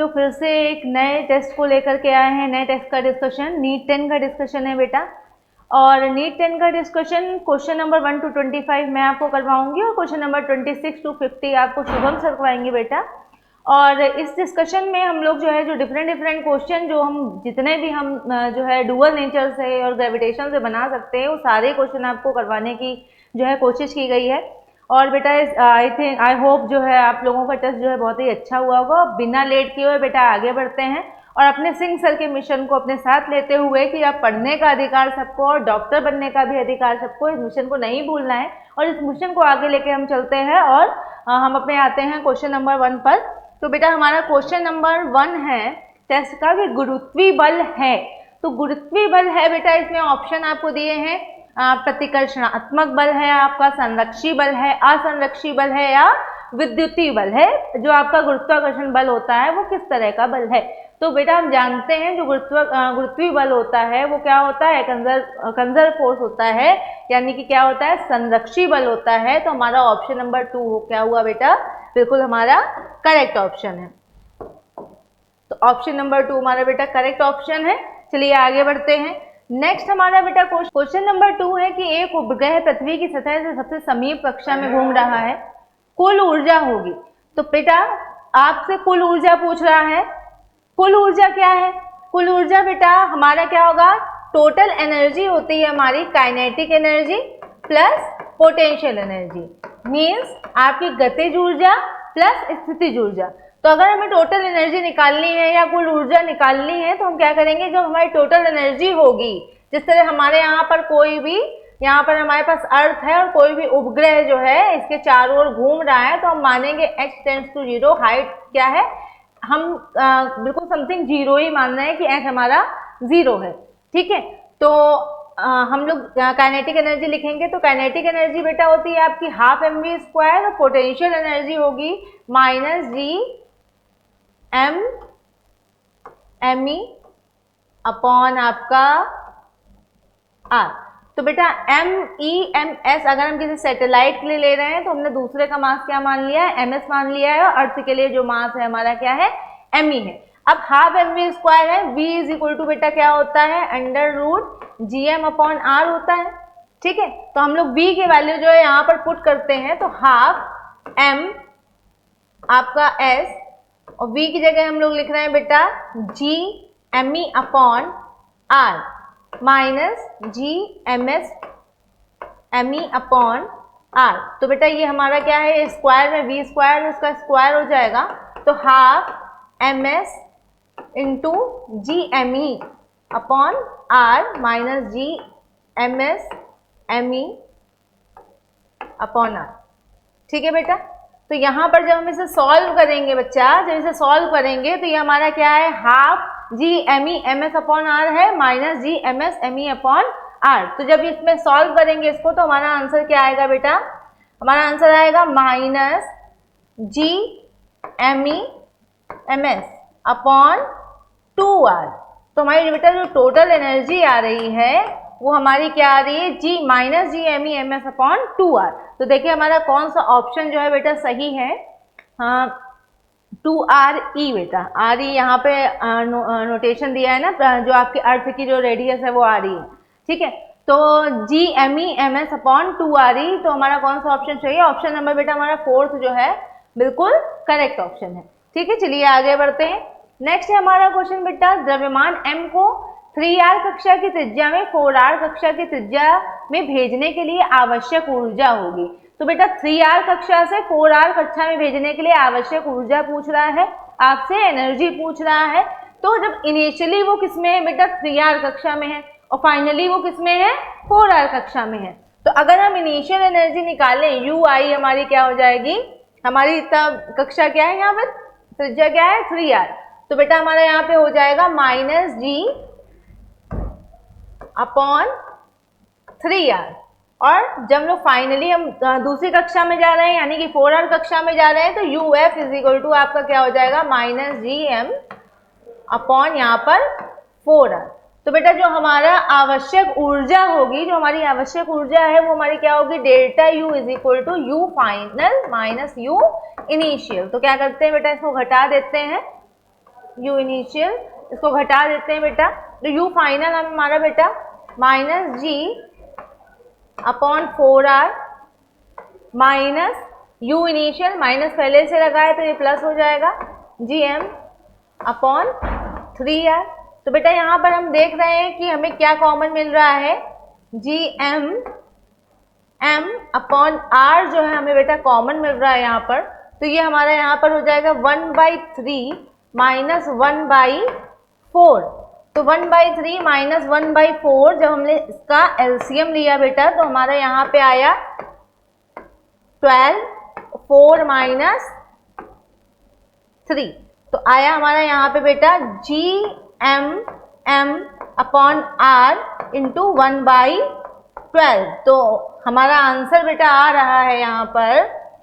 लोग फिर से एक नए टेस्ट को लेकर के आए हैं। नए टेस्ट का डिस्कशन नीट 10 का डिस्कशन है बेटा। और नीट 10 का डिस्कशन क्वेश्चन नंबर 1 to 25 मैं आपको करवाऊंगी और क्वेश्चन नंबर 26 to 50 आपको शुभम सर करवाएंगे बेटा। और इस डिस्कशन में हम लोग जो है जो डिफरेंट क्वेश्चन जो हम जितने भी हम जो है डुअल नेचर से और ग्रेविटेशन से बना सकते हैं वो सारे क्वेश्चन आपको करवाने की जो है कोशिश की गई है। और बेटा आई होप जो है आप लोगों का टेस्ट जो है बहुत ही अच्छा हुआ होगा। बिना लेट किए हुए बेटा आगे बढ़ते हैं और अपने सिंह सर के मिशन को अपने साथ लेते हुए कि आप पढ़ने का अधिकार सबको और डॉक्टर बनने का भी अधिकार सबको, इस मिशन को नहीं भूलना है और इस मिशन को आगे लेके हम चलते हैं। और हम अपने आते हैं क्वेश्चन नंबर 1 पर। तो बेटा हमारा क्वेश्चन नंबर 1 है टेस्ट का कि गुरुत्वीय बल है। तो गुरुत्वीय बल है बेटा, इसमें ऑप्शन आपको दिए हैं, प्रतिकर्षणात्मक बल है आपका, संरक्षी बल है, असंरक्षी बल है या विद्युतीय बल है। जो आपका गुरुत्वाकर्षण बल होता है वो किस तरह का बल है। तो बेटा हम जानते हैं जो गुरुत्वीय बल होता है वो क्या होता है, कंजर्व फोर्स होता है, यानी कि क्या होता है, संरक्षी बल होता है। तो हमारा ऑप्शन नंबर 2 क्या हुआ बेटा, बिल्कुल हमारा करेक्ट ऑप्शन है। तो ऑप्शन नंबर 2 हमारा बेटा करेक्ट ऑप्शन है। चलिए आगे बढ़ते हैं। नेक्स्ट हमारा बेटा क्वेश्चन नंबर 2 है कि एक उपग्रह पृथ्वी की सतह से सबसे समीप कक्षा में घूम रहा है, कुल ऊर्जा होगी। तो बेटा आपसे कुल ऊर्जा पूछ रहा है। कुल ऊर्जा क्या है, कुल ऊर्जा बेटा हमारा क्या होगा, टोटल एनर्जी होती है हमारी kinetic energy plus potential energy, means आपकी गतिज ऊर्जा प्लस स्थितिज ऊर्जा। तो अगर हमें टोटल एनर्जी निकालनी है या कुल ऊर्जा निकालनी है तो हम क्या करेंगे, जो हमारी टोटल एनर्जी होगी, जिस तरह हमारे यहाँ पर कोई भी, यहाँ पर हमारे पास अर्थ है और कोई भी उपग्रह जो है इसके चारों ओर घूम रहा है, तो हम मानेंगे h टेंड्स टू 0, हाइट क्या है, हम बिल्कुल समथिंग 0 ही मान रहे हैं कि h हमारा 0 है। ठीक है, तो हम लोग काइनेटिक एनर्जी लिखेंगे तो काइनेटिक एनर्जी बेटा होती है आपकी हाफ mv² और पोटेंशियल एनर्जी होगी -g me अपॉन आपका r। तो बेटा MEMS अगर हम किसी सैटेलाइट के लिए ले रहे हैं तो हमने दूसरे का मास क्या मान लिया है, ms मान लिया है, और अर्थ के लिए जो मास है हमारा क्या है, me है। अब हाफ mv² है, v इज इक्वल टू बेटा क्या होता है, √gm अपॉन r होता है। ठीक है, तो हम लोग v की वैल्यू जो है यहाँ पर पुट करते हैं, तो हाफ m आपका s और v की जगह हम लोग लिख रहे हैं बेटा g me upon r minus g ms me upon r। तो बेटा ये हमारा क्या है, स्क्वायर में v² उसका स्क्वायर हो जाएगा, तो हाफ ms इंटू जी me upon r minus g ms me upon r। ठीक है बेटा, तो यहाँ पर जब हम इसे सॉल्व करेंगे बच्चा, जब इसे सॉल्व करेंगे तो ये हमारा क्या है, हाफ जी me ms अपॉन r है माइनस जी ms me अपॉन r। तो जब इसमें सॉल्व करेंगे इसको तो हमारा आंसर क्या आएगा बेटा, हमारा आंसर आएगा माइनस जी me ms अपॉन 2r। तो हमारी बेटा जो टोटल एनर्जी आ रही है वो हमारी क्या आ रही है, जी माइनस जी me ms अपॉन 2r। तो देखिए हमारा कौन सा ऑप्शन जो है बेटा सही है, हाँ 2re बेटा, re यहाँ पे नोटेशन दिया है ना, जो आपके अर्थ की जो रेडियस है वो आ रही है। ठीक है, तो जी me ms अपॉन 2re, तो हमारा कौन सा ऑप्शन चाहिए, ऑप्शन नंबर बेटा हमारा 4th जो है बिल्कुल करेक्ट ऑप्शन है। ठीक है, चलिए आगे बढ़ते हैं। नेक्स्ट है हमारा क्वेश्चन बेटा, द्रव्यमान m को 3r कक्षा की त्रिज्या में 4r कक्षा की त्रिज्या में भेजने के लिए आवश्यक ऊर्जा होगी। तो बेटा 3r कक्षा से 4r कक्षा में भेजने के लिए आवश्यक ऊर्जा पूछ रहा है आपसे, एनर्जी पूछ रहा है। तो जब इनिशियली वो किसमें है बेटा, 3r कक्षा में है और फाइनली वो किसमें है, 4r कक्षा में है। तो अगर हम इनिशियल एनर्जी निकालें, ui हमारी क्या हो जाएगी, हमारी तब कक्षा क्या है, यहाँ पे त्रिज्या क्या है 3r, तो बेटा हमारा यहाँ पे हो जाएगा माइनस जी अपॉन 3r। और जब लोग फाइनली हम दूसरी कक्षा में जा रहे हैं यानी कि 4r कक्षा में जा रहे हैं, तो uf इज इक्वल टू आपका क्या हो जाएगा, माइनस जी m अपॉन यहाँ पर 4r। तो बेटा जो हमारा आवश्यक ऊर्जा होगी, जो हमारी आवश्यक ऊर्जा है वो हमारी क्या होगी, delta u is equal to u final minus u initial. तो क्या करते हैं बेटा, इसको घटा देते हैं, यू इनिशियल, इसको घटा देते हैं बेटा, तो यू फाइनल हमारा बेटा minus G upon 4r minus U initial, minus पहले से लगा है तो ये प्लस हो जाएगा, जी एम अपॉन 3r। तो बेटा यहाँ पर हम देख रहे हैं कि हमें क्या कॉमन मिल रहा है, जी एम अपॉन आर जो है हमें बेटा कॉमन मिल रहा है यहाँ पर, तो ये हमारा यहाँ पर हो जाएगा 1/3 माइनस 1/4। तो 1/3 माइनस 1/4 जब हमने इसका एलसीएम लिया बेटा तो हमारा यहाँ पे आया 12, 4 माइनस 3, तो आया हमारा यहाँ पे बेटा G M upon R into 1/12। तो हमारा आंसर बेटा आ रहा है यहाँ पर,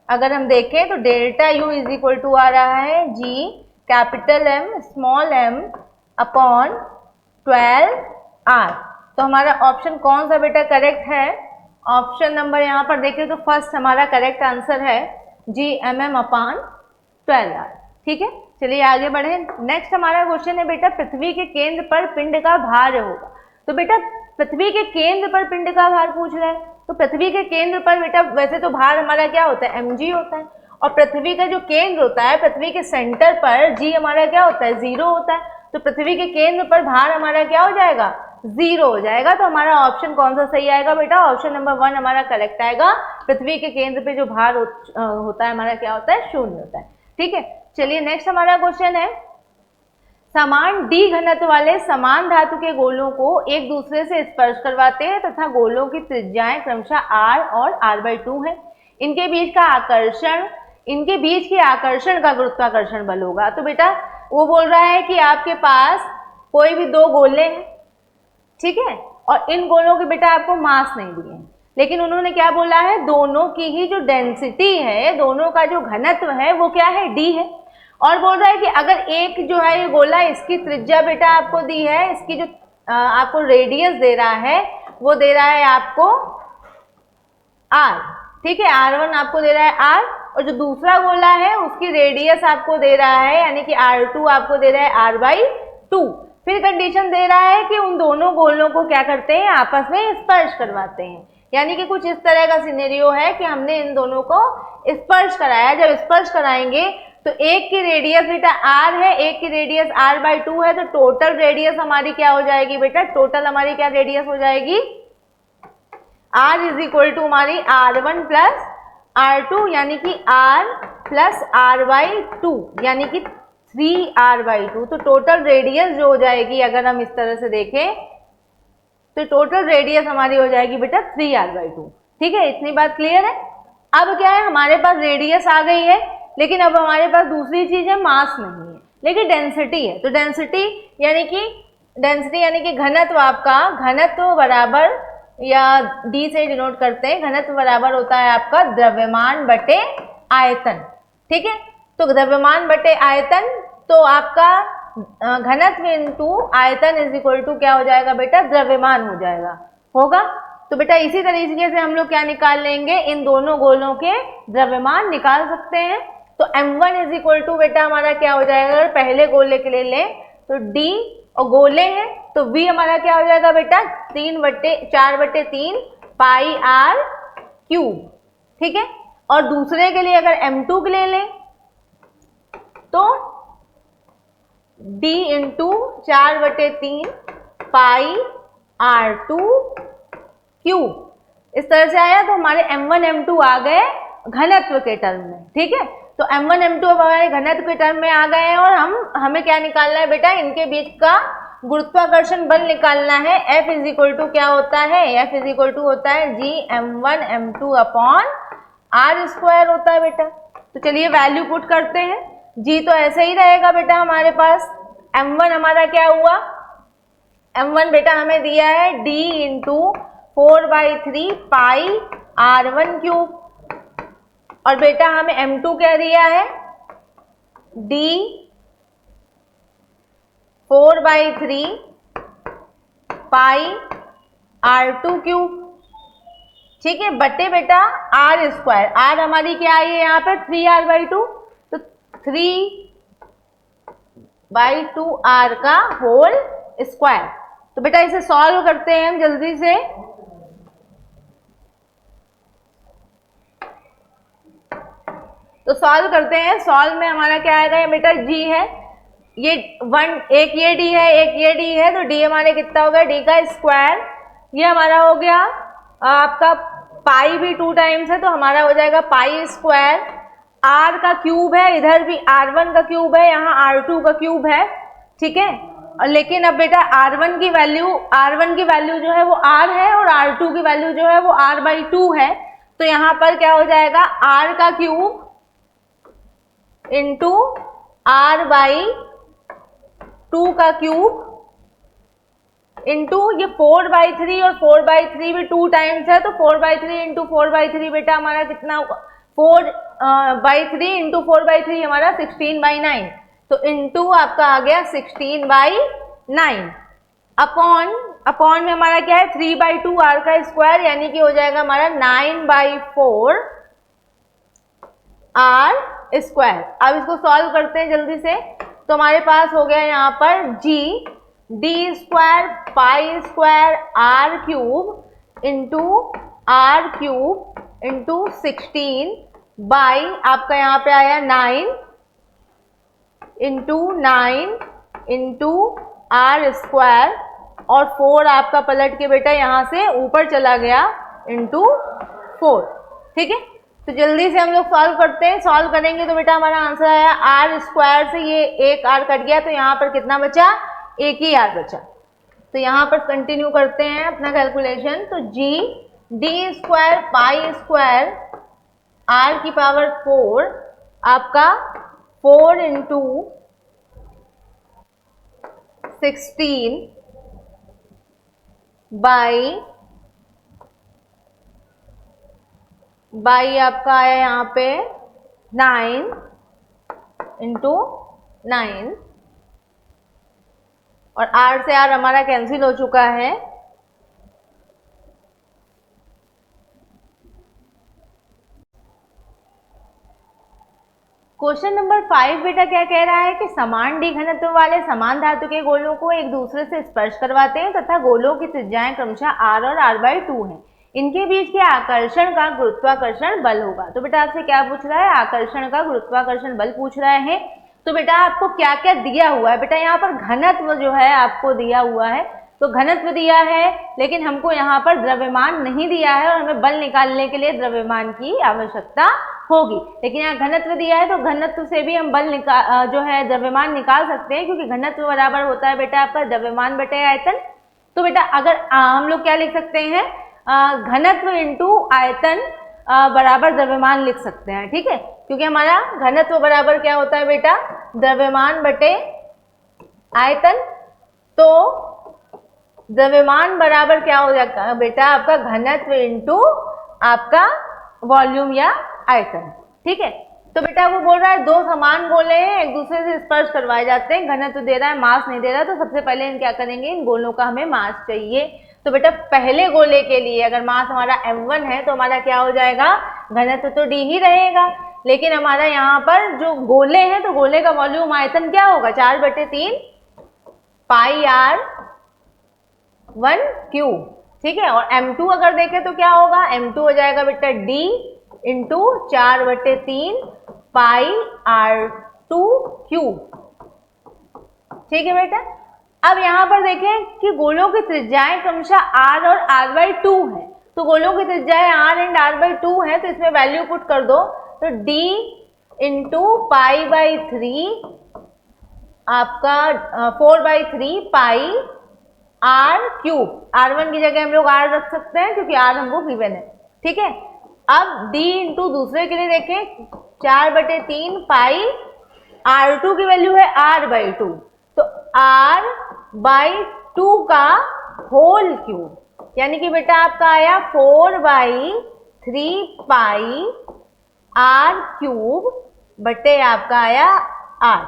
अगर हम देखें तो delta U is equal to आ रहा है G capital M small m upon 12r। तो हमारा ऑप्शन कौन सा बेटा करेक्ट है, ऑप्शन नंबर यहाँ पर देखें तो फर्स्ट हमारा करेक्ट आंसर है जी एम अपॉन 12r। ठीक है, चलिए आगे बढ़े। नेक्स्ट हमारा क्वेश्चन है बेटा पृथ्वी के केंद्र पर पिंड का भार होगा। तो बेटा पृथ्वी के केंद्र पर पिंड का भार पूछ रहा है, तो पृथ्वी के केंद्र पर बेटा वैसे तो भार हमारा क्या होता है, mg होता है, और पृथ्वी का जो केंद्र होता है, पृथ्वी के सेंटर पर g हमारा क्या होता है, 0 होता है। तो पृथ्वी के केंद्र पर भार हमारा क्या हो जाएगा, 0 हो जाएगा। तो हमारा ऑप्शन कौन सा सही आएगा बेटा, ऑप्शन नंबर 1 हमारा करेक्ट आएगा। पृथ्वी के केंद्र पे जो भार होता है हमारा क्या होता है, 0 होता है। ठीक है, चलिए नेक्स्ट हमारा क्वेश्चन है समान d घनत्व वाले समान धातु के गोलों को एक दूसरे से स्पर्श करवाते हैं तथा गोलों की त्रिज्याएं क्रमशः r और r/2 है। इनके बीच के आकर्षण का गुरुत्वाकर्षण बल होगा। तो बेटा वो बोल रहा है कि आपके पास कोई भी दो गोले हैं, ठीक है, और इन गोलों के बेटा आपको मास नहीं दिए, लेकिन उन्होंने क्या बोला है, दोनों की ही जो डेंसिटी है, दोनों का जो घनत्व है वो क्या है, d है। और बोल रहा है कि अगर एक जो है ये गोला, इसकी त्रिज्या बेटा आपको दी है, इसकी जो आपको रेडियस दे रहा है वो दे रहा है आपको r, ठीक है, r1 आपको दे रहा है r, और जो दूसरा गोला है उसकी रेडियस आपको दे रहा है यानी कि r2 आपको दे रहा है r/2। फिर कंडीशन दे रहा है कि उन दोनों गोलों को क्या करते हैं, आपस में स्पर्श करवाते हैं। यानी कि कुछ इस तरह का सिनेरियो है कि हमने इन दोनों को स्पर्श कराया। जब स्पर्श कराएंगे तो एक की रेडियस बेटा r है, एक की रेडियस r/2 है, तो टोटल रेडियस हमारी क्या हो जाएगी बेटा, टोटल हमारी क्या रेडियस हो जाएगी, r इज इक्वल टू हमारी r1 प्लस r2 यानी कि r प्लस r/2 यानी कि 3r/2। तो टोटल रेडियस जो हो जाएगी, अगर हम इस तरह से देखें तो टोटल रेडियस हमारी हो जाएगी बेटा 3r/2। ठीक है, इतनी बात क्लियर है। अब क्या है, हमारे पास रेडियस आ गई है, लेकिन अब हमारे पास दूसरी चीज है, मास नहीं है, लेकिन डेंसिटी है। तो डेंसिटी यानी कि घनत्व, आपका घनत्व बराबर, या d से डिनोट करते हैं, घनत्व बराबर होता है आपका द्रव्यमान बटे आयतन। ठीक है, तो द्रव्यमान बटे आयतन, तो आपका घनत्व इंटू आयतन इज इक्वल टू क्या हो जाएगा बेटा, द्रव्यमान हो जाएगा, होगा। तो बेटा इसी तरीके से हम लोग क्या निकाल लेंगे, इन दोनों गोलों के द्रव्यमान निकाल सकते हैं। तो m1 इज इक्वल टू बेटा हमारा क्या हो जाएगा, अगर पहले गोले के लिए लें तो d, और गोले हैं तो v हमारा क्या हो जाएगा बेटा, 4/3 पाई r क्यूब। ठीक है, और दूसरे के लिए अगर m2 के लिए लें तो d इंटू 4/3 पाई r2 क्यूब। इस तरह से आया, तो हमारे m1 m2 आ गए घनत्व के टर्म में। ठीक है, तो m1 m2 अब हमारे घनत्व के टर्म में आ गए हैं, और हमें क्या निकालना है बेटा, इनके बीच का गुरुत्वाकर्षण बल निकालना है। F इज इक्वल टू क्या होता है, F इज इक्वल टू होता है g m1 m2 upon r² होता है बेटा। तो चलिए वैल्यू पुट करते हैं, g तो ऐसे ही रहेगा बेटा हमारे पास। m1 हमारा क्या हुआ, m1 बेटा हमें दिया है d इंटू 4/3 पाई r1 क्यूब, और बेटा हमें m2 क्या दिया है, d 4/3 पाई r2 क्यूब। ठीक है, बटे बेटा r², r हमारी क्या आई है यहाँ पे 3r/2, तो 3 बाई 2r का होल स्क्वायर। तो बेटा इसे सॉल्व करते हैं हम जल्दी से। तो सॉल्व करते हैं। सॉल्व में हमारा क्या आएगा, ये बेटा g है, ये एक ये d है, एक ये d है, तो d हमारे कितना होगा, d का स्क्वायर। ये हमारा हो गया आपका पाई भी 2 टाइम्स है तो हमारा हो जाएगा पाई स्क्वायर। r का क्यूब है, इधर भी r1 का क्यूब है, यहाँ r2 का क्यूब है, ठीक है। और लेकिन अब बेटा r1 की वैल्यू जो है वो r है और r2 की वैल्यू जो है वो r/2 है। तो यहाँ पर क्या हो जाएगा, r का क्यूब इंटू r/2 का क्यूब इंटू ये 4/3 और 4/3 भी 2 टाइम्स है तो 4/3 इंटू 4/3 बेटा हमारा कितना होगा, 4/3 इंटू 4/3 हमारा 16/9। तो इंटू आपका आ गया 16/9 अपॉन में हमारा क्या है 3/2 r का स्क्वायर, यानी कि हो जाएगा हमारा 9/4 r स्क्वायर। अब इसको सॉल्व करते हैं जल्दी से। तो हमारे पास हो गया यहाँ पर g d square pi square r cube into r cube into 16 by आपका यहाँ पे आया 9 इंटू r स्क्वायर और 4 आपका पलट के बेटा यहाँ से ऊपर चला गया इंटू 4, ठीक है। तो जल्दी से हम लोग सॉल्व करते हैं। सॉल्व करेंगे तो बेटा हमारा आंसर आया r स्क्वायर से ये एक r कट गया तो यहाँ पर कितना बचा, एक ही r बचा। तो यहाँ पर कंटिन्यू करते हैं अपना कैलकुलेशन। तो g d square pi square r की पावर 4 आपका 4 इंटू 16 बाई आपका आया यहाँ पे 9 इंटू 9 और r से r हमारा कैंसिल हो चुका है। क्वेश्चन नंबर 5 बेटा क्या कह रहा है कि समान d घनत्व वाले समान धातु के गोलों को एक दूसरे से स्पर्श करवाते हैं तथा गोलों की त्रिज्याएं क्रमशः r और r/2 हैं। इनके बीच के आकर्षण का गुरुत्वाकर्षण बल होगा। तो बेटा आपसे क्या पूछ रहा है, आकर्षण का गुरुत्वाकर्षण बल पूछ रहा है। तो बेटा आपको क्या क्या दिया हुआ है, बेटा यहाँ पर घनत्व जो है आपको दिया हुआ है, तो घनत्व दिया है लेकिन हमको यहाँ पर द्रव्यमान नहीं दिया है और हमें बल निकालने के लिए द्रव्यमान की आवश्यकता होगी। लेकिन यहाँ घनत्व दिया है तो घनत्व से भी हम बल जो है द्रव्यमान निकाल सकते हैं, क्योंकि घनत्व बराबर होता है बेटा आपका द्रव्यमान बटे आयतन। तो बेटा अगर हम लोग क्या लिख सकते हैं, घनत्व इंटू आयतन बराबर द्रव्यमान लिख सकते हैं, ठीक है। क्योंकि हमारा घनत्व बराबर क्या होता है बेटा, द्रव्यमान बटे आयतन। तो द्रव्यमान बराबर क्या हो जाता है बेटा, आपका घनत्व इंटू आपका वॉल्यूम या आयतन, ठीक है। तो बेटा वो बोल रहा है दो समान गोले हैं, एक दूसरे से स्पर्श करवाए जाते हैं, घनत्व दे रहा है, मास नहीं दे रहा। तो सबसे पहले इन क्या करेंगे, इन गोलों का हमें मास चाहिए। तो बेटा पहले गोले के लिए अगर मास हमारा m1 है तो हमारा क्या हो जाएगा, घनत्व तो d ही रहेगा। लेकिन हमारा यहाँ पर जो गोले हैं तो गोले का वॉल्यूम आयतन क्या होगा, 4/3 पाई r1 क्यूब, ठीक है। और m2 अगर देखें तो क्या होगा, m2 हो जाएगा बेटा d इंटू 4/3 पाई r2 क्यूब, ठीक है बेटा। अब यहाँ पर देखें कि गोलों की त्रिज्याएं क्रमशः r और r/2 है, तो गोलों की त्रिज्याएं r एंड r/2 है, तो इसमें वैल्यू पुट कर दो। तो d इंटू पाई/3 आपका 4/3 पाई r क्यूब, r1 की जगह हम लोग r रख सकते हैं क्योंकि r हमको गिवन है, ठीक है। अब d इंटू दूसरे के लिए देखें 4/3 पाई r2 की वैल्यू है r/2, तो r/2 का होल क्यूब, यानी कि बेटा आपका आया 4/3 पाई r क्यूब बटे आपका आया 8,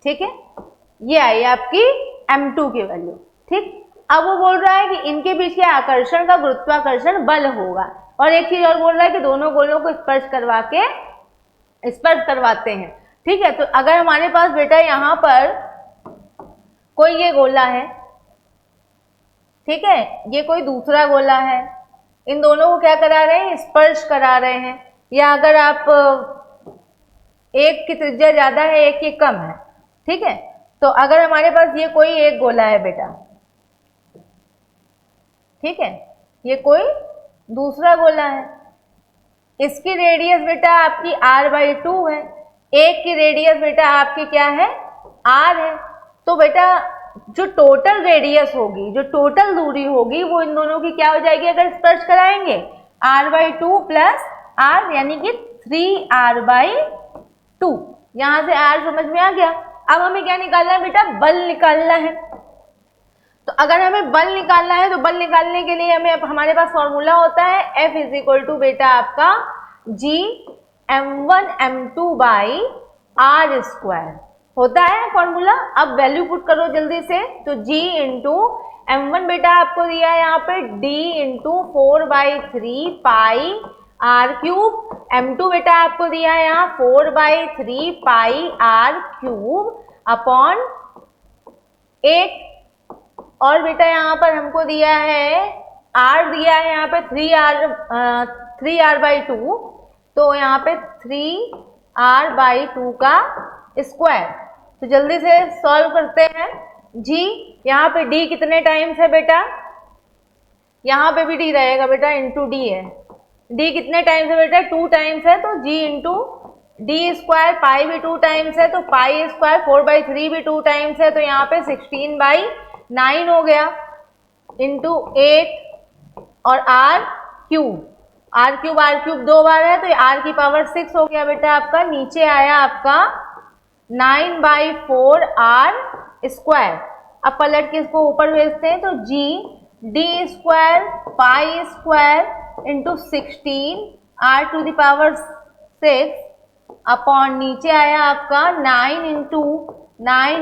ठीक है। ये आई आपकी m2 की वैल्यू, ठीक। अब वो बोल रहा है कि इनके बीच के आकर्षण का गुरुत्वाकर्षण बल होगा, और एक चीज और बोल रहा है कि दोनों गोलों को स्पर्श करवाते हैं, ठीक है। तो अगर हमारे पास बेटा यहाँ पर कोई ये गोला है, ठीक है, ये कोई दूसरा गोला है, इन दोनों को क्या करा रहे हैं, स्पर्श करा रहे हैं। या अगर आप एक की त्रिज्या ज्यादा है एक की कम है, ठीक है, तो अगर हमारे पास ये कोई एक गोला है बेटा, ठीक है, ये कोई दूसरा गोला है, इसकी रेडियस बेटा आपकी r/2 है, एक की रेडियस बेटा आपकी क्या है, r है। तो बेटा जो टोटल रेडियस होगी, जो टोटल दूरी होगी, वो इन दोनों की क्या हो जाएगी अगर स्पर्श कराएंगे, r/2 प्लस r, यानी कि 3r/2। यहां से r समझ में आ गया। अब हमें क्या निकालना है बेटा, बल निकालना है। तो अगर हमें बल निकालना है तो बल निकालने के लिए हमें हमारे पास फॉर्मूला होता है F = बेटा आपका G m1m2/r² होता है फॉर्मूला। अब वैल्यू पुट करो जल्दी से, तो G इंटू m1 बेटा आपको दिया है यहाँ पे D इंटू 4/3πr³ m2 बेटा आपको दिया है यहाँ 4/3πr³ अपॉन 8, और बेटा यहाँ पर हमको दिया है r दिया है यहाँ पे 3r/2, तो यहाँ पे 3r/2 का स्क्वायर। तो जल्दी से सॉल्व करते हैं। g यहाँ पे d कितने टाइम्स है बेटा, यहाँ पे भी d रहेगा बेटा, इंटू d है। d कितने टाइम्स है बेटा, 2 टाइम्स है, तो g इंटू d², पाई भी 2 टाइम्स है तो पाई स्क्वायर, 4/3 भी 2 टाइम्स है तो यहाँ पे 16/9 हो गया, इंटू 8 और r³ 2 बार है तो r⁴ हो गया बेटा आपका। नीचे आया आपका 9/4r²। अब पलट के इसको ऊपर भेजते हैं तो g d² पाई² into 16r⁶ upon नीचे आया आपका 9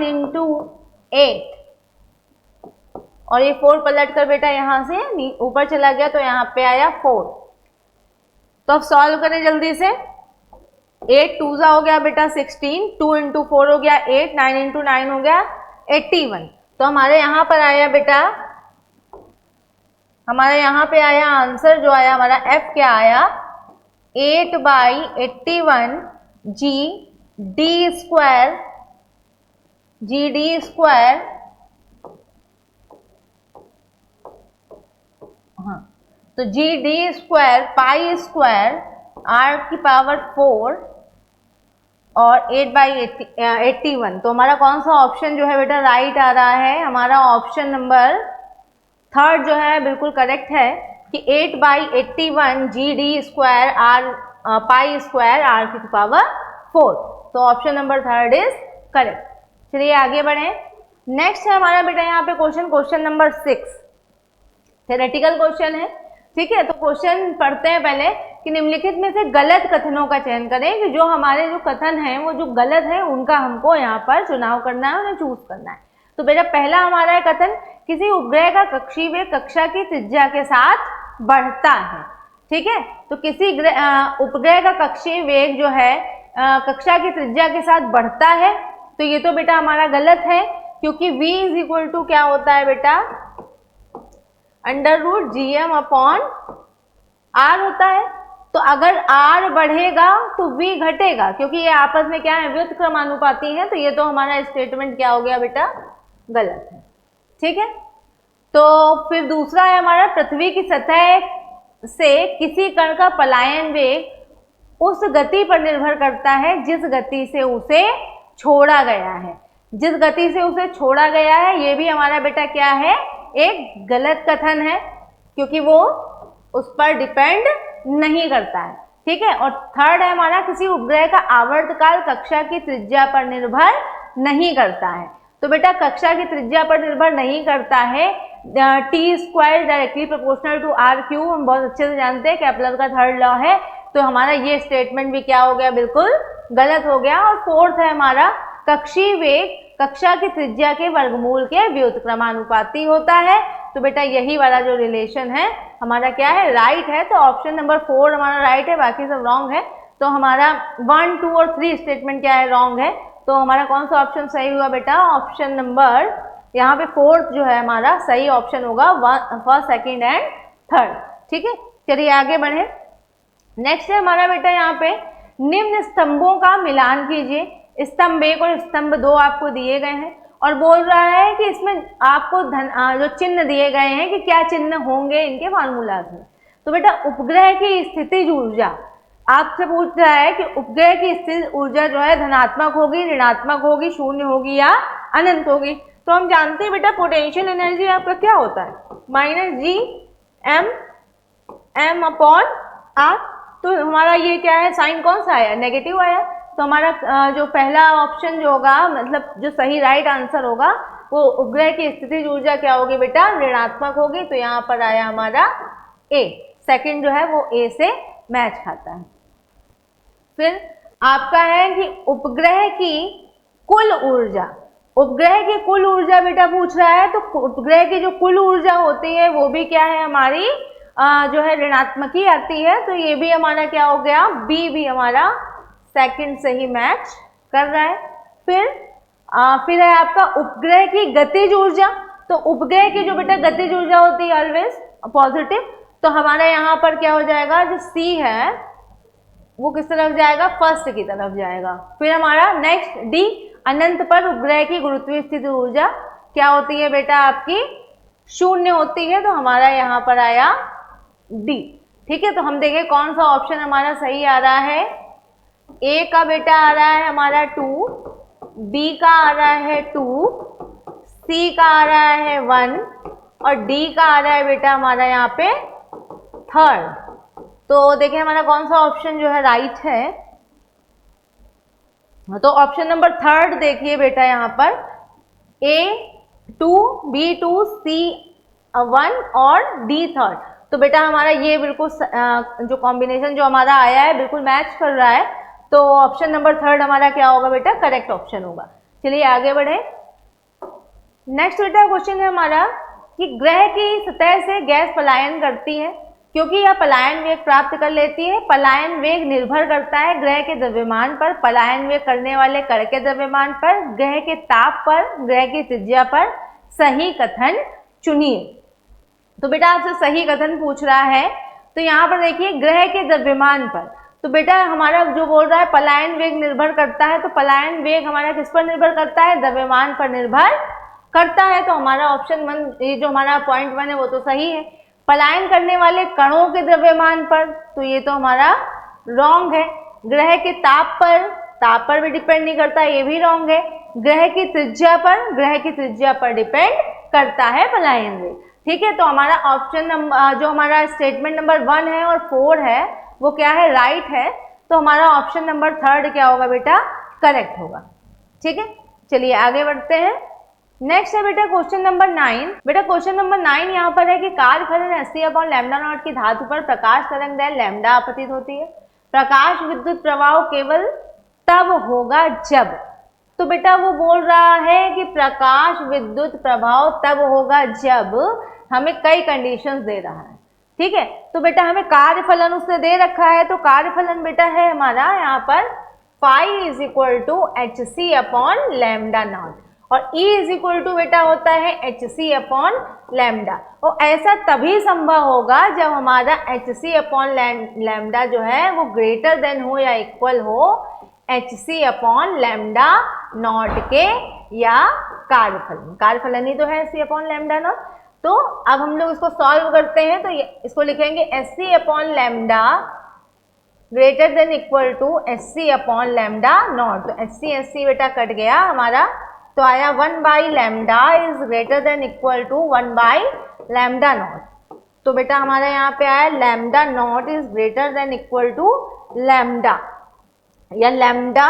इंटू 8, और ये 4 पलट कर बेटा यहां से ऊपर चला गया तो यहाँ पे आया 4। तो अब सॉल्व करें जल्दी से। 8 2 हो गया बेटा 16, 2 इंटू 4 हो गया 8, 9 इंटू 9 हो गया 81। तो हमारे यहाँ पर आया बेटा, हमारे यहाँ पे आया आंसर जो आया हमारा F क्या आया, 8/81 GD², हाँ, तो GD² पाई² r⁴ और 8/81। तो हमारा कौन सा ऑप्शन जो है बेटा राइट आ रहा है, हमारा ऑप्शन नंबर 3 जो है बिल्कुल करेक्ट है कि 8/81 GD² पाई² r⁴। तो ऑप्शन नंबर 3 इज करेक्ट। चलिए आगे बढ़े। नेक्स्ट है हमारा बेटा यहाँ पे क्वेश्चन नंबर 6, थ्योरेटिकल क्वेश्चन है, ठीक है। तो क्वेश्चन पढ़ते हैं पहले कि निम्नलिखित में से गलत कथनों का चयन करें, कि जो हमारे जो कथन हैं वो जो गलत है उनका हमको यहाँ पर चुनाव करना है, उन्हें चूज करना है। तो बेटा पहला हमारा है कथन, किसी उपग्रह का कक्षीय वेग कक्षा की त्रिज्या के साथ बढ़ता है, ठीक है। तो किसी उपग्रह का कक्षीय वेग जो है कक्षा की त्रिज्या के साथ बढ़ता है, तो ये तो बेटा हमारा गलत है, क्योंकि v = क्या होता है बेटा, √gm अपॉन r होता है। तो अगर r बढ़ेगा तो v घटेगा, क्योंकि ये आपस में क्या है, व्युत्क्रमानुपाती है। तो ये तो हमारा स्टेटमेंट क्या हो गया बेटा, गलत है, ठीक है। तो फिर दूसरा है हमारा, पृथ्वी की सतह से किसी कण का पलायन वेग उस गति पर निर्भर करता है जिस गति से उसे छोड़ा गया है। जिस गति से उसे छोड़ा गया है ये भी हमारा बेटा क्या है, एक गलत कथन है, क्योंकि वो उस पर डिपेंड नहीं करता है, ठीक है। और थर्ड है हमारा, किसी उपग्रह का आवर्तकाल कक्षा की त्रिज्या पर निर्भर नहीं करता है। तो बेटा कक्षा की त्रिज्या पर निर्भर नहीं करता है, t² directly proportional to r³ हम बहुत अच्छे से जानते हैं, केपलर का 3rd लॉ है। तो हमारा ये स्टेटमेंट भी क्या हो गया, बिल्कुल गलत हो गया। और फोर्थ है हमारा, कक्षीय वेग कक्षा की त्रिज्या के वर्गमूल के व्युत्क्रमानुपाती होता है। तो बेटा यही वाला जो रिलेशन है हमारा क्या है, राइट है। तो ऑप्शन नंबर 4 हमारा राइट है, बाकी सब रॉन्ग है। तो हमारा 1, 2 और 3 स्टेटमेंट क्या है, रॉन्ग है। तो हमारा कौन सा ऑप्शन सही हुआ बेटा, ऑप्शन नंबर यहाँ पे फोर्थ जो है हमारा सही ऑप्शन होगा, फर्स्ट, सेकंड एंड थर्ड। ठीक है, चलिए आगे बढ़े। नेक्स्ट है हमारा बेटा यहाँ पे निम्न स्तंभों का मिलान कीजिए। स्तंभ 1 और स्तंभ 2 आपको दिए गए हैं और बोल रहा है कि इसमें आपको जो चिन्ह दिए गए हैं कि क्या चिन्ह होंगे इनके फार्मूलाज में। तो बेटा उपग्रह की स्थितिज ऊर्जा आपसे पूछ रहा है कि उपग्रह की स्थितिज ऊर्जा जो है धनात्मक होगी, ऋणात्मक होगी, शून्य होगी या अनंत होगी। तो हम जानते हैं बेटा पोटेंशियल एनर्जी आपका क्या होता है, -G/m/r। तो हमारा ये क्या है, साइन कौन सा आया, नेगेटिव आया। तो हमारा जो पहला ऑप्शन जो होगा, मतलब जो सही राइट आंसर होगा, वो उपग्रह की स्थितिज ऊर्जा क्या होगी बेटा, ऋणात्मक होगी। तो यहाँ पर आया हमारा ए, सेकंड जो है वो ए से मैच खाता है। फिर आपका है कि उपग्रह की कुल ऊर्जा, उपग्रह की कुल ऊर्जा बेटा पूछ रहा है। तो उपग्रह की जो कुल ऊर्जा होती है वो भी क्या है हमारी जो है ऋणात्मक ही आती है। तो ये भी हमारा क्या हो गया, बी भी हमारा सेकंड से ही मैच कर रहा है। फिर है आपका उपग्रह की गतिज ऊर्जा। तो उपग्रह की जो बेटा गतिज ऊर्जा होती है ऑलवेज पॉजिटिव। तो हमारा यहाँ पर क्या हो जाएगा, जो सी है वो किस तरफ जाएगा, फर्स्ट की तरफ जाएगा। फिर हमारा नेक्स्ट डी, अनंत पर उपग्रह की गुरुत्वीय स्थिति ऊर्जा क्या होती है बेटा, आपकी शून्य होती है। तो हमारा यहाँ पर आया डी। ठीक है, तो हम देखें कौन सा ऑप्शन हमारा सही आ रहा है। ए का बेटा आ रहा है हमारा 2, बी का आ रहा है 2, सी का आ रहा है 1 और डी का आ रहा है बेटा हमारा यहाँ पे थर्ड। तो देखिए हमारा कौन सा ऑप्शन जो है राइट है। तो ऑप्शन नंबर थर्ड देखिए बेटा यहाँ पर A2, B2, C1 और D थर्ड। तो बेटा हमारा ये बिल्कुल जो कॉम्बिनेशन जो हमारा आया है बिल्कुल मैच कर रहा है। तो ऑप्शन नंबर थर्ड हमारा क्या होगा बेटा, करेक्ट ऑप्शन होगा। चलिए आगे बढ़े। नेक्स्ट बेटा क्वेश्चन है हमारा कि ग्रह की सतह से गैस पलायन करती है क्योंकि यह पलायन वेग प्राप्त कर लेती है। पलायन वेग निर्भर करता है ग्रह के द्रव्यमान पर, पलायन वेग करने वाले कण के द्रव्यमान पर, ग्रह के ताप पर, ग्रह की त्रिज्या पर। सही कथन चुनिए। तो बेटा आपसे सही कथन पूछ रहा है। तो यहाँ पर देखिए ग्रह के द्रव्यमान पर, तो बेटा हमारा जो बोल रहा है पलायन वेग निर्भर करता है। तो पलायन वेग हमारा किस पर निर्भर करता है, द्रव्यमान पर निर्भर करता है। तो हमारा ऑप्शन 1, ये जो हमारा पॉइंट 1 है वो तो सही है। पलायन करने वाले कणों के द्रव्यमान पर, तो ये तो हमारा रॉन्ग है। ग्रह के ताप पर भी डिपेंड नहीं करता, ये भी रॉन्ग है। ग्रह की त्रिज्या पर डिपेंड करता है पलायन वेग। ठीक है, तो हमारा ऑप्शन जो हमारा स्टेटमेंट नंबर 1 है और 4 है वो क्या है, राइट है। तो हमारा ऑप्शन नंबर थर्ड क्या होगा बेटा, करेक्ट होगा। ठीक है, चलिए आगे बढ़ते हैं। नेक्स्ट है बेटा क्वेश्चन नंबर 9। बेटा क्वेश्चन नंबर 9 यहाँ पर है कि कार्यफलन Sc/λ0 की धातु पर प्रकाश तरंग दैर्घ्य लैम्डा आपतित होती है। प्रकाश विद्युत प्रवाह केवल तब होगा जब, तो बेटा वो बोल रहा है कि प्रकाश विद्युत प्रभाव तब होगा जब हमें कई कंडीशंस दे रहा है। ठीक है, तो बेटा हमें कार्यफलन उसने दे रखा है। तो कार्यफलन बेटा है हमारा यहाँ पर phi = hc/λ0 और E = बेटा होता है hc/λ। और ऐसा तभी संभव होगा जब हमारा hc/λ जो है वो ग्रेटर देन हो या इक्वल हो hc/λ0 के या कार्यफलन ही तो है hc/λ0। तो अब हम लोग इसको सॉल्व करते हैं। तो इसको लिखेंगे hc/λ greater than equal to hc/λ0। तो hc बेटा कट गया हमारा, तो आया 1/λ is greater than equal to 1/λ0। तो बेटा हमारा यहाँ पे आया λ0 is greater than equal to lambda या lambda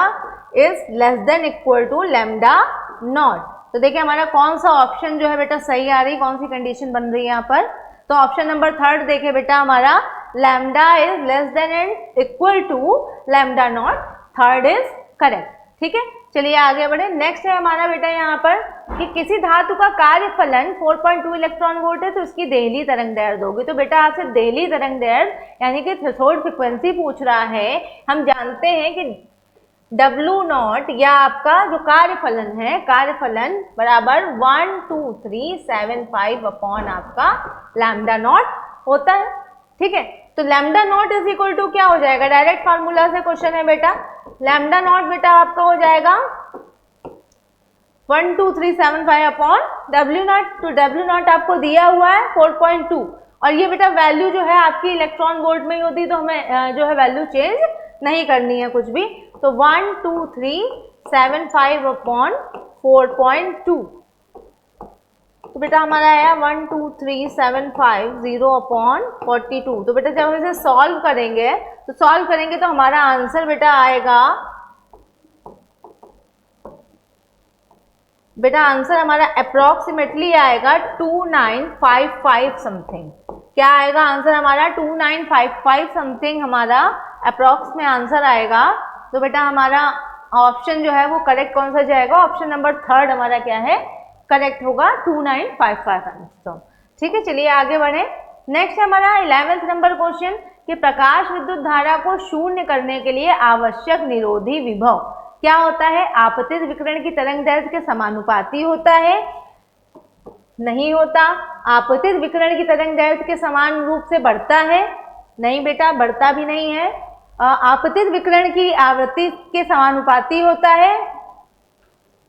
is less than equal to λ0। तो देखिए हमारा कौन सा ऑप्शन जो है बेटा सही आ रही, कौन सी कंडीशन बन रही है यहाँ पर। तो ऑप्शन नंबर थर्ड देखिए बेटा हमारा lambda is less than and equal to λ0, third is correct. ठीक है, चलिए आगे बढ़े। नेक्स्ट है हमारा बेटा यहाँ पर कि किसी धातु का कार्यफलन 4.2 इलेक्ट्रॉन वोल्ट है तो इसकी देहली तरंग दैर्घ्य दोगे। तो बेटा आपसे देहली तरंग दैर्घ्य यानी कि थ्रेशोल्ड फ्रीक्वेंसी पूछ रहा है। हम जानते हैं कि W नॉट या आपका जो कार्यफलन है, कार्यफलन बराबर 12375 अपॉन आपका लैम्डा नॉट होता है। ठीक है, तो lambda not is equal to क्या हो जाएगा, डायरेक्ट फार्मूला से क्वेश्चन है बेटा, लैम्डा नॉट बेटा आपका हो जाएगा 12375 अपॉन W नॉट। तो W नॉट आपको दिया हुआ है 4.2 और ये बेटा वैल्यू जो है आपकी इलेक्ट्रॉन वोल्ट में ही होती, तो हमें जो है वैल्यू चेंज नहीं करनी है कुछ भी। तो 12375 अपॉन 4.2, तो बेटा हमारा आया 12375 अपॉन 42। तो बेटा जब हम इसे सॉल्व करेंगे तो हमारा आंसर बेटा आएगा, बेटा आंसर हमारा अप्रोक्सीमेटली आएगा 2955 समथिंग। क्या आएगा आंसर हमारा 2955 समथिंग हमारा अप्रोक्स में आंसर आएगा। तो बेटा हमारा ऑप्शन जो है वो करेक्ट कौन सा जाएगा, ऑप्शन नंबर 3 हमारा क्या है, करेक्ट होगा 2955 आंसर। ठीक है, चलिए आगे बढ़े। नेक्स्ट हमारा 11th नंबर क्वेश्चन कि प्रकाश विद्युत धारा को शून्य करने के लिए आवश्यक निरोधी विभव क्या होता है, आपतित विकिरण की तरंग दैर्ध्य के समानुपाती होता है, नहीं होता। आपतित विकिरण की तरंग दैर्ध्य के समान रूप से बढ़ता है, नहीं बेटा बढ़ता भी नहीं है। आपतित विकिरण की आवृत्ति के समानुपाती होता है,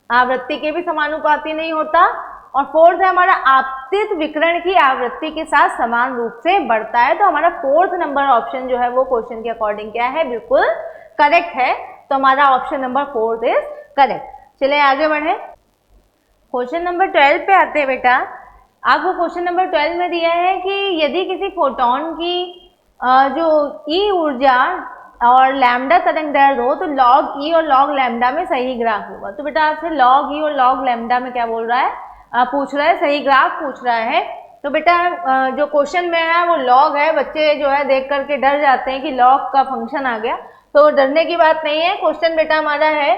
आवृत्ति के भी समानुपाती नहीं होता। और फोर्थ है हमारा आपतित विकिरण की आवृत्ति के साथ समान रूप से बढ़ता है। तो हमारा 4th नंबर ऑप्शन जो है वो क्वेश्चन के अकॉर्डिंग क्या है, बिल्कुल करेक्ट है। तो हमारा ऑप्शन नंबर 4 इज करेक्ट। चलिए आगे बढ़े, क्वेश्चन नंबर 12 पे आते हैं बेटा। आपको क्वेश्चन नंबर 12 में दिया है कि यदि किसी फोटोन की जो ई ऊर्जा और लैम्डा तरंग दैर्ध्य हो तो लॉग ई और लॉग लैम्डा में सही ग्राफ होगा। तो बेटा आपसे लॉग ई और लॉग लैम्डा में क्या बोल रहा है, पूछ रहा है, सही ग्राफ पूछ रहा है। तो बेटा जो क्वेश्चन में है वो लॉग है, बच्चे जो है देख करके डर जाते हैं कि लॉग का फंक्शन आ गया, तो डरने की बात नहीं है। क्वेश्चन बेटा हमारा है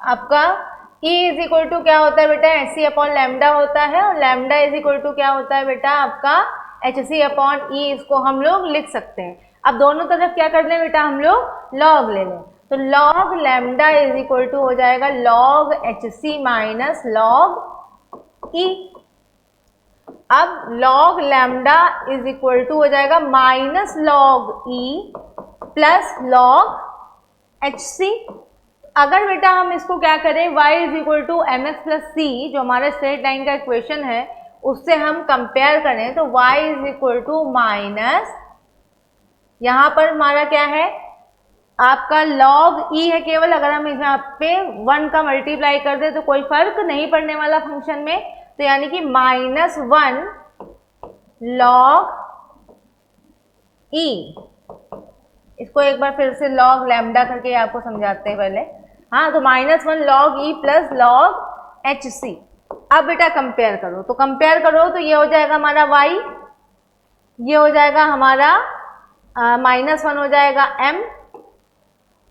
आपका E इज इक्वल टू क्या होता है बेटा, HC अपॉन लैम्डा होता है, और लैम्डा इज इक्वल टू क्या होता है बेटा आपका HC अपॉन E। इसको हम लोग लिख सकते हैं। अब दोनों तरफ क्या कर लें बेटा, हम लोग लॉग ले लें। तो log lambda is equal to हो जाएगा log HC minus log E। अब log lambda is equal to हो जाएगा minus log E plus log HC। अगर बेटा हम इसको क्या करें, y is equal to M X plus C, जो हमारा स्ट्रेट लाइन का इक्वेशन है, उससे हम कंपेयर करें तो y is equal to minus, यहाँ पर हमारा क्या है आपका log e है केवल। अगर हम यहाँ पे 1 का मल्टीप्लाई कर दे तो कोई फर्क नहीं पड़ने वाला फंक्शन में, तो यानी कि -1 log e। इसको एक बार फिर से log लैम्डा करके आपको समझाते हैं पहले। हाँ, तो -1 log e plus log HC। अब बेटा कंपेयर करो, तो कंपेयर करो तो ये हो जाएगा हमारा y, ये हो जाएगा हमारा -1 हो जाएगा m,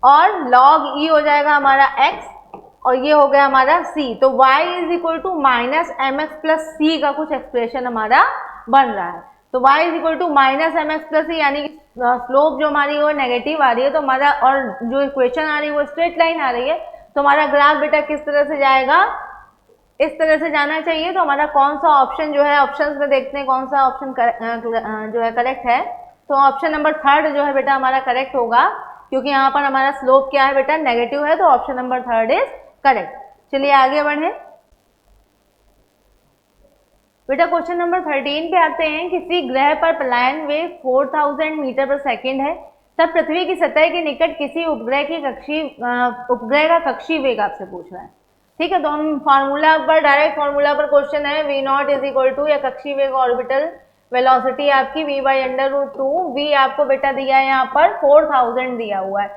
और log e हो जाएगा हमारा x, और ये हो गया हमारा c। तो y is equal to minus M X plus C का कुछ एक्सप्रेशन हमारा बन रहा है। तो y is equal to minus M X plus C, यानी कि स्लोप जो हमारी वो नेगेटिव आ रही है, तो हमारा, और जो इक्वेशन आ रही है वो स्ट्रेट लाइन आ रही है, तो हमारा ग्राफ बेटा किस तरह से जाएगा, इस तरह से जाना चाहिए। तो हमारा कौन सा ऑप्शन जो है, ऑप्शंस में देखते हैं कौन सा ऑप्शन जो है करेक्ट है। तो ऑप्शन नंबर 3 जो है बेटा हमारा करेक्ट होगा, क्योंकि यहाँ पर हमारा स्लोप क्या है बेटा, नेगेटिव है, तो ऑप्शन नंबर 3 इज करेक्ट। चलिए आगे बढ़े बेटा, क्वेश्चन नंबर 13 पे आते हैं। किसी ग्रह पर पलायन वेग 4000 मीटर पर सेकेंड है, तब पृथ्वी की सतह के निकट किसी उपग्रह का कक्षीय वेग आपसे पूछ रहा है। ठीक है, तो हम फार्मूला पर, डायरेक्ट फार्मूला पर क्वेश्चन है, v not is equal to, या कक्षीय वेग ऑर्बिटल वेलोसिटी आपकी v बाई √2, v आपको बेटा दिया है यहाँ पर 4000 दिया हुआ है,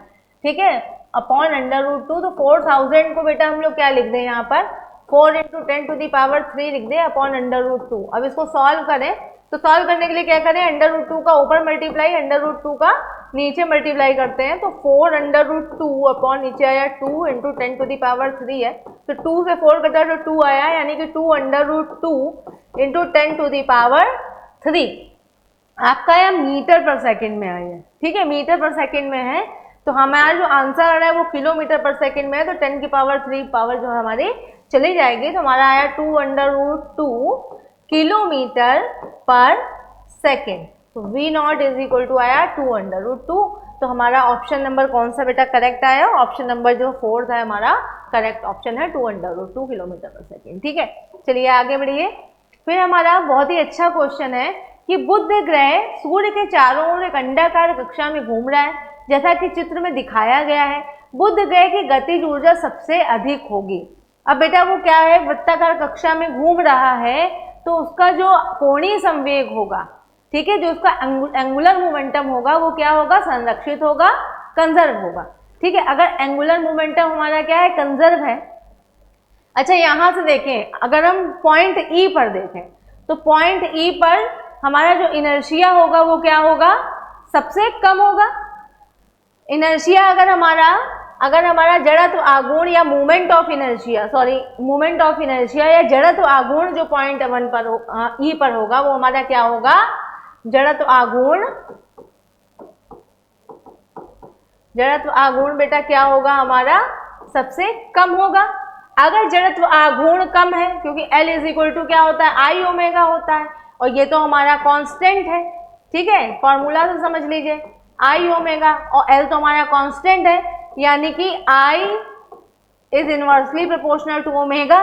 ठीक है, अपॉन √2। तो 4000 को बेटा हम लोग क्या लिख दें यहाँ पर, 4 × 10⁻³ लिख दें अपॉन √2। अब इसको सॉल्व करें, तो सॉल्व करने के लिए क्या करें, √2 का ऊपर मल्टीप्लाई, √2 का नीचे मल्टीप्लाई करते हैं। तो 4 √2 अपॉन नीचे आया 2 × 10⁻³ है, तो 2 से 4 कटा तो 2 आया, यानी कि 2 √2 × 10⁻³ आपका यह मीटर पर सेकंड में आई है। ठीक है, मीटर पर सेकंड में है। तो हमारा जो आंसर आ रहा है वो किलोमीटर पर सेकेंड में है, तो 10 की पावर 3 पावर जो है हमारी चली जाएगी, तो हमारा आया 2/√2 किलोमीटर पर सेकेंड। तो V not is equal to आया 2/√2। तो हमारा ऑप्शन नंबर कौन सा बेटा करेक्ट आया? ऑप्शन नंबर जो 4 है हमारा करेक्ट ऑप्शन है 2/√2 किलोमीटर पर सेकेंड। ठीक है, चलिए आगे बढ़िए। फिर हमारा बहुत ही अच्छा क्वेश्चन है कि बुध ग्रह सूर्य के चारों ओर एक अंडाकार कक्षा में घूम रहा है, जैसा कि चित्र में दिखाया गया है। बुध ग्रह की गतिज ऊर्जा सबसे अधिक होगी। अब बेटा वो क्या है, वृत्ताकार कक्षा में घूम रहा है, तो उसका जो कोणीय संवेग होगा, ठीक है, जो उसका एंगुलर मोमेंटम होगा वो क्या होगा? संरक्षित होगा, कंजर्व होगा। ठीक है, अगर एंगुलर मोमेंटम हमारा क्या है? कंजर्व है। अच्छा, यहां से देखें, अगर हम पॉइंट ई पर देखें तो पॉइंट ई पर हमारा जो इनर्शिया होगा वो क्या होगा? सबसे कम होगा। इनर्शिया अगर हमारा जड़त्व आघूर्ण या मूवमेंट ऑफ इनर्शिया या जड़त्व आघूर्ण जो पॉइंट 1 पर ई पर होगा वो हमारा क्या होगा? जड़त्व आघूर्ण बेटा क्या होगा? हमारा सबसे कम होगा। अगर जड़त्व आघूर्ण कम है, क्योंकि L इज इक्वल टू क्या होता है? आई ओमेगा होता है, और ये तो हमारा कांस्टेंट है। ठीक है, फॉर्मूला से समझ लीजिए, आई ओमेगा और L तो हमारा कांस्टेंट है, यानी कि I is inversely proportional to omega.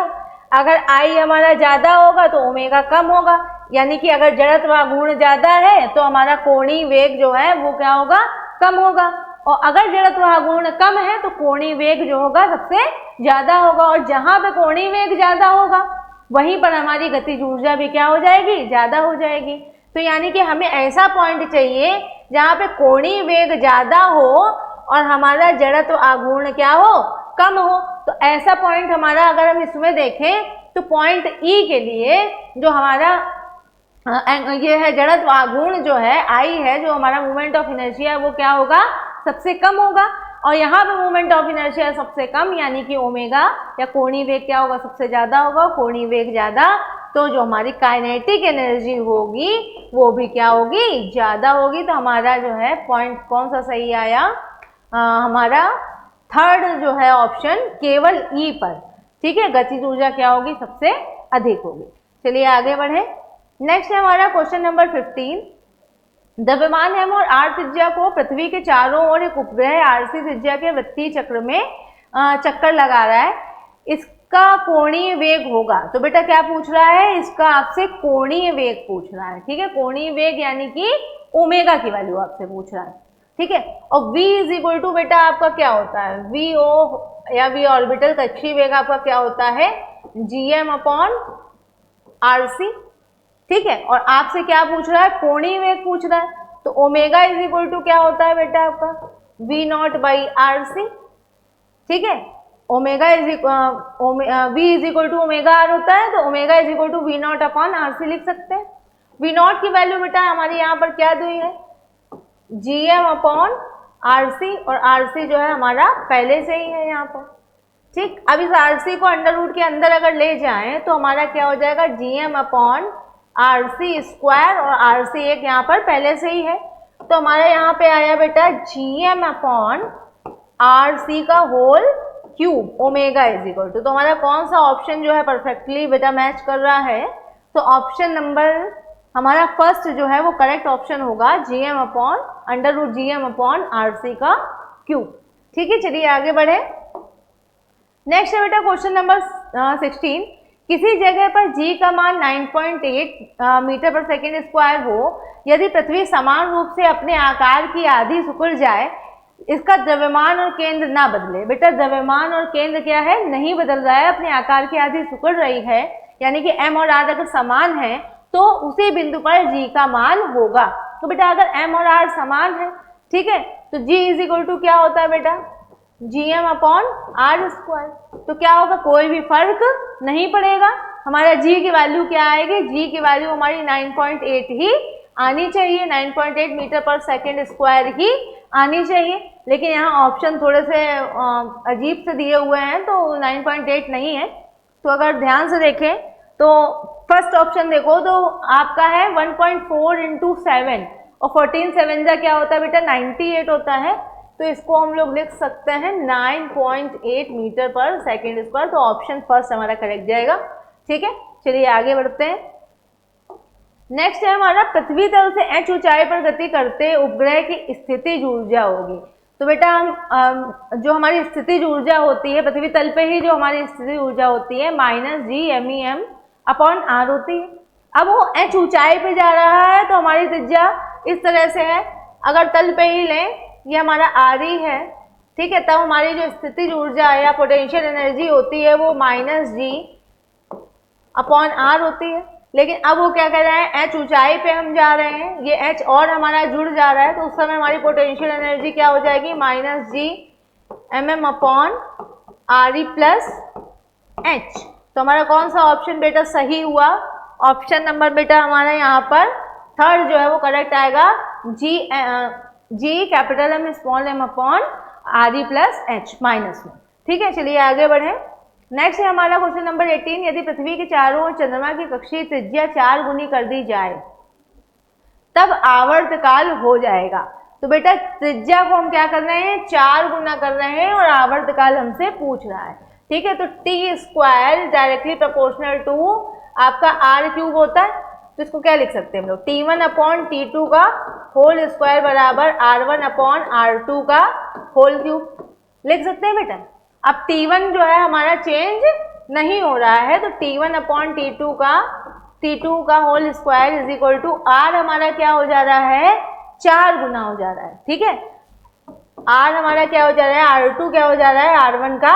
अगर I हमारा ज्यादा होगा तो ओमेगा कम होगा, यानी कि अगर जड़त्व आघूर्ण ज्यादा है तो हमारा कोणीय वेग जो है वो क्या होगा? कम होगा, और अगर जड़त्व आघूर्ण कम है तो कोणीय वेग जो होगा सबसे ज्यादा होगा, और जहां पे कोणीय वेग ज्यादा होगा वहीं पर हमारी गतिज ऊर्जा भी क्या हो जाएगी? ज्यादा हो जाएगी। तो यानी कि हमें ऐसा पॉइंट चाहिए जहां पे कोणीय वेग ज्यादा हो और हमारा जड़त्व आघूर्ण क्या हो? कम हो। तो ऐसा पॉइंट हमारा अगर हम इसमें देखें तो पॉइंट ई के लिए जो हमारा ये है जड़त्व आघूर्ण जो है आई है, जो हमारा मोमेंट ऑफ इनर्शिया है वो क्या होगा? सबसे कम होगा, और यहाँ पे मोमेंट ऑफ इनर्शिया सबसे कम, यानी कि ओमेगा या कोणीय वेग क्या होगा? सबसे ज्यादा होगा। कोणीय वेग ज्यादा तो जो हमारी काइनेटिक एनर्जी होगी वो भी क्या होगी? ज्यादा होगी। तो हमारा जो है पॉइंट कौन सा सही आया? हमारा थर्ड जो है ऑप्शन केवल ई पर। ठीक है, गतिज ऊर्जा क्या होगी? सबसे अधिक होगी। चलिए आगे बढ़े। नेक्स्ट है हमारा क्वेश्चन नंबर 15। द्रव्यमान हेम और आर त्रिज्या को पृथ्वी के चारों ओर एक उपग्रह आरसी त्रिज्या के वृत्तीय चक्र में चक्कर लगा रहा है, इसका कोणीय वेग होगा। तो बेटा क्या पूछ रहा है? इसका आपसे कोणीय वेग पूछ रहा है। ठीक है, कोणीय वेग यानी कि ओमेगा की वैल्यू आपसे पूछ रहा है। ठीक है, और v इज इक्वल टू बेटा आपका क्या होता है? वी ओ या वी ऑर्बिटल कक्षीय वेग आपका क्या होता है? gm/rc। ठीक है, और आपसे क्या पूछ रहा है? कोणीय वेग पूछ रहा है। तो ओमेगा इज इक्वल टू क्या होता है बेटा आपका? v not by rc। ठीक है, omega v is equal to omega r होता है, तो omega is equal to v not upon rc लिख सकते हैं। v नॉट की वैल्यू बेटा हमारी यहाँ पर क्या दी है? gm/rc, और rc जो है हमारा पहले से ही है यहाँ पर। ठीक, अब इस rc को अंडर रूट के अंदर अगर ले जाएं तो हमारा क्या हो जाएगा? gm/rc स्क्वायर, और rc एक यहाँ पर पहले से ही है, तो हमारा यहाँ पे आया बेटा gm/rc का whole cube omega is equal to. तो हमारा कौन सा ऑप्शन जो है परफेक्टली बेटा मैच कर रहा है? तो ऑप्शन नंबर हमारा फर्स्ट जो है वो करेक्ट ऑप्शन होगा, gm/√gm/rc का क्यूब। ठीक है, चलिए आगे बढ़े। नेक्स्ट है बेटा क्वेश्चन नंबर 16। किसी जगह पर g का मान 9.8 मीटर पर सेकेंड स्क्वायर हो, यदि पृथ्वी समान रूप से अपने आकार की आधी सिकुड़ जाए, इसका द्रव्यमान और केंद्र ना बदले। बेटा द्रव्यमान और केंद्र क्या है? नहीं बदल रहा है, अपने आकार की आधी सिकुड़ रही है, यानी कि m और r अगर समान है तो उसी बिंदु पर g का मान होगा। तो बेटा अगर m और r समान है, ठीक है, तो g इज इक्वल टू क्या होता है बेटा? gm/r square. तो क्या होगा? कोई भी फर्क नहीं पड़ेगा। हमारा g की वैल्यू क्या आएगी? g की वैल्यू हमारी 9.8 ही आनी चाहिए, 9.8 मीटर पर सेकेंड स्क्वायर ही आनी चाहिए। लेकिन यहाँ ऑप्शन थोड़े से अजीब से दिए हुए हैं, तो 9.8 नहीं है। तो अगर ध्यान से देखें तो फर्स्ट ऑप्शन देखो तो आपका है 1.4 × 7, और 14 7 जा क्या होता है बेटा? 98 होता है। तो इसको हम लोग लिख सकते हैं 9.8 मीटर पर सेकेंड स्क्वायर। तो ऑप्शन फर्स्ट हमारा करेक्ट जाएगा। ठीक है, चलिए आगे बढ़ते हैं। नेक्स्ट है हमारा, पृथ्वी तल से h ऊंचाई पर गति करते उपग्रह की स्थितिज ऊर्जा होगी। तो बेटा हम जो हमारी स्थितिज ऊर्जा होती है पृथ्वी तल पे ही, जो हमारी स्थितिज ऊर्जा होती है -G_MEM/r होती है। अब वो h ऊंचाई पे जा रहा है तो हमारी त्रिज्या इस तरह से है, अगर तल पे ही लें, ये हमारा r है, ठीक है, तब हमारी जो स्थितिज ऊर्जा या पोटेंशियल एनर्जी होती है वो -G/r होती है। लेकिन अब वो क्या कर रहा है, h ऊंचाई पे हम जा रहे हैं, ये h और हमारा जुड़ जा रहा है, तो उस समय हमारी पोटेंशियल एनर्जी क्या हो जाएगी, -G/m/re प्लस h। तो हमारा कौन सा ऑप्शन बेटा सही हुआ, ऑप्शन नंबर बेटा हमारा यहाँ पर थर्ड जो है वो करेक्ट आएगा, G_M/r प्लस h माइनस में। ठीक है, चलिए आगे बढ़े। नेक्स्ट है हमारा क्वेश्चन नंबर 18, यदि पृथ्वी के चारों ओर चंद्रमा की कक्षीय त्रिज्या 4 गुनी कर दी जाए तब आवर्तकाल हो जाएगा। तो बेटा त्रिज्या को हम क्या कर रहे हैं, 4 गुना कर रहे हैं और आवर्तकाल हमसे पूछ रहा है। ठीक है, तो t² डायरेक्टली प्रोपोर्शनल टू आपका r³ होता है, तो इसको क्या लिख सकते हैं हम लोग, T1/T2 का होल स्क्वायर बराबर R1/R2 का होल क्यूब लिख सकते हैं बेटा। अब T1 जो है हमारा चेंज नहीं हो रहा है, तो T1/T2 का whole square is equal to R हमारा क्या हो जा रहा है, 4 गुना हो जा रहा है। ठीक है, R हमारा क्या हो जा रहा है, R2 क्या हो जा रहा है, R1 का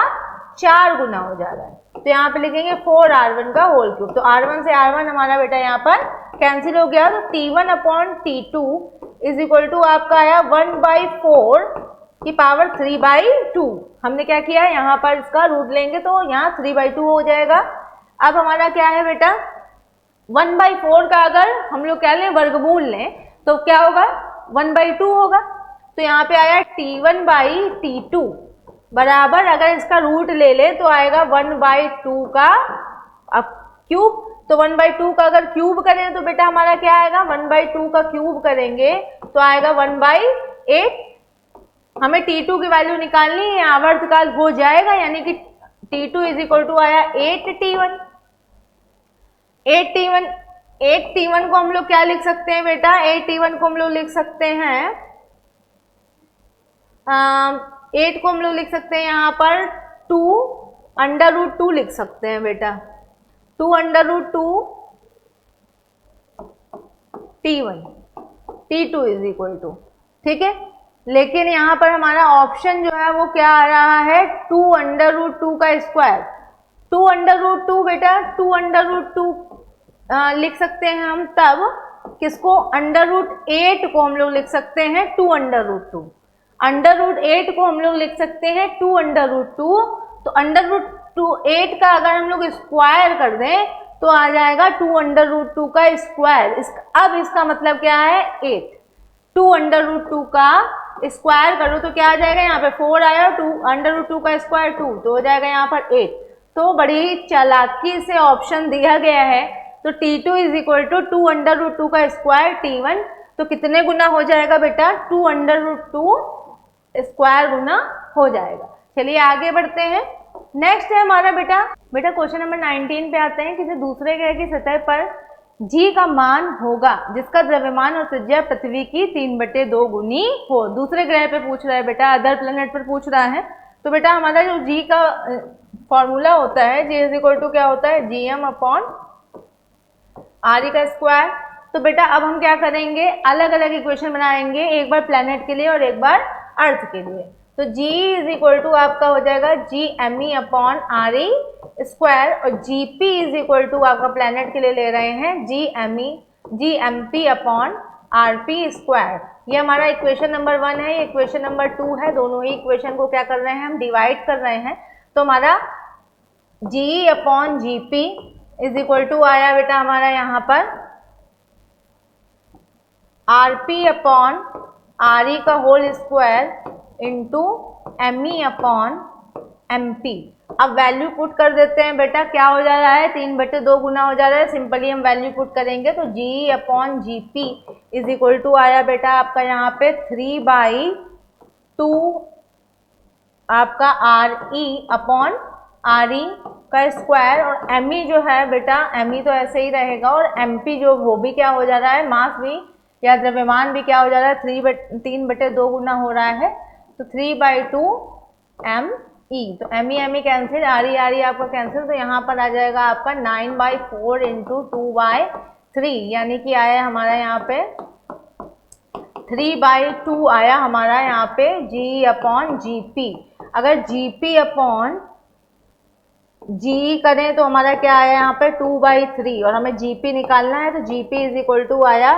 4 गुना हो जा रहा है। तो यहाँ पे लिखेंगे 4R1 का होल क्यूब। तो R1 से R1 हमारा बेटा यहाँ पर कैंसिल हो गया, तो T1/T2 इज इक्वल टू आपका आया 1/4 की पावर 3/2। हमने क्या किया, यहाँ पर इसका रूट लेंगे तो यहाँ 3/2 हो जाएगा। अब हमारा क्या है बेटा, 1/4 का अगर हम लोग क्या लें, वर्गमूल लें, तो क्या होगा, 1/2 होगा। तो यहाँ पे आया T1/T2 बराबर, अगर इसका रूट ले ले तो आएगा 1/2 का क्यूब। तो 1/2 का अगर क्यूब करें तो बेटा हमारा क्या आएगा, 1/2 का क्यूब करेंगे तो आएगा 1/8। हमें T2 की वैल्यू निकालनी है, आवर्तकाल हो जाएगा, यानी कि T2 इज इक्वल टू आया 8T1। 8T1 को हम लोग क्या लिख सकते हैं बेटा, 8T1 को हम लोग लिख सकते हैं 8 को हम लोग लिख सकते हैं यहाँ पर 2√2 लिख सकते हैं बेटा, 2√2 T1 T2 is equal to. ठीक है, लेकिन यहाँ पर हमारा ऑप्शन जो है वो क्या आ रहा है, 2√2 का स्क्वायर। 2√2 बेटा 2√2 लिख सकते हैं हम तब, किसको, √8 को हम लोग लिख सकते हैं 2√2। √8 को हम लोग लिख सकते हैं 2√2। तो √8 का अगर हम लोग स्क्वायर कर दें तो आ जाएगा 2√2 का स्क्वायर। अब इसका मतलब क्या है, 8। 2√2 का स्क्वायर करो तो क्या आ जाएगा, यहाँ पे 4 आया, 2√2 का स्क्वायर 2, तो हो जाएगा यहाँ पर 8। तो बड़ी चालाकी से ऑप्शन दिया गया है। तो T2 इज इक्वल टू 2√2 का स्क्वायर T1, तो कितने गुना हो जाएगा बेटा, 2√2 स्क्वायर गुना हो जाएगा। चलिए आगे बढ़ते हैं। नेक्स्ट है हमारा बेटा क्वेश्चन नंबर 19 पे आते हैं। किसी दूसरे ग्रह की सतह पर G का मान होगा जिसका द्रव्यमान और त्रिज्या पृथ्वी की 3/2 गुनी हो। दूसरे ग्रह पे पूछ रहा है बेटा, अदर प्लेनेट पर पूछ रहा है। तो बेटा हमारा जो G का फॉर्मूला होता है, G इज इक्वल टू क्या होता है, Gm/re का स्क्वायर। तो बेटा अब हम क्या करेंगे, अलग अलग इक्वेशन बनाएंगे, एक बार प्लेनेट के लिए और एक बार अर्थ के लिए। तो G इज इक्वल टू आपका हो जाएगा Gme/re स्क्वायर, और Gp इज इक्वल टू आपका प्लेनेट के लिए ले रहे हैं Gmp/rp स्क्वायर। ये हमारा इक्वेशन नंबर 1 है, ये इक्वेशन नंबर 2 है। दोनों ही इक्वेशन को क्या कर रहे हैं, हम डिवाइड कर रहे हैं। तो हमारा G/Gp इज इक्वल टू आया बेटा हमारा यहाँ पर Rp/re का होल स्क्वायर इंटू Me/mp। अब वैल्यू पुट कर देते हैं बेटा, क्या हो जा रहा है, 3/2 गुना हो जा रहा है। सिंपली हम वैल्यू पुट करेंगे तो G/Gp इज इक्वल टू आया बेटा आपका यहाँ पे 3/2 2 आपका are E upon R E का स्क्वायर, और एम ई जो है बेटा एम ई तो ऐसे ही रहेगा, और एम पी जो वो भी क्या हो जा रहा है, मास भी या द्रव्यमान भी क्या हो जा रहा है, 3/2 गुना हो रहा है, तो 3/2 एम ई, तो M E cancel, R E आपका कैंसिल, तो यहाँ पर आ जाएगा आपका 9/4 इंटू 2/3, यानी कि आया हमारा यहाँ पे 3/2 आया हमारा यहाँ पे जी अपॉन जी पी। अगर जी पी अपॉन जी करें तो हमारा क्या आया यहाँ पे 2/3, और हमें जीपी निकालना है, तो जीपी इज इक्वल टू आया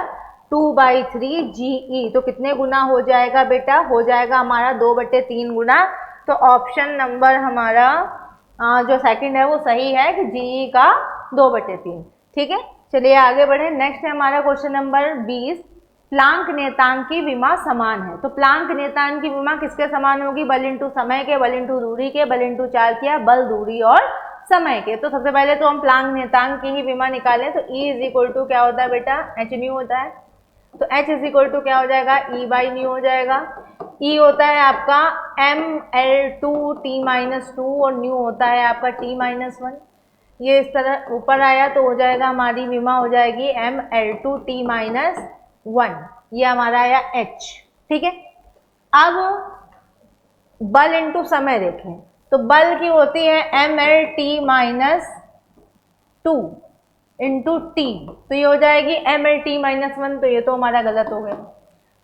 2/3 जीई, तो कितने गुना हो जाएगा बेटा, हो जाएगा हमारा 2/3 गुना। तो ऑप्शन नंबर हमारा जो सेकंड है वो सही है कि जीई का 2/3। ठीक है, चलिए आगे बढ़े। नेक्स्ट है हमारा क्वेश्चन नंबर 20, प्लांक नियतांक की विमा समान है। तो प्लांक नियतांक की विमा किसके समान होगी, बल इंटू समय के, बल इंटू दूरी के, बल इंटू चार्ज किया, बल दूरी और समय के। तो सबसे पहले तो हम प्लांक नियतांक की ही विमा निकालें, तो E इज इक्वल टू क्या होता है बेटा, एच न्यू होता है, तो H इज इक्वल टू क्या हो जाएगा, E बाई न्यू हो जाएगा। E होता है आपका mL2T-2 और न्यू होता है आपका T-1। ये इस तरह ऊपर आया तो हो जाएगा, हमारी विमा हो जाएगी mL2T-1, ये हमारा आया H। ठीक है, अब बल इंटू समय देखें, तो बल की होती है mLT-2 इंटू T, तो ये हो जाएगी mLT-1, तो ये तो हमारा गलत हो गया।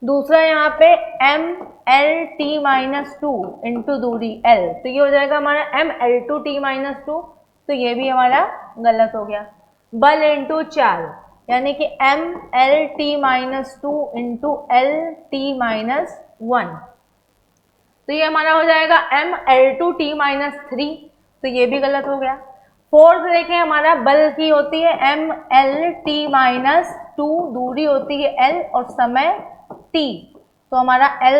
दूसरा यहाँ पे mLT-2 इंटू दूरी L, तो ये हो जाएगा हमारा mL2T-2, तो ये भी हमारा गलत हो गया। बल इंटू चाल, यानी कि mLT-2 इंटू LT-1, तो ये हमारा हो जाएगा mL2T-3, तो ये भी गलत हो गया। फोर्थ देखें, हमारा बल की होती है mLT-2, दूरी होती है L और समय T, तो हमारा L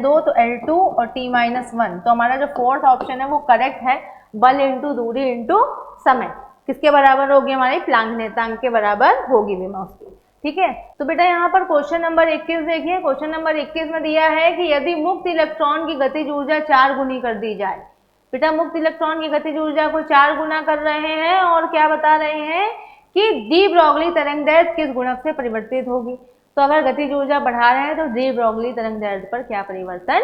2 तो L2 और T-1, तो हमारा जो फोर्थ ऑप्शन है वो करेक्ट है, बल इंटू दूरी इंटू समय किसके बराबर होगी, हमारी प्लांक नियतांक के बराबर होगी विमा उसकी। ठीक है, तो बेटा यहाँ पर क्वेश्चन नंबर 21 देखिए, क्वेश्चन नंबर 21 में दिया है कि यदि मुक्त इलेक्ट्रॉन की गतिज ऊर्जा 4 गुनी कर दी जाए। बेटा मुक्त इलेक्ट्रॉन की गतिज ऊर्जा को 4 गुना कर रहे हैं, और क्या बता रहे हैं कि डी ब्रॉगली तरंगदैर्घ्य किस गुणक से परिवर्तित होगी। तो अगर गतिज ऊर्जा बढ़ा रहे हैं तो डी ब्रॉगली तरंगदैर्घ्य पर क्या परिवर्तन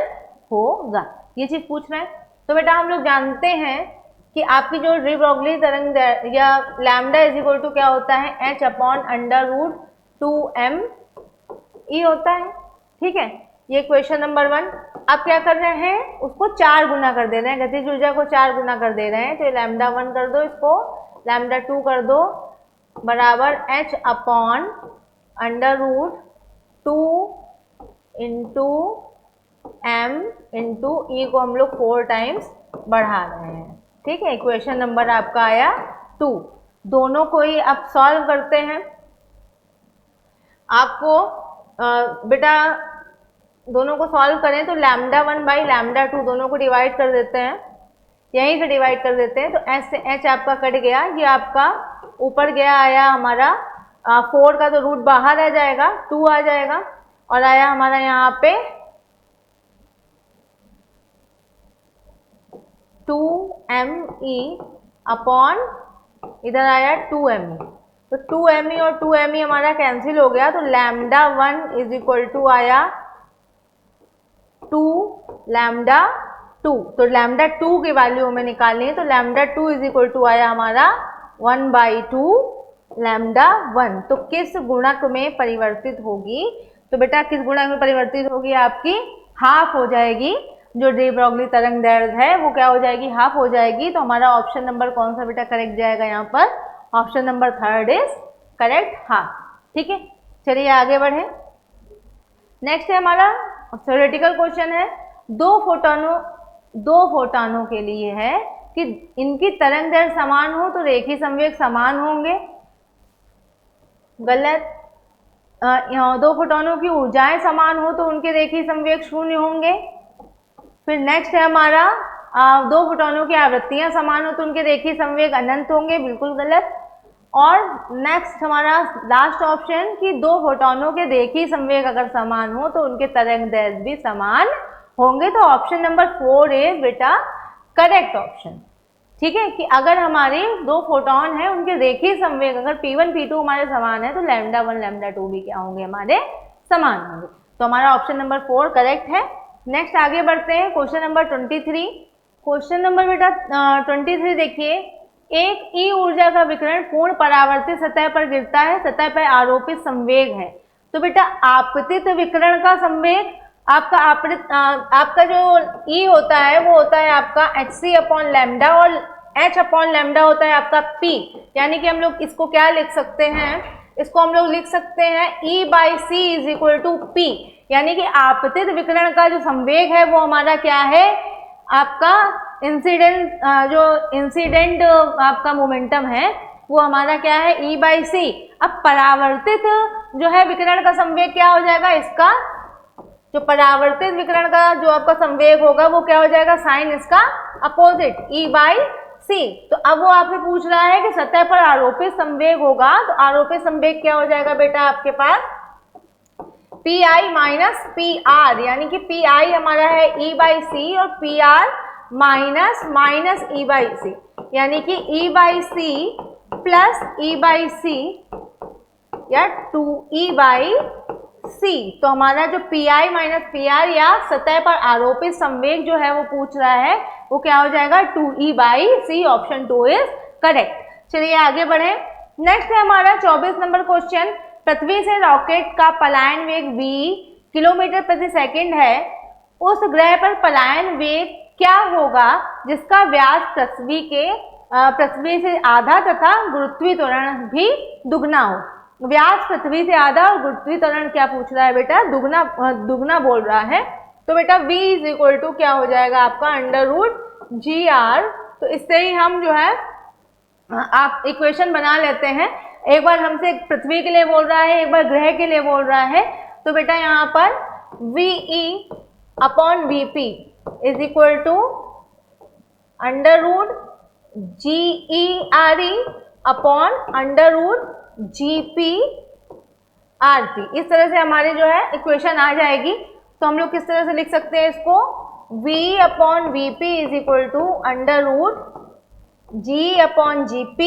होगा, ये चीज पूछ रहे हैं। तो बेटा हम लोग जानते हैं कि आपकी जो डी ब्रॉगली तरंगदैर्घ्य या लैम्डा इज इक्वल टू क्या होता है, h अपॉन √2m ई होता है। ठीक है, ये क्वेश्चन नंबर 1। आप क्या कर रहे हैं, उसको 4 गुना कर दे रहे हैं, गतिज ऊर्जा को 4 गुना कर दे रहे हैं, तो λ1 कर दो, इसको λ2 कर दो, बराबर h upon √2 into m into E को हम लोग 4 टाइम्स बढ़ा रहे हैं। ठीक है, इक्वेशन नंबर आपका आया 2। दोनों को ही आप सॉल्व करते हैं, आपको बेटा दोनों को सॉल्व करें तो λ1 बाई λ2 दोनों को डिवाइड कर देते हैं, यहीं से डिवाइड कर देते हैं, तो h से h आपका कट गया, ये आपका ऊपर गया आया हमारा 4 का तो रूट बाहर आ जाएगा, 2 आ जाएगा, और आया हमारा यहाँ पे 2me अपॉन इधर आया 2me, तो 2me और 2me हमारा कैंसिल हो गया, तो λ1 इज इक्वल टू आया 2 λ2, तो λ2 की वैल्यू हमें निकालनी है, तो λ2 इज इक्वल टू आया हमारा 1/2 λ1। तो किस गुणक में परिवर्तित होगी, तो बेटा किस गुणक में परिवर्तित होगी, आपकी हाफ हो जाएगी, जो डी ब्रॉगली तरंगदैर्घ्य है वो क्या हो जाएगी, हाफ हो जाएगी। तो हमारा ऑप्शन नंबर कौन सा बेटा करेक्ट जाएगा यहाँ पर, option number 3 is correct, half. ठीक है, चलिए आगे बढ़े। नेक्स्ट है हमारा थ्योरेटिकल क्वेश्चन है, दो फोटोनों के लिए है कि इनकी तरंगदैर्घ्य समान हो तो रेखीय संवेग समान होंगे। गलत। दो फोटोनों की ऊर्जाएं समान हो तो उनके रेखीय संवेग 0 होंगे। फिर नेक्स्ट है हमारा दो फोटोनों की आवृत्तियां समान हो तो उनके रेखीय संवेग अनंत होंगे, बिल्कुल गलत। और नेक्स्ट हमारा लास्ट ऑप्शन कि दो फोटोनों के देखी संवेग अगर समान हो तो उनके तरंग दैर्ध्य भी समान होंगे। तो ऑप्शन नंबर 4 इज बेटा करेक्ट ऑप्शन। ठीक है, कि अगर हमारे दो फोटोन हैं उनके रेखीय संवेग अगर P1 P2 हमारे समान है तो λ1 λ2 भी क्या होंगे, हमारे समान होंगे। तो हमारा ऑप्शन नंबर 4 करेक्ट है। नेक्स्ट आगे बढ़ते हैं क्वेश्चन नंबर 23। क्वेश्चन नंबर बेटा 23 देखिए, एक ई ऊर्जा का विकिरण पूर्ण परावर्तित सतह पर गिरता है, सतह पर आरोपित संवेग है। तो बेटा आपतित विकिरण का संवेग आपका जो E होता है वो होता है आपका hc/λ और h/λ होता है आपका P, यानी कि हम लोग इसको क्या लिख सकते हैं, इसको हम लोग लिख सकते हैं E/c = P, यानी कि आपतित विकिरण का जो संवेग है वो हमारा क्या है, आपका इंसिडेंट आपका मोमेंटम है वो हमारा क्या है E/c। अब परावर्तित जो है विकिरण का संवेग क्या हो जाएगा, इसका जो परावर्तित विकिरण का जो आपका संवेग होगा वो क्या हो जाएगा, साइन इसका अपोजिट E/c। तो अब वो आपसे पूछ रहा है कि सतह पर आरोपित संवेग होगा, तो आरोपित संवेग क्या हो जाएगा बेटा आपके पास Pi माइनस PR, यानी कि Pi हमारा है E/c और PR माइनस E/c, यानी कि E/c प्लस E/c या 2E/c। तो हमारा जो Pi माइनस PR या सतह पर आरोपित संवेग जो है वो पूछ रहा है वो क्या हो जाएगा 2E/c। Option 2 is correct. चलिए आगे बढ़े। नेक्स्ट है हमारा 24 नंबर क्वेश्चन। पृथ्वी से रॉकेट का पलायन वेग v किलोमीटर प्रति सेकंड है, उस ग्रह पर पलायन वेग क्या होगा जिसका व्यास पृथ्वी से आधा तथा गुरुत्वीय त्वरण भी दुगना हो। व्यास पृथ्वी से आधा और गुरुत्वीय त्वरण क्या पूछ रहा है बेटा, दुगना बोल रहा है। तो बेटा v = क्या हो जाएगा आपका √gr। तो इससे ही हम जो है आप इक्वेशन बना लेते हैं। एक बार हमसे पृथ्वी के लिए बोल रहा है, एक बार ग्रह के लिए बोल रहा है। तो बेटा यहाँ पर VE/VP = √GERE/√GPRP। इस तरह से हमारी जो है इक्वेशन आ जाएगी। तो हम लोग किस तरह से लिख सकते हैं इसको, V/VP = √GE/GP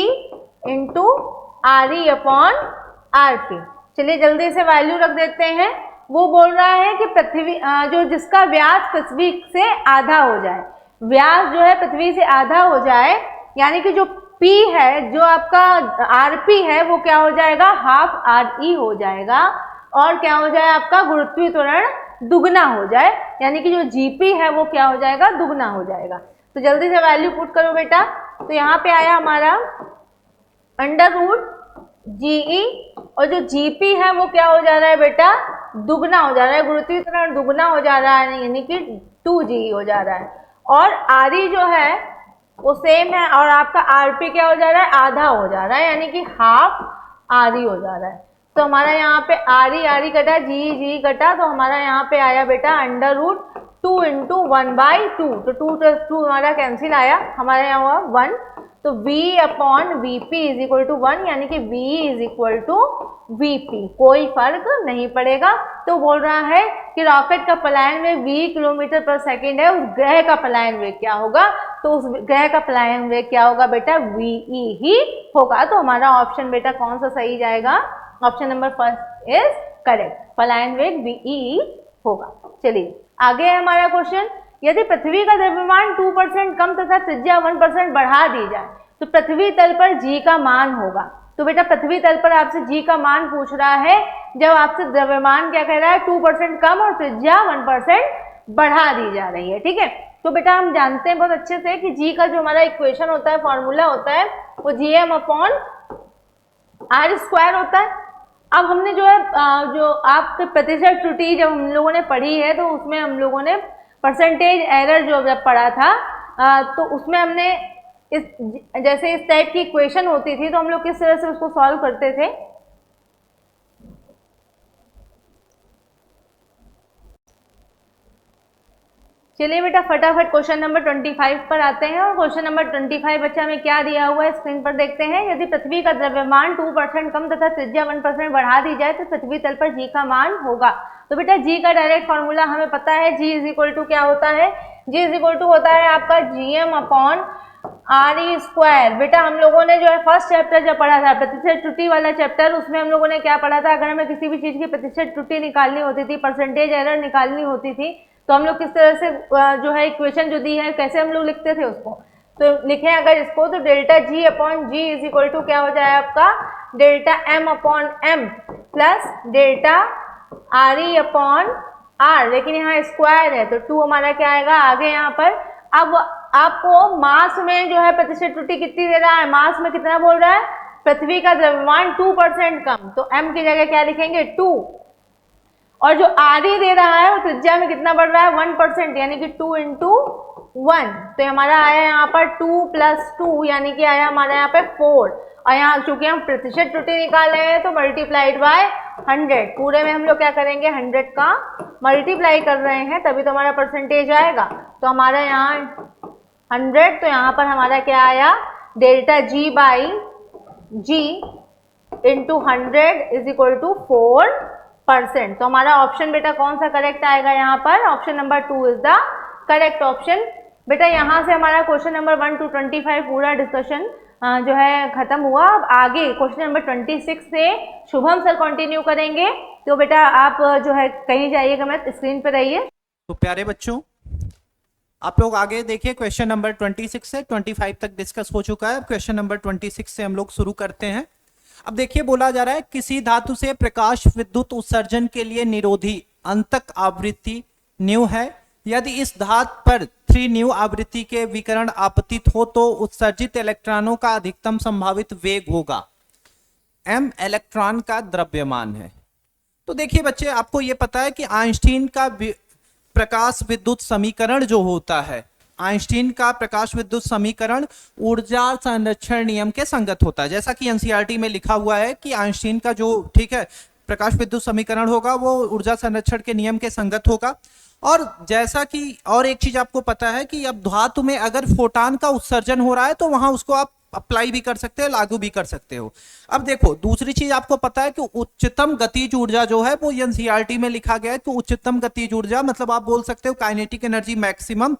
RE/RP। चलिए जल्दी से वैल्यू रख देते हैं। वो बोल रहा है कि पृथ्वी जो जिसका व्यास पृथ्वी से आधा हो जाए, व्यास जो है पृथ्वी से आधा हो जाए, यानी कि जो P है, जो आपका RP है वो क्या हो जाएगा हाफ RE हो जाएगा, और क्या हो जाए आपका गुरुत्वीय त्वरण दुगना हो जाए, यानी कि जो GP है वो क्या हो जाएगा दुगना हो जाएगा। तो जल्दी से वैल्यू पुट करो बेटा। तो यहाँ पे आया हमारा √GE और जो GP है वो क्या हो जा रहा है बेटा दुगना हो जा रहा है, गुरुत्वीय त्वरण दुगना हो जा रहा है, यानी कि 2GE हो जा रहा है। और RE जो है वो सेम है और आपका RP क्या हो जा रहा है आधा हो जा रहा है, यानी कि हाफ RE हो जा रहा है। तो हमारा यहाँ पे RE कटा, GE कटा, तो हमारा यहाँ पे आया बेटा √2 × 1/2। तो 2 + 2 हमारा कैंसिल आया, हमारे यहाँ हुआ 1। तो V/VP = 1, यानी कि V = VP, कोई फर्क नहीं पड़ेगा। तो बोल रहा है कि रॉकेट का पलायन वेग v किलोमीटर पर सेकंड है, उस ग्रह का पलायन वेग क्या होगा, तो उस ग्रह का पलायन वेग क्या होगा बेटा VE ही होगा। तो हमारा ऑप्शन बेटा कौन सा सही जाएगा, ऑप्शन नंबर 1 इज करेक्ट, पलायन वेग VE होगा। चलिए आगे है हमारा क्वेश्चन। यदि पृथ्वी का द्रव्यमान 2% कम तथा त्रिज्या 1% बढ़ा दी जाए तो पृथ्वी तल पर g का मान होगा। तो बेटा पृथ्वी तल पर आपसे g का मान पूछ रहा है, जब आपसे द्रव्यमान क्या कह रहा है 2% कम और त्रिज्या 1% बढ़ा दी जा रही है। ठीक है, तो बेटा हम जानते हैं बहुत अच्छे से कि g का जो हमारा इक्वेशन होता है, फॉर्मूला होता है, वो Gm/r² होता है। अब हमने जो है जो आपके प्रतिशत त्रुटि जब हम लोगों ने पढ़ी है तो उसमें हम लोगों ने परसेंटेज एरर जो जब पढ़ा था तो उसमें हमने जैसे इस टाइप की इक्वेशन होती थी तो हम लोग किस तरह से उसको सॉल्व करते थे। चलिए बेटा फटाफट क्वेश्चन नंबर 25 पर आते हैं और क्वेश्चन नंबर 25 बच्चा में क्या दिया हुआ है स्क्रीन पर देखते हैं। यदि पृथ्वी का द्रव्यमान 2% कम तथा त्रिज्या 1% बढ़ा दी जाए तो पृथ्वी तल पर जी का मान होगा। तो बेटा जी का डायरेक्ट फॉर्मूला हमें पता है, जी इज इक्वल टू क्या होता है, जी इज इक्वल टू होता है आपका GM अपॉन RE स्क्वायर। बेटा हम लोगों ने जो है फर्स्ट चैप्टर जब पढ़ा था प्रतिशत त्रुटि वाला चैप्टर, उसमें हम लोगों ने क्या पढ़ा था, अगर हमें किसी भी चीज की प्रतिशत त्रुटि निकालनी होती थी, परसेंटेज एरर निकालनी होती थी, तो हम लोग किस तरह से जो है इक्वेशन जो दी है कैसे हम लोग लिखते थे उसको। तो लिखें अगर इसको तो delta G upon G is equal to क्या हो जाए आपका delta M upon M plus delta R E upon R, लेकिन यहाँ स्क्वायर है तो 2 हमारा क्या आएगा आगे यहाँ पर। अब आपको मास में जो है प्रतिशत त्रुटि कितनी दे रहा है, मास में कितना बोल रहा है, पृथ्वी का द्रव्यमान 2% कम, तो m की जगह क्या लिखेंगे 2, और जो आरई दे रहा है वो त्रिज्या में कितना बढ़ रहा है 1%, यानी कि 2 इंटू 1, तो हमारा आया यहाँ पर 2 + 2 यानी कि आया हमारा यहाँ पे 4, और यहाँ चूंकि हम प्रतिशत त्रुटि निकाल रहे हैं तो मल्टीप्लाइड बाय 100, पूरे में हम लोग क्या करेंगे 100 का मल्टीप्लाई कर रहे हैं तभी तो हमारा परसेंटेज आएगा। तो हमारा यहाँ 100, तो यहाँ पर हमारा क्या आया delta G by G into 100 is equal to 4%। तो हमारा ऑप्शन बेटा कौन सा करेक्ट आएगा यहाँ पर, option number 2 is the correct option. बेटा यहाँ से हमारा क्वेश्चन नंबर 1 to 25 पूरा डिस्कशन जो है खत्म हुआ। अब आगे क्वेश्चन नंबर 26 से शुभम सर कंटिन्यू करेंगे, तो बेटा आप जो है कहीं जाइएगा मत, स्क्रीन पे रहिए। तो प्यारे बच्चों आप लोग आगे देखिए, क्वेश्चन नंबर 26 से 25 तक डिस्कस हो चुका है। क्वेश्चन नंबर 26 से हम लोग शुरू करते हैं। अब देखिए बोला जा रहा है किसी धातु से प्रकाश विद्युत उत्सर्जन के लिए निरोधी अंतक आवृत्ति न्यू है। यदि इस धातु पर 3 न्यू आवृत्ति के विकिरण आपतित हो तो उत्सर्जित इलेक्ट्रॉनों का अधिकतम संभावित वेग होगा। m इलेक्ट्रॉन का द्रव्यमान है। तो देखिए बच्चे आपको यह पता है कि आइंस्टीन का प्रकाश विद्युत समीकरण जो होता है, आइंस्टीन का प्रकाश विद्युत समीकरण ऊर्जा संरक्षण नियम के संगत होता है। जैसा कि एनसीईआरटी में लिखा हुआ है कि आइंस्टीन का जो ठीक है प्रकाश विद्युत समीकरण होगा वो ऊर्जा संरक्षण के नियम के संगत होगा। और जैसा कि और एक चीज आपको पता है कि अब धातु में अगर फोटान का उत्सर्जन हो रहा है तो वहां उसको आप अप्लाई भी कर सकते हो, लागू भी कर सकते हो। अब देखो दूसरी चीज आपको पता है कि उच्चतम गतिज ऊर्जा जो है वो एनसीईआरटी में लिखा गया है कि उच्चतम गतिज ऊर्जा मतलब आप बोल सकते हो काइनेटिक एनर्जी मैक्सिमम,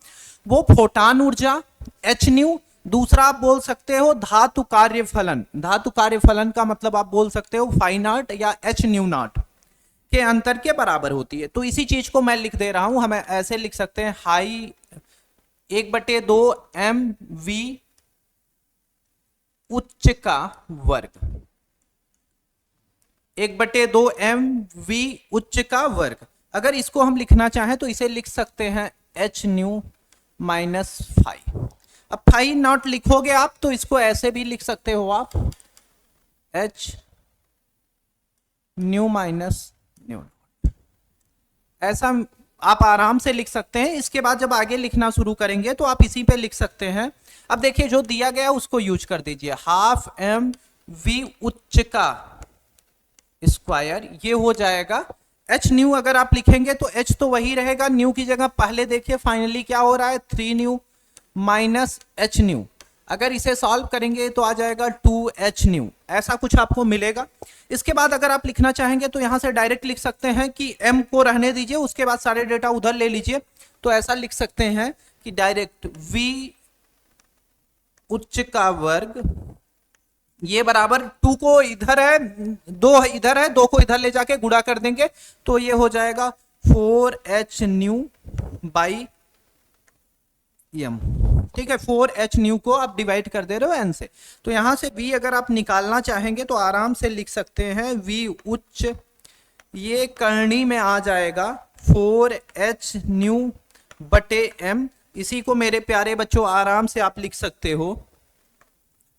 वो फोटान ऊर्जा एच न्यू। दूसरा आप बोल सकते हो धातु कार्यफलन, धातु कार्यफलन का मतलब आप बोल सकते हो फाई नॉट या एच न्यू नॉट के अंतर के बराबर होती है। तो इसी चीज को मैं लिख दे रहा हूं, हमें ऐसे लिख सकते हैं हाई 1/2 mv उच्च का वर्ग, 1/2 mv उच्च का वर्ग। अगर इसको हम लिखना चाहें तो इसे लिख सकते हैं h न्यू माइनस फाई। अब फाई नॉट लिखोगे आप तो इसको ऐसे भी लिख सकते हो आप h न्यू माइनस न्यू, ऐसा आप आराम से लिख सकते हैं। इसके बाद जब आगे लिखना शुरू करेंगे तो आप इसी पे लिख सकते हैं। अब देखिए जो दिया गया उसको यूज कर दीजिए, हाफ एम वी उच्च का स्क्वायर, ये हो जाएगा एच न्यू। अगर आप लिखेंगे तो एच तो वही रहेगा, न्यू की जगह पहले देखिए फाइनली क्या हो रहा है 3 न्यू माइनस एच न्यू। अगर इसे सॉल्व करेंगे तो आ जाएगा 2h न्यू, ऐसा कुछ आपको मिलेगा। इसके बाद अगर आप लिखना चाहेंगे तो यहां से डायरेक्ट लिख सकते हैं कि m को रहने दीजिए, उसके बाद सारे डेटा उधर ले लीजिए। तो ऐसा लिख सकते हैं कि डायरेक्ट v उच्च का वर्ग ये बराबर 2 को इधर है 2 इधर है 2 को इधर ले जाके गुणा कर देंगे तो ये हो जाएगा 4h न्यू बाई m। ठीक है 4h न्यू को आप डिवाइड कर दे रहे हो n से, तो यहां से v अगर आप निकालना चाहेंगे तो आराम से लिख सकते हैं v उच्च, ये करनी में आ जाएगा 4h न्यू बटे m। इसी को मेरे प्यारे बच्चों आराम से आप लिख सकते हो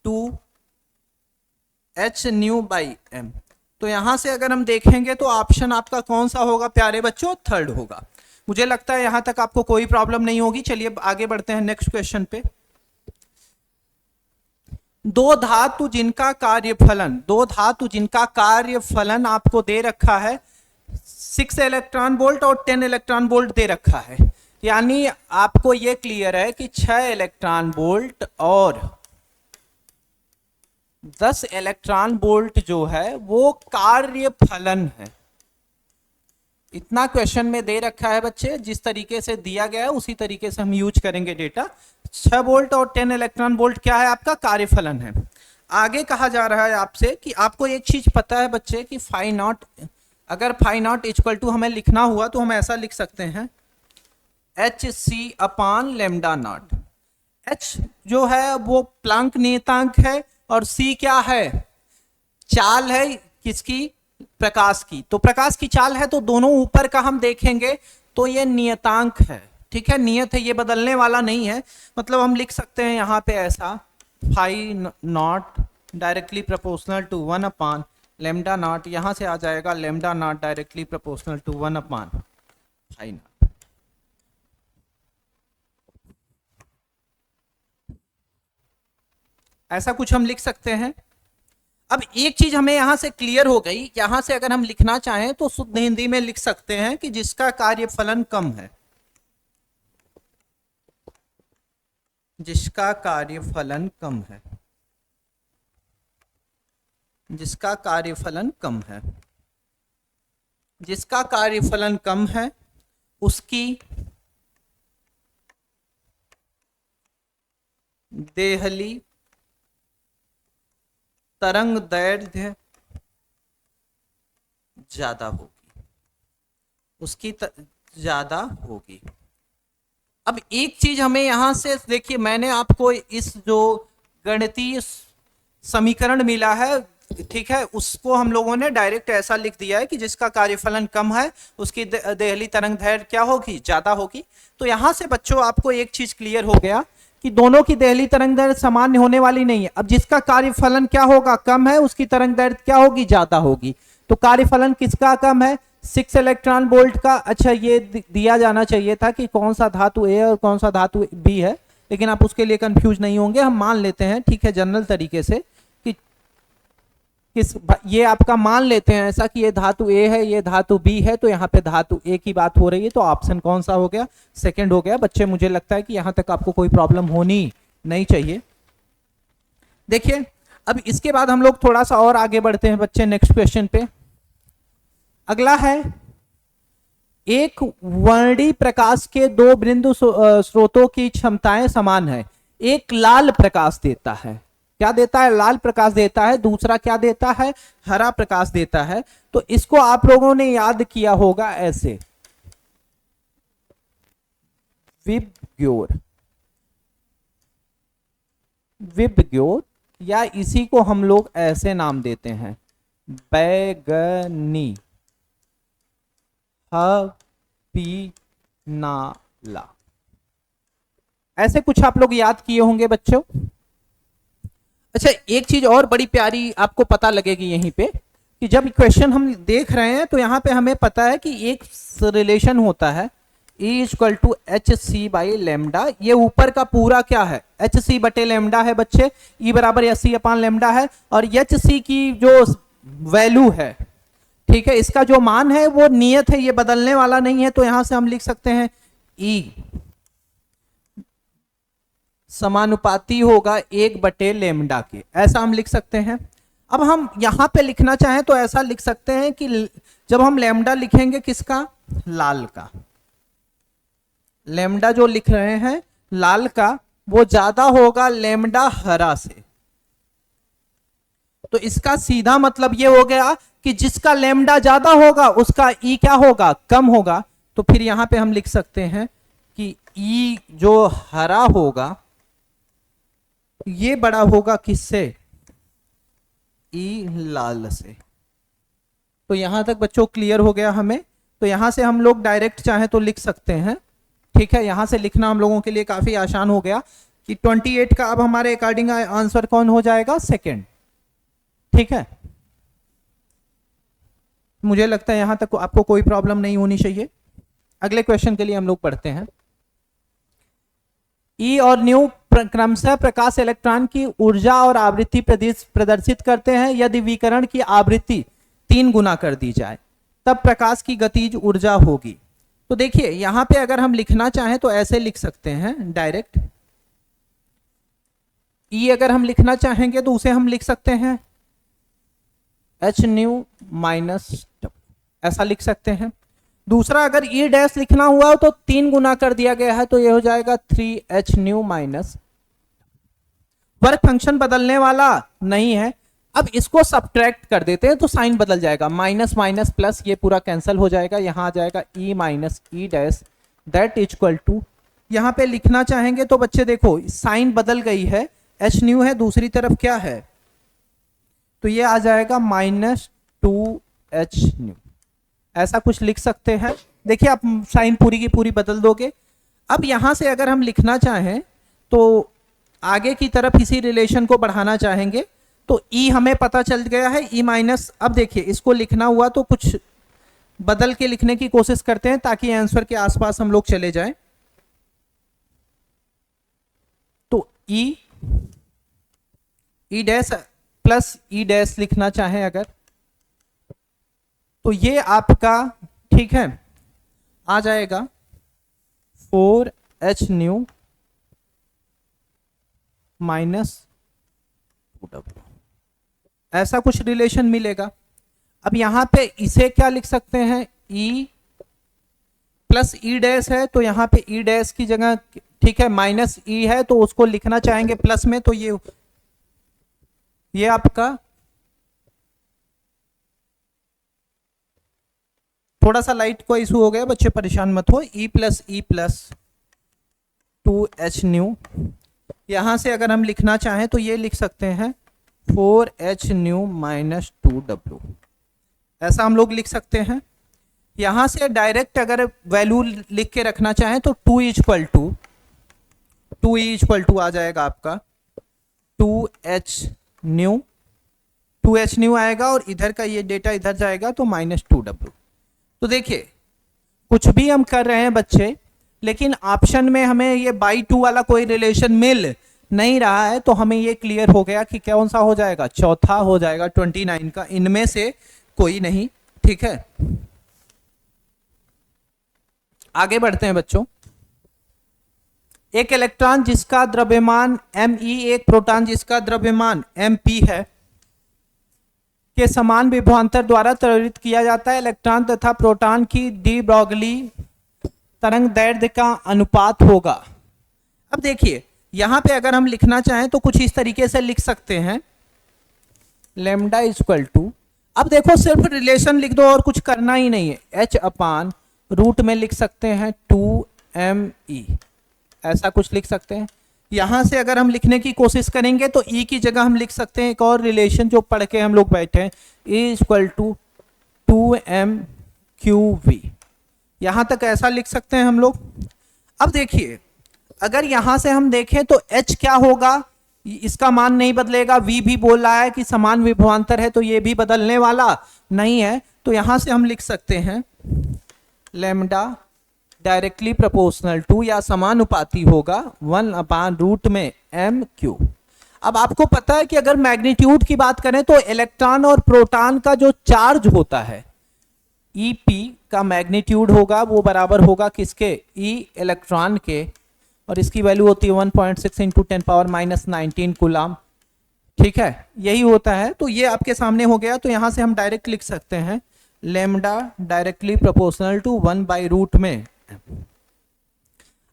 2h न्यू बाई m। तो यहां से अगर हम देखेंगे तो ऑप्शन आपका कौन सा होगा प्यारे बच्चों, थर्ड होगा। मुझे लगता है यहां तक आपको कोई प्रॉब्लम नहीं होगी। चलिए आगे बढ़ते हैं नेक्स्ट क्वेश्चन पे। दो धातु जिनका कार्यफलन आपको दे रखा है 6 इलेक्ट्रॉन वोल्ट और 10 इलेक्ट्रॉन वोल्ट दे रखा है। यानी आपको ये क्लियर है कि 6 इलेक्ट्रॉन वोल्ट और 10 इलेक्ट्रॉन वोल्ट जो है वो कार्य फलन है। इतना क्वेश्चन में दे रखा है बच्चे, जिस तरीके से दिया गया है उसी तरीके से हम यूज करेंगे डेटा। 6 वोल्ट और 10 इलेक्ट्रॉन वोल्ट क्या है, आपका कार्यफलन है। आगे कहा जा रहा है आपसे कि आपको एक चीज पता है बच्चे कि फाई नॉट, अगर फाई नॉट इक्वल टू हमें लिखना हुआ तो हम ऐसा लिख सकते हैं H C upon lambda naught. H जो है वो प्लांक नियतांक है और सी क्या है, चाल है किसकी, प्रकाश की। तो प्रकाश की चाल है तो दोनों ऊपर का हम देखेंगे तो ये नियतांक है, ठीक है, नियत है, ये बदलने वाला नहीं है। मतलब हम लिख सकते हैं यहाँ पे ऐसा, phi naught directly proportional to 1 upon lambda naught, यहां से आ जाएगा lambda naught directly proportional to 1 upon phi naught. ऐसा कुछ हम लिख सकते हैं। अब एक चीज हमें यहां से क्लियर हो गई, यहां से अगर हम लिखना चाहें तो शुद्ध हिंदी में लिख सकते हैं कि जिसका कार्यफलन कम है, जिसका कार्यफलन कम है, जिसका कार्यफलन कम है, जिसका कार्यफलन कम है उसकी देहली तरंग दैर्ध्य ज्यादा होगी, उसकी ज्यादा होगी। अब एक चीज हमें यहां से देखिए, मैंने आपको इस जो गणितीय समीकरण मिला है, ठीक है, उसको हम लोगों ने डायरेक्ट ऐसा लिख दिया है कि जिसका कार्यफलन कम है उसकी देहली तरंग दैर्ध्य क्या होगी, ज्यादा होगी। तो यहां से बच्चों आपको एक चीज क्लियर हो गया कि दोनों की देहली तरंग दैर्ध्य सामान्य होने वाली नहीं है। अब जिसका कार्यफलन क्या होगा, कम है, उसकी तरंग दैर्ध्य क्या होगी, ज्यादा होगी। तो कार्यफलन किसका कम है, 6 इलेक्ट्रॉन वोल्ट का। अच्छा, ये दिया जाना चाहिए था कि कौन सा धातु ए और कौन सा धातु बी है, लेकिन आप उसके लिए कंफ्यूज नहीं होंगे, हम मान लेते हैं, ठीक है, जनरल तरीके से कि किस, ये आपका मान लेते हैं ऐसा कि ये धातु ए है, ये धातु बी है, तो यहाँ पे धातु ए की बात हो रही है, तो ऑप्शन कौन सा हो गया, सेकंड हो गया। बच्चे मुझे लगता है कि यहाँ तक आपको कोई प्रॉब्लम होनी नहीं चाहिए। देखिए अब इसके बाद हम लोग थोड़ा सा और आगे बढ़ते हैं बच्चे नेक्स्ट क्वेश्चन पे। अगला है, एक वर्णी प्रकाश के दो बिंदु स्रोतों की क्षमताएं समान है। एक लाल प्रकाश देता है, क्या देता है, लाल प्रकाश देता है, दूसरा क्या देता है, हरा प्रकाश देता है। तो इसको आप लोगों ने याद किया होगा ऐसे, विबग्योर, विबग्योर, या इसी को हम लोग ऐसे नाम देते हैं बैगनी हपीनाला। ऐसे कुछ आप लोग याद किए होंगे बच्चों। अच्छा, एक चीज और बड़ी प्यारी आपको पता लगेगी यहीं पे कि जब क्वेश्चन हम देख रहे हैं तो यहाँ पे हमें पता है कि एक रिलेशन होता है E equal to H C by lambda. ये ऊपर का पूरा क्या है, एच सी बटे लेमडा है बच्चे, E बराबर एच सी अपान लेमडा है, और एच सी की जो वैल्यू है, ठीक है, इसका जो मान है वो नियत है, ये बदलने वाला नहीं है। तो यहां से हम लिख सकते हैं E समानुपाती होगा 1 बटे लेमडा के, ऐसा हम लिख सकते हैं। अब हम यहां पे लिखना चाहें तो ऐसा लिख सकते हैं कि जब हम लेमडा लिखेंगे किसका, लाल का, लेमडा जो लिख रहे हैं लाल का, वो ज्यादा होगा लेमडा हरा से। तो इसका सीधा मतलब ये हो गया कि जिसका लेमडा ज्यादा होगा उसका ई क्या होगा, कम होगा। तो फिर यहां पे हम लिख सकते हैं कि ई जो हरा होगा ये बड़ा होगा किससे, ई लाल से। तो यहां तक बच्चों क्लियर हो गया हमें। तो यहां से हम लोग डायरेक्ट चाहे तो लिख सकते हैं, ठीक है, यहां से लिखना हम लोगों के लिए काफी आसान हो गया कि 28 का अब हमारे अकॉर्डिंग आंसर कौन हो जाएगा, सेकंड, ठीक है। मुझे लगता है यहां तक आपको कोई प्रॉब्लम नहीं होनी चाहिए। अगले क्वेश्चन के लिए हम लोग पढ़ते हैं। ई और न्यू क्रमशः प्रकाश इलेक्ट्रॉन की ऊर्जा और आवृत्ति प्रदर्शित करते हैं। यदि विकिरण की आवृत्ति 3 गुना कर दी जाए तब प्रकाश की गतिज ऊर्जा होगी। तो देखिए यहां पे अगर हम लिखना चाहें तो ऐसे लिख सकते हैं डायरेक्ट। ई अगर हम लिखना चाहेंगे तो उसे हम लिख सकते हैं एच न्यू माइनस, ऐसा लिख सकते हैं। दूसरा अगर ई डैश लिखना हुआ हो तो 3 गुना कर दिया गया है तो ये हो जाएगा 3h new minus. Work function बदलने वाला नहीं है। अब इसको सब्ट्रैक्ट कर देते हैं तो साइन बदल जाएगा, माइनस माइनस प्लस, ये पूरा कैंसिल हो जाएगा, यहां आ जाएगा E minus E dash that equal to, यहां पे लिखना चाहेंगे तो बच्चे देखो साइन बदल गई है, एच न्यू है, दूसरी तरफ क्या है तो ये आ जाएगा -2h न्यू, ऐसा कुछ लिख सकते हैं। देखिए आप साइन पूरी की पूरी बदल दोगे। अब यहां से अगर हम लिखना चाहें तो आगे की तरफ इसी रिलेशन को बढ़ाना चाहेंगे तो ई हमें पता चल गया है ई माइनस। अब देखिए इसको लिखना हुआ तो कुछ बदल के लिखने की कोशिश करते हैं ताकि आंसर के आसपास हम लोग चले जाएं। तो ई डैश प्लस ई डैश लिखना चाहें अगर तो ये आपका ठीक है आ जाएगा 4h न्यू माइनस 2w, ऐसा कुछ रिलेशन मिलेगा। अब यहां पे इसे क्या लिख सकते हैं, e प्लस ई डैश है तो यहां पे ई डैश की जगह ठीक है माइनस ई है तो उसको लिखना चाहेंगे प्लस में तो ये आपका थोड़ा सा लाइट को इशू हो गया, बच्चे परेशान मत हो। ई प्लस 2h न्यू, यहां से अगर हम लिखना चाहें तो ये लिख सकते हैं 4h न्यू माइनस 2w, ऐसा हम लोग लिख सकते हैं। यहां से डायरेक्ट अगर वैल्यू लिख के रखना चाहें तो 2 इक्वल टू आ जाएगा आपका 2h न्यू आएगा और इधर का ये डेटा इधर जाएगा तो -2w। तो देखिए कुछ भी हम कर रहे हैं बच्चे, लेकिन ऑप्शन में हमें ये बाई 2 वाला कोई रिलेशन मिल नहीं रहा है तो हमें ये क्लियर हो गया कि कौन सा हो जाएगा, चौथा हो जाएगा 29 का, इनमें से कोई नहीं। ठीक है आगे बढ़ते हैं बच्चों। एक इलेक्ट्रॉन जिसका द्रव्यमान me, एक प्रोटॉन जिसका द्रव्यमान mp है के समान विभवांतर द्वारा त्वरित किया जाता है। इलेक्ट्रॉन तथा प्रोटॉन की डी ब्रॉगली तरंग दैर्ध्य का अनुपात होगा। अब देखिए यहां पे अगर हम लिखना चाहें तो कुछ इस तरीके से लिख सकते हैं लेमडा इक्वल टू, अब देखो सिर्फ रिलेशन लिख दो और कुछ करना ही नहीं है, h/रूट में लिख सकते हैं 2me, ऐसा कुछ लिख सकते हैं। यहां से अगर हम लिखने की कोशिश करेंगे तो e की जगह हम लिख सकते हैं एक और रिलेशन जो पढ़ के हम लोग बैठे हैं, e इक्वल टू 2mqv, यहां तक ऐसा लिख सकते हैं हम लोग। अब देखिए अगर यहां से हम देखें तो h क्या होगा, इसका मान नहीं बदलेगा, v भी बोल रहा है कि समान विभवांतर है तो ये भी बदलने वाला नहीं है। तो यहां से हम लिख सकते हैं लेमडा डायरेक्टली प्रोपोर्शनल टू या समानुपाती होगा 1/रूट में mq। अब आपको पता है कि अगर मैग्नीट्यूड की बात करें तो इलेक्ट्रॉन और प्रोटॉन का जो चार्ज होता है EP का मैग्नीट्यूड होगा वो बराबर होगा किसके, E इलेक्ट्रॉन के, और इसकी वैल्यू होती है 1.6 इंटू 10⁻⁻19 कूलम। ठीक है यही होता है। तो ये आपके सामने हो गया, तो यहां से हम डायरेक्ट लिख सकते हैं लेमडा डायरेक्टली प्रोपोर्शनल टू 1/रूट में।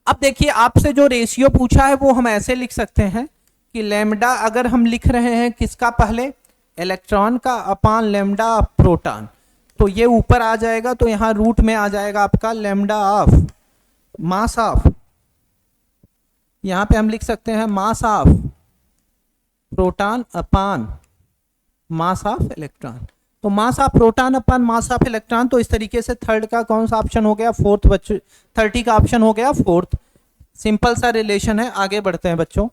अब देखिए आपसे जो रेशियो पूछा है वो हम ऐसे लिख सकते हैं कि लेमडा अगर हम लिख रहे हैं किसका, पहले इलेक्ट्रॉन का अपान लेमडा प्रोटॉन, तो ये ऊपर आ जाएगा तो यहां रूट में आ जाएगा आपका लेमडा ऑफ मास ऑफ, यहां पे हम लिख सकते हैं mass of proton upon mass of electron. तो mass of proton upon mass of electron, तो इस तरीके से थर्ड का कौन सा ऑप्शन हो गया, फोर्थ बच्चों, 30 का ऑप्शन हो गया फोर्थ। सिंपल सा रिलेशन है, आगे बढ़ते हैं बच्चों।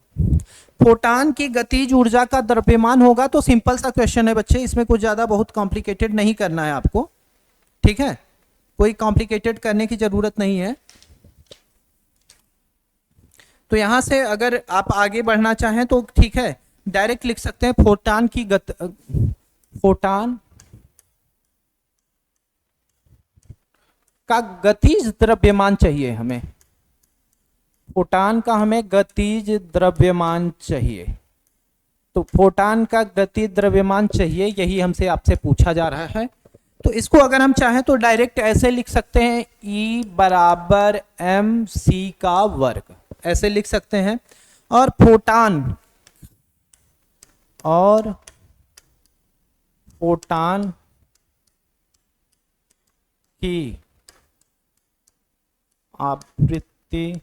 फोटॉन की गतिज ऊर्जा का द्रव्यमान होगा, तो सिंपल सा क्वेश्चन है बच्चे, इसमें कुछ ज्यादा बहुत कॉम्प्लिकेटेड नहीं करना है आपको। ठीक है कोई कॉम्प्लिकेटेड करने की जरूरत नहीं है। तो यहां से अगर आप आगे बढ़ना चाहें तो ठीक है डायरेक्ट लिख सकते हैं फोटॉन की फोटॉन का गतिज द्रव्यमान चाहिए हमें, फोटान का हमें गतिज द्रव्यमान चाहिए। तो फोटान का गतिज द्रव्यमान चाहिए, यही हमसे आपसे पूछा जा रहा है। तो इसको अगर हम चाहें तो डायरेक्ट ऐसे लिख सकते हैं, E बराबर mc का वर्ग, ऐसे लिख सकते हैं। और फोटान की आवृत्ति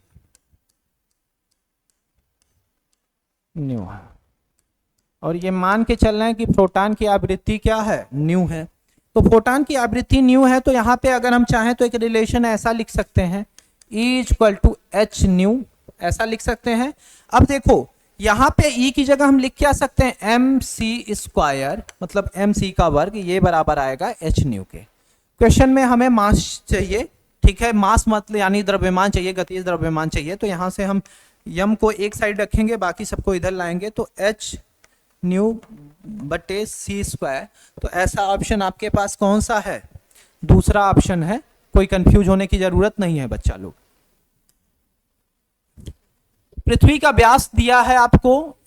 न्यू है, और ये मान के चल रहे हैं कि फोटान की आवृत्ति क्या है, न्यू है। तो फोटान की आवृत्ति न्यू है, तो यहाँ पे अगर हम चाहें तो एक रिलेशन ऐसा लिख सकते हैं, E equal to H nu, ऐसा लिख सकते हैं। अब देखो यहाँ पे E की जगह हम लिख क्या सकते हैं, एम सी स्क्वायर, मतलब एम सी का वर्ग, ये बराबर आएगा एच न्यू के। क्वेश्चन में हमें मास चाहिए, ठीक है, मास मतलब यानी द्रव्यमान चाहिए, गतिज द्रव्यमान चाहिए। तो यहाँ से हम यम को एक साइड रखेंगे, बाकी सबको इधर लाएंगे, तो एच न्यू बटे सी स्क्वायर। तो ऐसा ऑप्शन आपके पास कौन सा है, दूसरा ऑप्शन है, कोई कंफ्यूज होने की जरूरत नहीं है बच्चा लोग। पृथ्वी का व्यास दिया है आपको,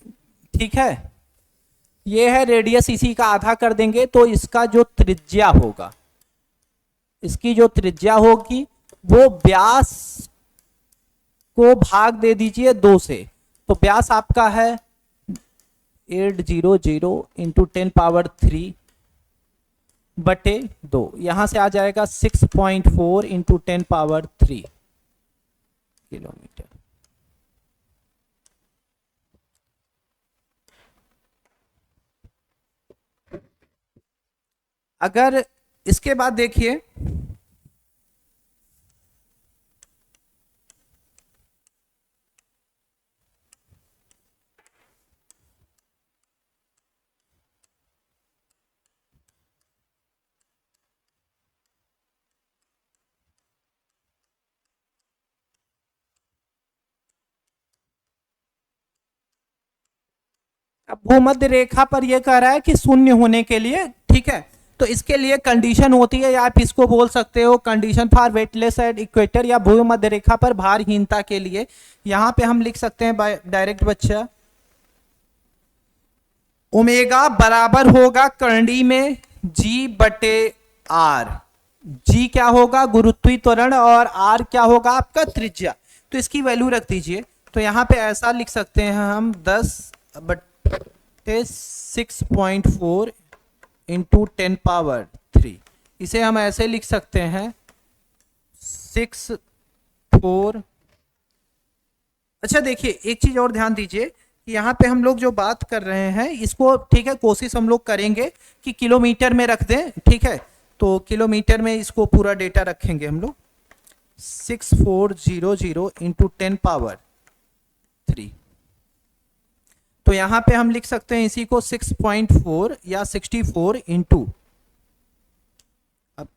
ठीक है, ये है रेडियस, इसी का आधा कर देंगे तो इसका जो त्रिज्या होगा, इसकी जो त्रिज्या होगी वो व्यास को भाग दे दीजिए 2 से। तो व्यास आपका है 800 इंटू 10 पावर 3 बटे 2, यहां से आ जाएगा 6.4 इंटू 10 पावर 3 किलोमीटर। अगर इसके बाद देखिए, अब भूमध्य रेखा पर यह कह रहा है कि शून्य होने के लिए, ठीक है, तो इसके लिए कंडीशन होती है, या आप इसको बोल सकते हो condition for weightless at equator, या भूमध्य रेखा पर भारहीनता के लिए। यहां पे हम लिख सकते हैं डायरेक्ट बच्चा, ओमेगा बराबर होगा करंडी में जी बटे आर। जी क्या होगा, गुरुत्वीय त्वरण, और आर क्या होगा आपका त्रिज्या। तो इसकी वैल्यू रख दीजिए। तो यहां पे ऐसा लिख सकते हैं हम 10 बटे 6.4 इंटू 10 पावर 3, इसे हम ऐसे लिख सकते हैं 6.4। अच्छा देखिए एक चीज और ध्यान दीजिए कि यहाँ पे हम लोग जो बात कर रहे हैं इसको, ठीक है, कोशिश हम लोग करेंगे कि किलोमीटर में रख दें, ठीक है, तो किलोमीटर में इसको पूरा डेटा रखेंगे हम लोग, 6400 इंटू 10 पावर 3। तो यहां पे हम लिख सकते हैं इसी को 6.4 या 64 इंटू, अब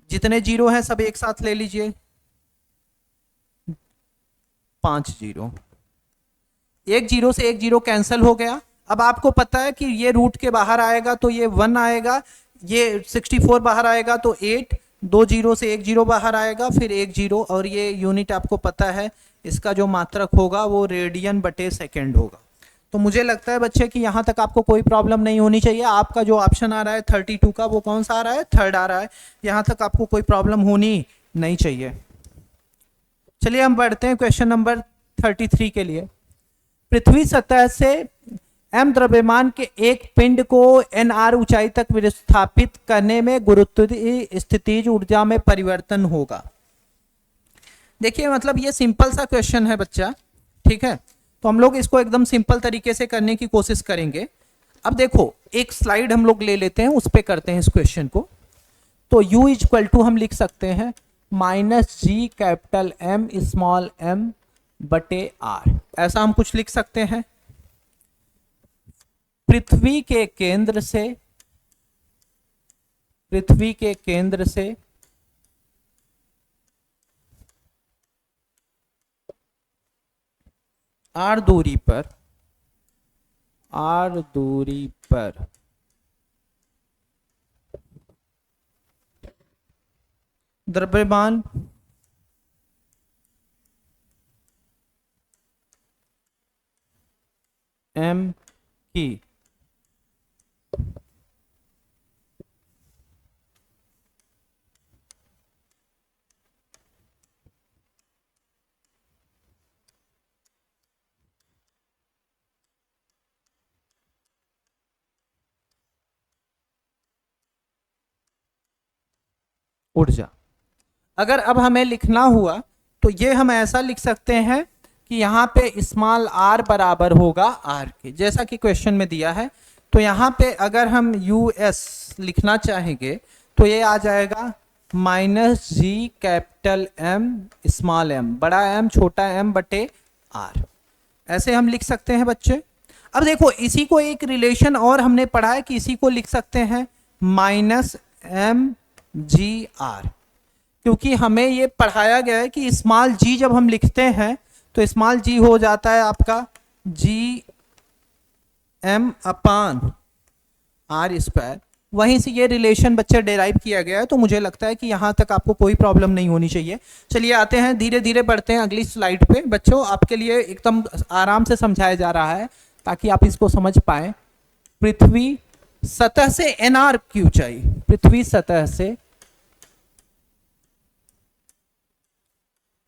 जितने जीरो हैं सब एक साथ ले लीजिए, 5 जीरो, एक जीरो से एक जीरो कैंसिल हो गया। अब आपको पता है कि ये रूट के बाहर आएगा तो ये 1 आएगा, ये 64 बाहर आएगा तो 8, 2 जीरो से एक जीरो बाहर आएगा, फिर एक जीरो, और ये यूनिट आपको पता है, इसका जो मात्रक होगा वो रेडियन बटे सेकेंड होगा। तो मुझे लगता है बच्चे कि यहाँ तक आपको कोई प्रॉब्लम नहीं होनी चाहिए। आपका जो ऑप्शन आ रहा है 32 का, वो कौन सा आ रहा है, थर्ड आ रहा है। यहाँ तक आपको कोई प्रॉब्लम होनी नहीं चाहिए। चलिए हम बढ़ते हैं क्वेश्चन नंबर 33 के लिए। पृथ्वी सतह से m द्रव्यमान के एक पिंड को nr ऊंचाई तक विस्थापित करने में गुरुत्वीय स्थितिज ऊर्जा में परिवर्तन होगा। देखिए मतलब ये सिंपल सा क्वेश्चन है बच्चा, ठीक है, तो हम लोग इसको एकदम सिंपल तरीके से करने की कोशिश करेंगे। अब देखो एक स्लाइड हम लोग ले लेते हैं, उस पे करते हैं इस क्वेश्चन को। तो u इक्वल टू हम लिख सकते हैं -g capital M small m बटे r, ऐसा हम कुछ लिख सकते हैं। पृथ्वी के केंद्र से r दूरी द्रव्यमान m की ऊर्जा। अगर अब हमें लिखना हुआ तो ये हम ऐसा लिख सकते हैं कि यहाँ पे स्मॉल r बराबर होगा r के, जैसा कि क्वेश्चन में दिया है। तो यहाँ पे अगर हम US लिखना चाहेंगे तो ये आ जाएगा minus G capital M small m, बड़ा M छोटा m बटे r, ऐसे हम लिख सकते हैं बच्चे। अब देखो इसी को एक रिलेशन और हमने पढ़ा है कि इसी को लिख सकते हैं माइनस mgr, क्योंकि हमें ये पढ़ाया गया है कि स्मॉल g जब हम लिखते हैं तो स्मॉल g हो जाता है आपका जी m अपान r स्क्वायर। वहीं से ये रिलेशन बच्चे डेराइव किया गया है, तो मुझे लगता है कि यहाँ तक आपको कोई प्रॉब्लम नहीं होनी चाहिए। चलिए आते हैं, धीरे धीरे बढ़ते हैं अगली स्लाइड पे। बच्चों आपके लिए एकदम आराम से समझाया जा रहा है ताकि आप इसको समझ पाए। पृथ्वी सतह से nr की ऊंचाई, पृथ्वी सतह से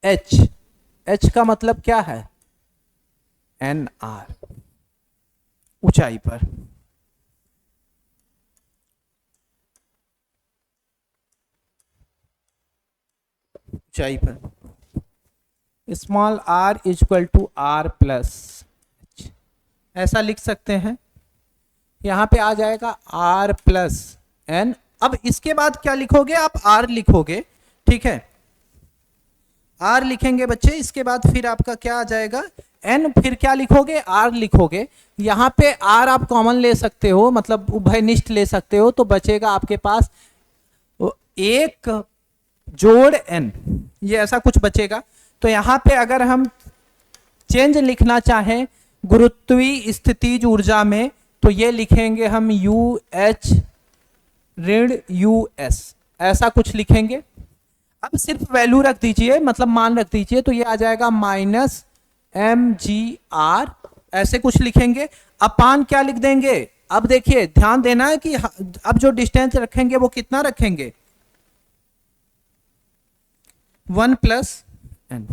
h का मतलब क्या है nr ऊंचाई पर, ऊंचाई पर small r equal to r plus h, ऐसा लिख सकते हैं। यहां पे आ जाएगा r प्लस n। अब इसके बाद क्या लिखोगे आप, r लिखोगे, ठीक है, r लिखेंगे बच्चे। इसके बाद फिर आपका क्या आ जाएगा n, फिर क्या लिखोगे r लिखोगे। यहाँ पे r आप कॉमन ले सकते हो, मतलब उभयनिष्ठ ले सकते हो, तो बचेगा आपके पास एक जोड़ n, ये ऐसा कुछ बचेगा। तो यहाँ पे अगर हम चेंज लिखना चाहें गुरुत्वीय स्थितिज ऊर्जा में तो ये लिखेंगे हम UH ऋण US, ऐसा कुछ लिखेंगे। अब सिर्फ वैल्यू रख दीजिए, मतलब मान रख दीजिए, तो ये आ जाएगा माइनस mgr, ऐसे कुछ लिखेंगे। अपान क्या लिख देंगे, अब देखिए ध्यान देना है कि अब जो डिस्टेंस रखेंगे वो कितना रखेंगे 1 प्लस n,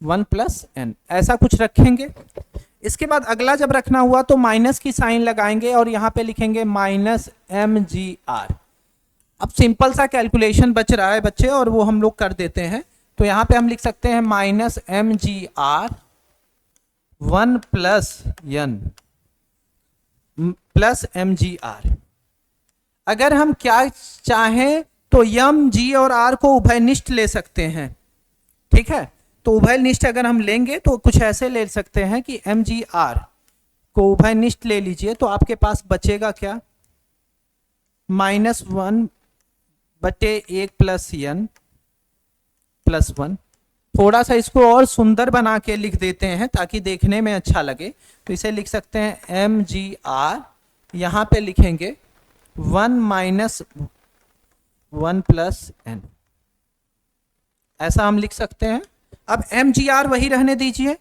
1 प्लस n, ऐसा कुछ रखेंगे। इसके बाद अगला जब रखना हुआ तो माइनस की साइन लगाएंगे और यहाँ पे लिखेंगे माइनस mgr। अब सिंपल सा कैलकुलेशन बच रहा है बच्चे और वो हम लोग कर देते हैं। तो यहाँ पे हम लिख सकते हैं minus mgr 1 plus n plus mgr। अगर हम क्या चाहें तो m g और r को उभयनिष्ठ ले सकते हैं, ठीक है। तो उभयनिष्ठ अगर हम लेंगे तो कुछ ऐसे ले सकते हैं कि mgr को उभयनिष्ठ ले लीजिए, तो आपके पास बचेगा क्या -1 बटे 1 प्लस n प्लस 1। थोड़ा सा इसको और सुंदर बना के लिख देते हैं ताकि देखने में अच्छा लगे, तो इसे लिख सकते हैं mgr, यहाँ पे लिखेंगे 1 माइनस 1 प्लस n, ऐसा हम लिख सकते हैं। अब mgr वही रहने दीजिए,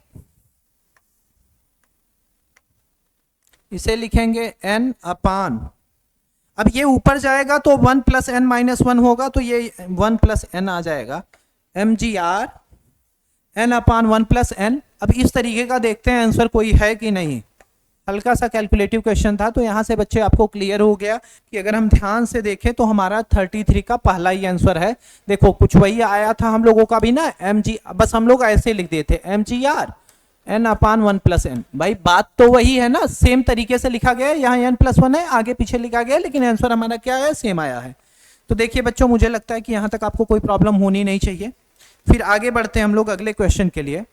इसे लिखेंगे n अपान, अब ये ऊपर जाएगा तो 1 प्लस n माइनस 1 होगा, तो ये 1 प्लस n आ जाएगा mgr n अपान 1 प्लस n। अब इस तरीके का देखते हैं आंसर कोई है कि नहीं। हल्का सा कैलकुलेटिव क्वेश्चन था, तो यहाँ से बच्चे आपको क्लियर हो गया कि अगर हम ध्यान से देखें तो हमारा 33 का पहला ही आंसर है। देखो कुछ वही आया था हम लोगों का भी ना, mg, बस हम लोग ऐसे लिख देते mgr n अपान 1 प्लस n। भाई बात तो वही है ना, सेम तरीके से लिखा गया है, यहाँ n प्लस 1 है, आगे पीछे लिखा गया है, लेकिन आंसर हमारा क्या है, सेम आया है। तो देखिए बच्चों, मुझे लगता है कि यहाँ तक आपको कोई प्रॉब्लम होनी नहीं चाहिए। फिर आगे बढ़ते हैं हम लोग अगले क्वेश्चन के लिए।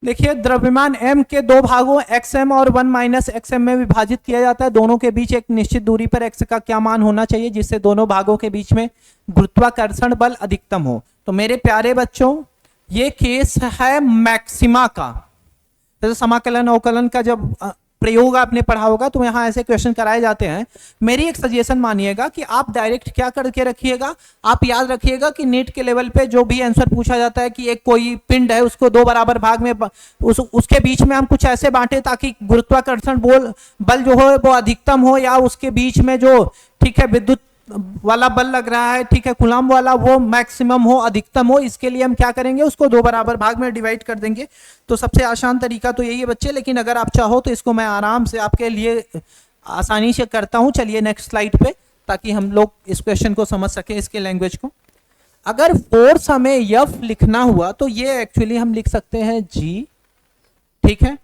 देखिए द्रव्यमान m के दो भागों xm और 1 माइनस xm में विभाजित किया जाता है। दोनों के बीच एक निश्चित दूरी पर x का क्या मान होना चाहिए जिससे दोनों भागों के बीच में गुरुत्वाकर्षण बल अधिकतम हो। तो मेरे प्यारे बच्चों, ये केस है मैक्सिमा का। जैसे समाकलन अवकलन का जब प्रयोग आपने पढ़ा होगा तो यहाँ ऐसे क्वेश्चन कराए जाते हैं। मेरी एक सजेशन मानिएगा कि आप डायरेक्ट क्या करके रखिएगा, आप याद रखिएगा कि नीट के लेवल पे जो भी आंसर पूछा जाता है कि एक कोई पिंड है उसको दो बराबर भाग में उसके बीच में हम कुछ ऐसे बांटे ताकि गुरुत्वाकर्षण बल जो हो वो अधिकतम हो, या उसके बीच में जो ठीक है विद्युत वाला बल लग रहा है, ठीक है कूलम्ब वाला, वो मैक्सिमम हो, अधिकतम हो। इसके लिए हम क्या करेंगे, उसको दो बराबर भाग में डिवाइड कर देंगे। तो सबसे आसान तरीका तो यही है बच्चे, लेकिन अगर आप चाहो तो इसको मैं आराम से आपके लिए आसानी से करता हूं। चलिए नेक्स्ट स्लाइड पे, ताकि हम लोग इस क्वेश्चन को समझ सके, इसके लैंग्वेज को। अगर फोर्स हमें एफ लिखना हुआ तो ये एक्चुअली हम लिख सकते हैं जी, ठीक है।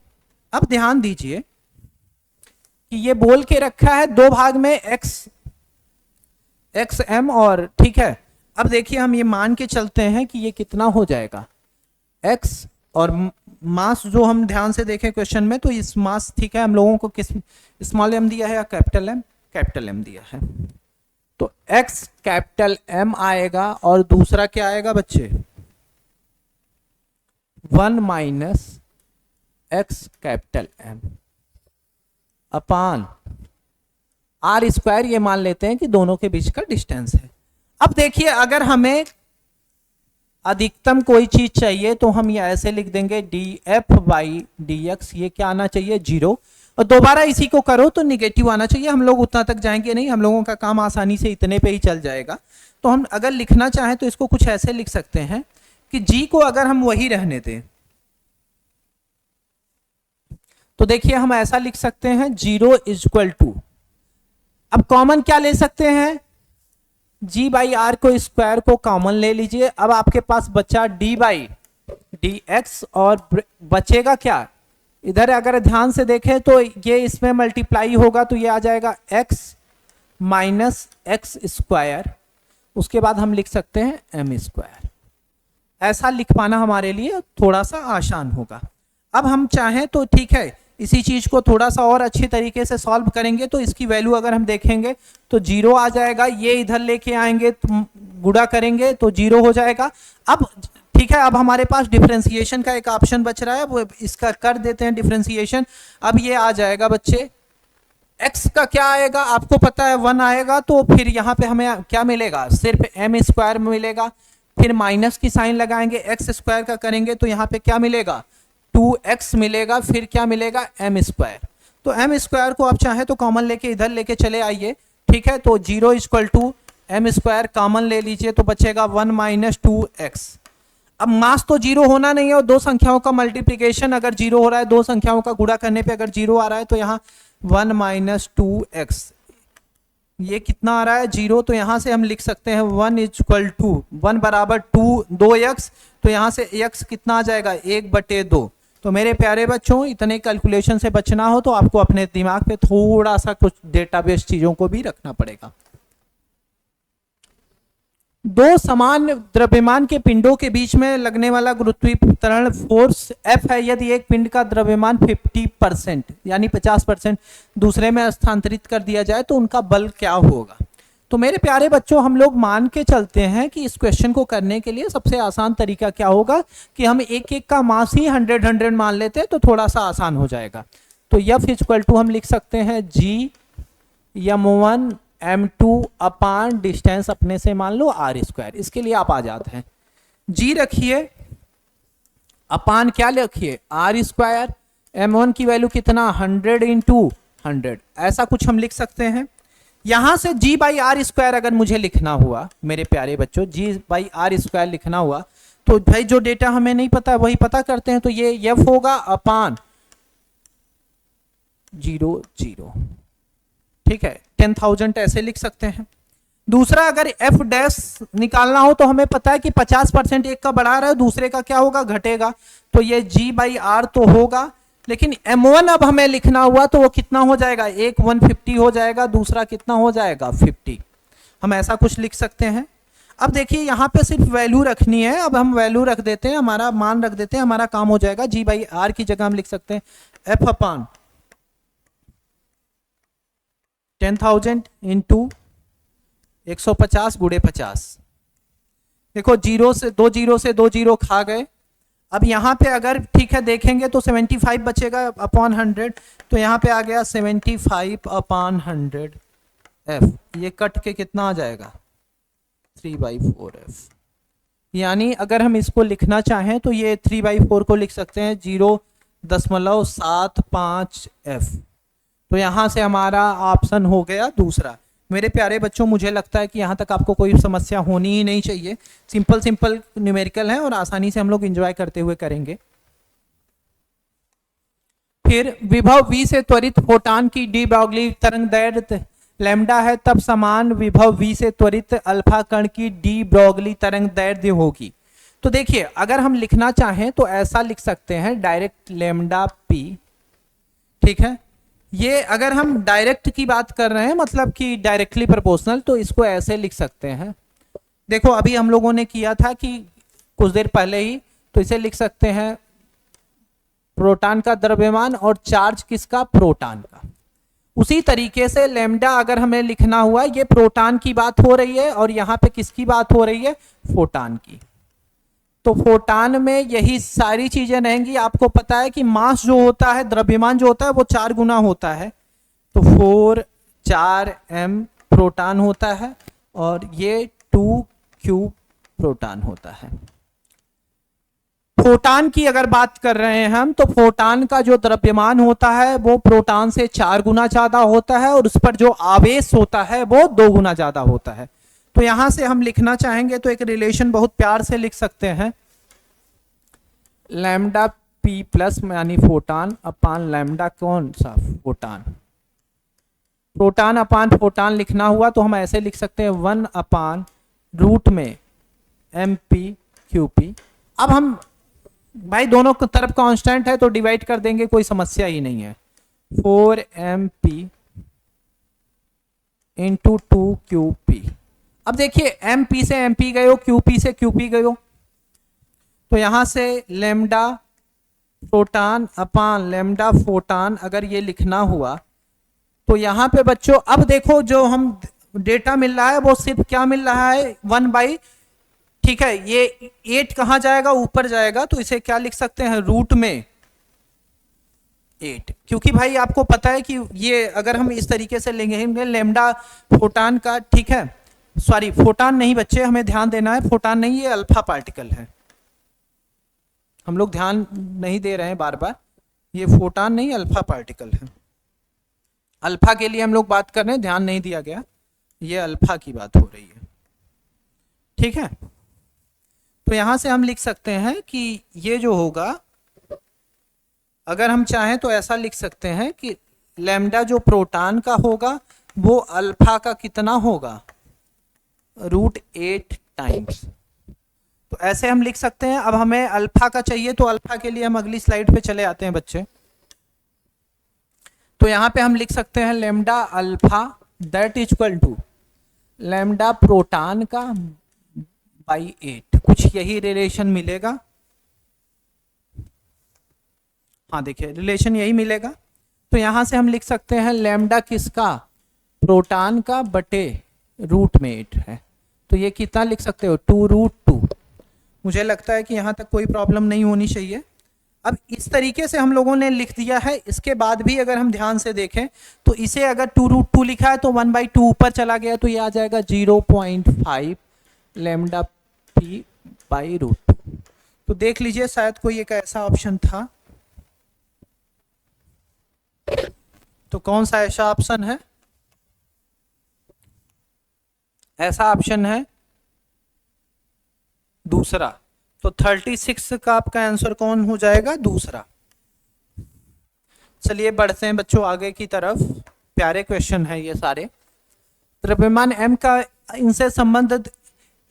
अब ध्यान दीजिए कि ये बोल के रखा है दो भाग में एक्स एम, और ठीक है अब देखिए हम ये मान के चलते हैं कि ये कितना हो जाएगा एक्स, और मास जो हम ध्यान से देखें क्वेश्चन में तो इस मास ठीक है हम लोगों को किस स्मॉल एम दिया है या कैपिटल एम, कैपिटल एम दिया है, तो एक्स कैपिटल एम आएगा, और दूसरा क्या आएगा बच्चे 1 minus X capital M upon R square, ये मान लेते हैं कि दोनों के बीच का डिस्टेंस है। अब देखिए अगर हमें अधिकतम कोई चीज चाहिए तो हम ये ऐसे लिख देंगे D F by D x, ये क्या आना चाहिए 0, और दोबारा इसी को करो तो निगेटिव आना चाहिए। हम लोग उतना तक जाएंगे नहीं, हम लोगों का काम आसानी से इतने पे ही चल जाएगा। तो हम अगर लिखना चाहें तो इसको कुछ ऐसे लिख सकते हैं कि जी को अगर हम वही रहने दें तो देखिए हम ऐसा लिख सकते हैं 0 इक्वल टू, अब कॉमन क्या ले सकते हैं, जी बाई आर को स्क्वायर को कॉमन ले लीजिए। अब आपके पास बचा डी बाई डी एक्स, और बचेगा क्या, इधर अगर ध्यान से देखें तो ये इसमें मल्टीप्लाई होगा तो ये आ जाएगा एक्स माइनस एक्स स्क्वायर, उसके बाद हम लिख सकते हैं एम स्क्वायर। ऐसा लिख पाना हमारे लिए थोड़ा सा आसान होगा। अब हम चाहें तो ठीक है इसी चीज को थोड़ा सा और अच्छी तरीके से सॉल्व करेंगे तो इसकी वैल्यू अगर हम देखेंगे तो 0 आ जाएगा, ये इधर लेके आएंगे तो गुणा करेंगे तो 0 हो जाएगा। अब ठीक है अब हमारे पास डिफरेंशिएशन का एक ऑप्शन बच रहा है, वो इसका कर देते हैं डिफरेंशिएशन। अब ये आ जाएगा बच्चे x का क्या आएगा, आपको पता है 1 आएगा, तो फिर यहाँ पे हमें क्या मिलेगा, सिर्फ एम स्क्वायर मिलेगा, फिर माइनस की साइन लगाएंगे, एक्स स्क्वायर का करेंगे तो यहाँ पे क्या मिलेगा 2x मिलेगा, फिर क्या मिलेगा एम स्क्वायर। तो एम स्क्वायर को आप चाहे तो कॉमन लेके इधर लेके चले आइए, ठीक है। तो 0 equal to M square common ले लीजिए तो बचेगा 1 माइनस 2x। अब मास तो 0 होना नहीं है, और दो संख्याओं का मल्टीप्लीकेशन अगर 0 हो रहा है, दो संख्याओं का गुणा करने पे अगर 0 आ रहा है तो यहाँ 1 माइनस 2x, ये कितना आ रहा है 0, तो यहाँ से हम लिख सकते हैं 1 इक्वल टू 1 बराबर 2x, तो यहाँ से x कितना आ जाएगा 1/2। तो मेरे प्यारे बच्चों इतने कैलकुलेशन से बचना हो तो आपको अपने दिमाग पे थोड़ा सा कुछ डेटाबेस चीजों को भी रखना पड़ेगा। दो समान द्रव्यमान के पिंडों के बीच में लगने वाला गुरुत्वाकर्षण फोर्स F है। यदि एक पिंड का द्रव्यमान 50% यानी 50% दूसरे में स्थानांतरित कर दिया जाए तो उनका बल क्या होगा। तो मेरे प्यारे बच्चों हम लोग मान के चलते हैं कि इस क्वेश्चन को करने के लिए सबसे आसान तरीका क्या होगा कि हम एक एक का मास ही 100 मान लेते हैं तो थोड़ा सा आसान हो जाएगा। तो F इक्वल टू हम लिख सकते हैं G m1 m2 अपान डिस्टेंस अपने से मान लो r स्क्वायर। इसके लिए आप आ जाते हैं G रखिए अपान क्या रखिए r स्क्वायर, m1 की वैल्यू कितना 100 इंटू 100, ऐसा कुछ हम लिख सकते हैं। यहां से G बाई आर स्क्वायर अगर मुझे लिखना हुआ मेरे प्यारे बच्चों G बाई आर स्क्वायर लिखना हुआ तो भाई जो डेटा हमें नहीं पता वही पता करते हैं, तो ये F होगा अपान 0 0, ठीक है 10,000 ऐसे लिख सकते हैं। दूसरा अगर F डैश निकालना हो तो हमें पता है कि 50% एक का बढ़ा रहा है, दूसरे का क्या होगा घटेगा, तो ये G बाई आर तो होगा, लेकिन M1 अब हमें लिखना हुआ तो वो कितना हो जाएगा, एक 150 हो जाएगा, दूसरा कितना हो जाएगा 50। हम ऐसा कुछ लिख सकते हैं। अब देखिए यहाँ पे सिर्फ वैल्यू रखनी है, अब हम वैल्यू रख देते हैं, हमारा मान रख देते हैं, हमारा काम हो जाएगा। G बाई आर की जगह हम लिख सकते हैं F अपान 10,000 इंटू 150 गुणे 50। देखो 0 से 2 जीरो खा गए। अब यहाँ पे अगर ठीक है देखेंगे तो 75 बचेगा अपॉन 100, तो यहाँ पे आ गया 75/100 F, ये कट के कितना आ जाएगा 3/4F। यानी अगर हम इसको लिखना चाहें तो ये 3/4 को लिख सकते हैं 0.75F। तो यहाँ से हमारा ऑप्शन हो गया दूसरा। मेरे प्यारे बच्चों, मुझे लगता है कि यहाँ तक आपको कोई समस्या होनी ही नहीं चाहिए। सिंपल न्यूमेरिकल है और आसानी से हम लोग एंजॉय करते हुए करेंगे। फिर विभव v से त्वरित फोटान की डी ब्रॉगली तरंग दैर्ध्य लैम्डा है, तब समान विभव v से त्वरित अल्फा कण की डी ब्रॉगली तरंग दैर्ध्य होगी। तो देखिए, अगर हम लिखना चाहें तो ऐसा लिख सकते हैं डायरेक्ट लैम्डा p, ठीक है। ये अगर हम डायरेक्ट की बात कर रहे हैं, मतलब कि डायरेक्टली प्रोपोर्शनल, तो इसको ऐसे लिख सकते हैं। देखो अभी हम लोगों ने किया था कि कुछ देर पहले ही, तो इसे लिख सकते हैं प्रोटॉन का द्रव्यमान और चार्ज किसका, प्रोटॉन का। उसी तरीके से लैम्डा अगर हमें लिखना हुआ, ये प्रोटॉन की बात हो रही है और यहाँ पे किसकी बात हो रही है, फोटॉन की। तो फोटॉन में यही सारी चीजें रहेंगी। आपको पता है कि मास जो होता है, द्रव्यमान जो होता है, वो 4 गुना होता है। तो 4m प्रोटॉन होता है और ये 2q प्रोटॉन होता है। फोटॉन की अगर बात कर रहे हैं हम, तो फोटॉन का जो द्रव्यमान होता है वो प्रोटॉन से 4 गुना ज्यादा होता है और उस पर जो आवेश होता है वो 2 गुना ज्यादा होता है। तो यहां से हम लिखना चाहेंगे तो एक रिलेशन बहुत प्यार से लिख सकते हैं, लैम्डा p प्लस यानी फोटॉन अपान लैम्डा कौन सा, फोटॉन। प्रोटॉन अपान फोटॉन लिखना हुआ तो हम ऐसे लिख सकते हैं 1/रूट में mp/qp। अब हम भाई दोनों तरफ कांस्टेंट है तो डिवाइड कर देंगे, कोई समस्या ही नहीं है। 4mp into 2qp। अब देखिए mp से mp गए हो, qp से qp गए हो, तो यहां से लैम्डा प्रोटॉन अपान लैम्डा फोटॉन अगर ये लिखना हुआ तो यहाँ पे बच्चों अब देखो जो हम डेटा मिल रहा है वो सिर्फ क्या मिल रहा है, 1/, ठीक है। ये 8 कहां जाएगा, ऊपर जाएगा, तो इसे क्या लिख सकते हैं, रूट में 8। क्योंकि भाई आपको पता है कि ये अगर हम इस तरीके से लेंगे लैम्डा फोटॉन का, ठीक है, सॉरी फोटॉन नहीं बच्चे, हमें ध्यान देना है, फोटॉन नहीं, ये अल्फा पार्टिकल है। हम लोग ध्यान नहीं दे रहे हैं बार बार, ये फोटॉन नहीं अल्फा पार्टिकल है। अल्फा के लिए हम लोग बात कर रहे हैं, ध्यान नहीं दिया गया, ये अल्फा की बात हो रही है, ठीक है। तो यहां से हम लिख सकते हैं कि ये जो होगा, अगर हम चाहें तो ऐसा लिख सकते हैं कि लैम्डा जो प्रोटॉन का होगा वो अल्फा का कितना होगा, √8 टाइम्स। तो ऐसे हम लिख सकते हैं। अब हमें अल्फा का चाहिए तो अल्फा के लिए हम अगली स्लाइड पे चले आते हैं बच्चे। तो यहां पे हम लिख सकते हैं lambda alpha that is equal to lambda proton का बाई 8, कुछ यही रिलेशन मिलेगा। हाँ देखिए रिलेशन यही मिलेगा। तो यहां से हम लिख सकते हैं लैम्डा किसका, प्रोटॉन का बटे √8 है। तो ये कितना लिख सकते हो, 2√2। मुझे लगता है कि यहाँ तक कोई प्रॉब्लम नहीं होनी चाहिए। अब इस तरीके से हम लोगों ने लिख दिया है। इसके बाद भी अगर हम ध्यान से देखें तो इसे अगर 2√2 लिखा है तो 1/2 ऊपर चला गया तो ये आ जाएगा 0.5 लैम्डा p/√2। तो देख लीजिए शायद कोई एक ऐसा ऑप्शन था, तो कौन सा ऐसा ऑप्शन है, ऐसा ऑप्शन है दूसरा। तो 36 का आपका आंसर कौन हो जाएगा, दूसरा। चलिए बढ़ते हैं बच्चों आगे की तरफ। प्यारे क्वेश्चन है ये सारे। द्रव्यमान m का इनसे संबंधित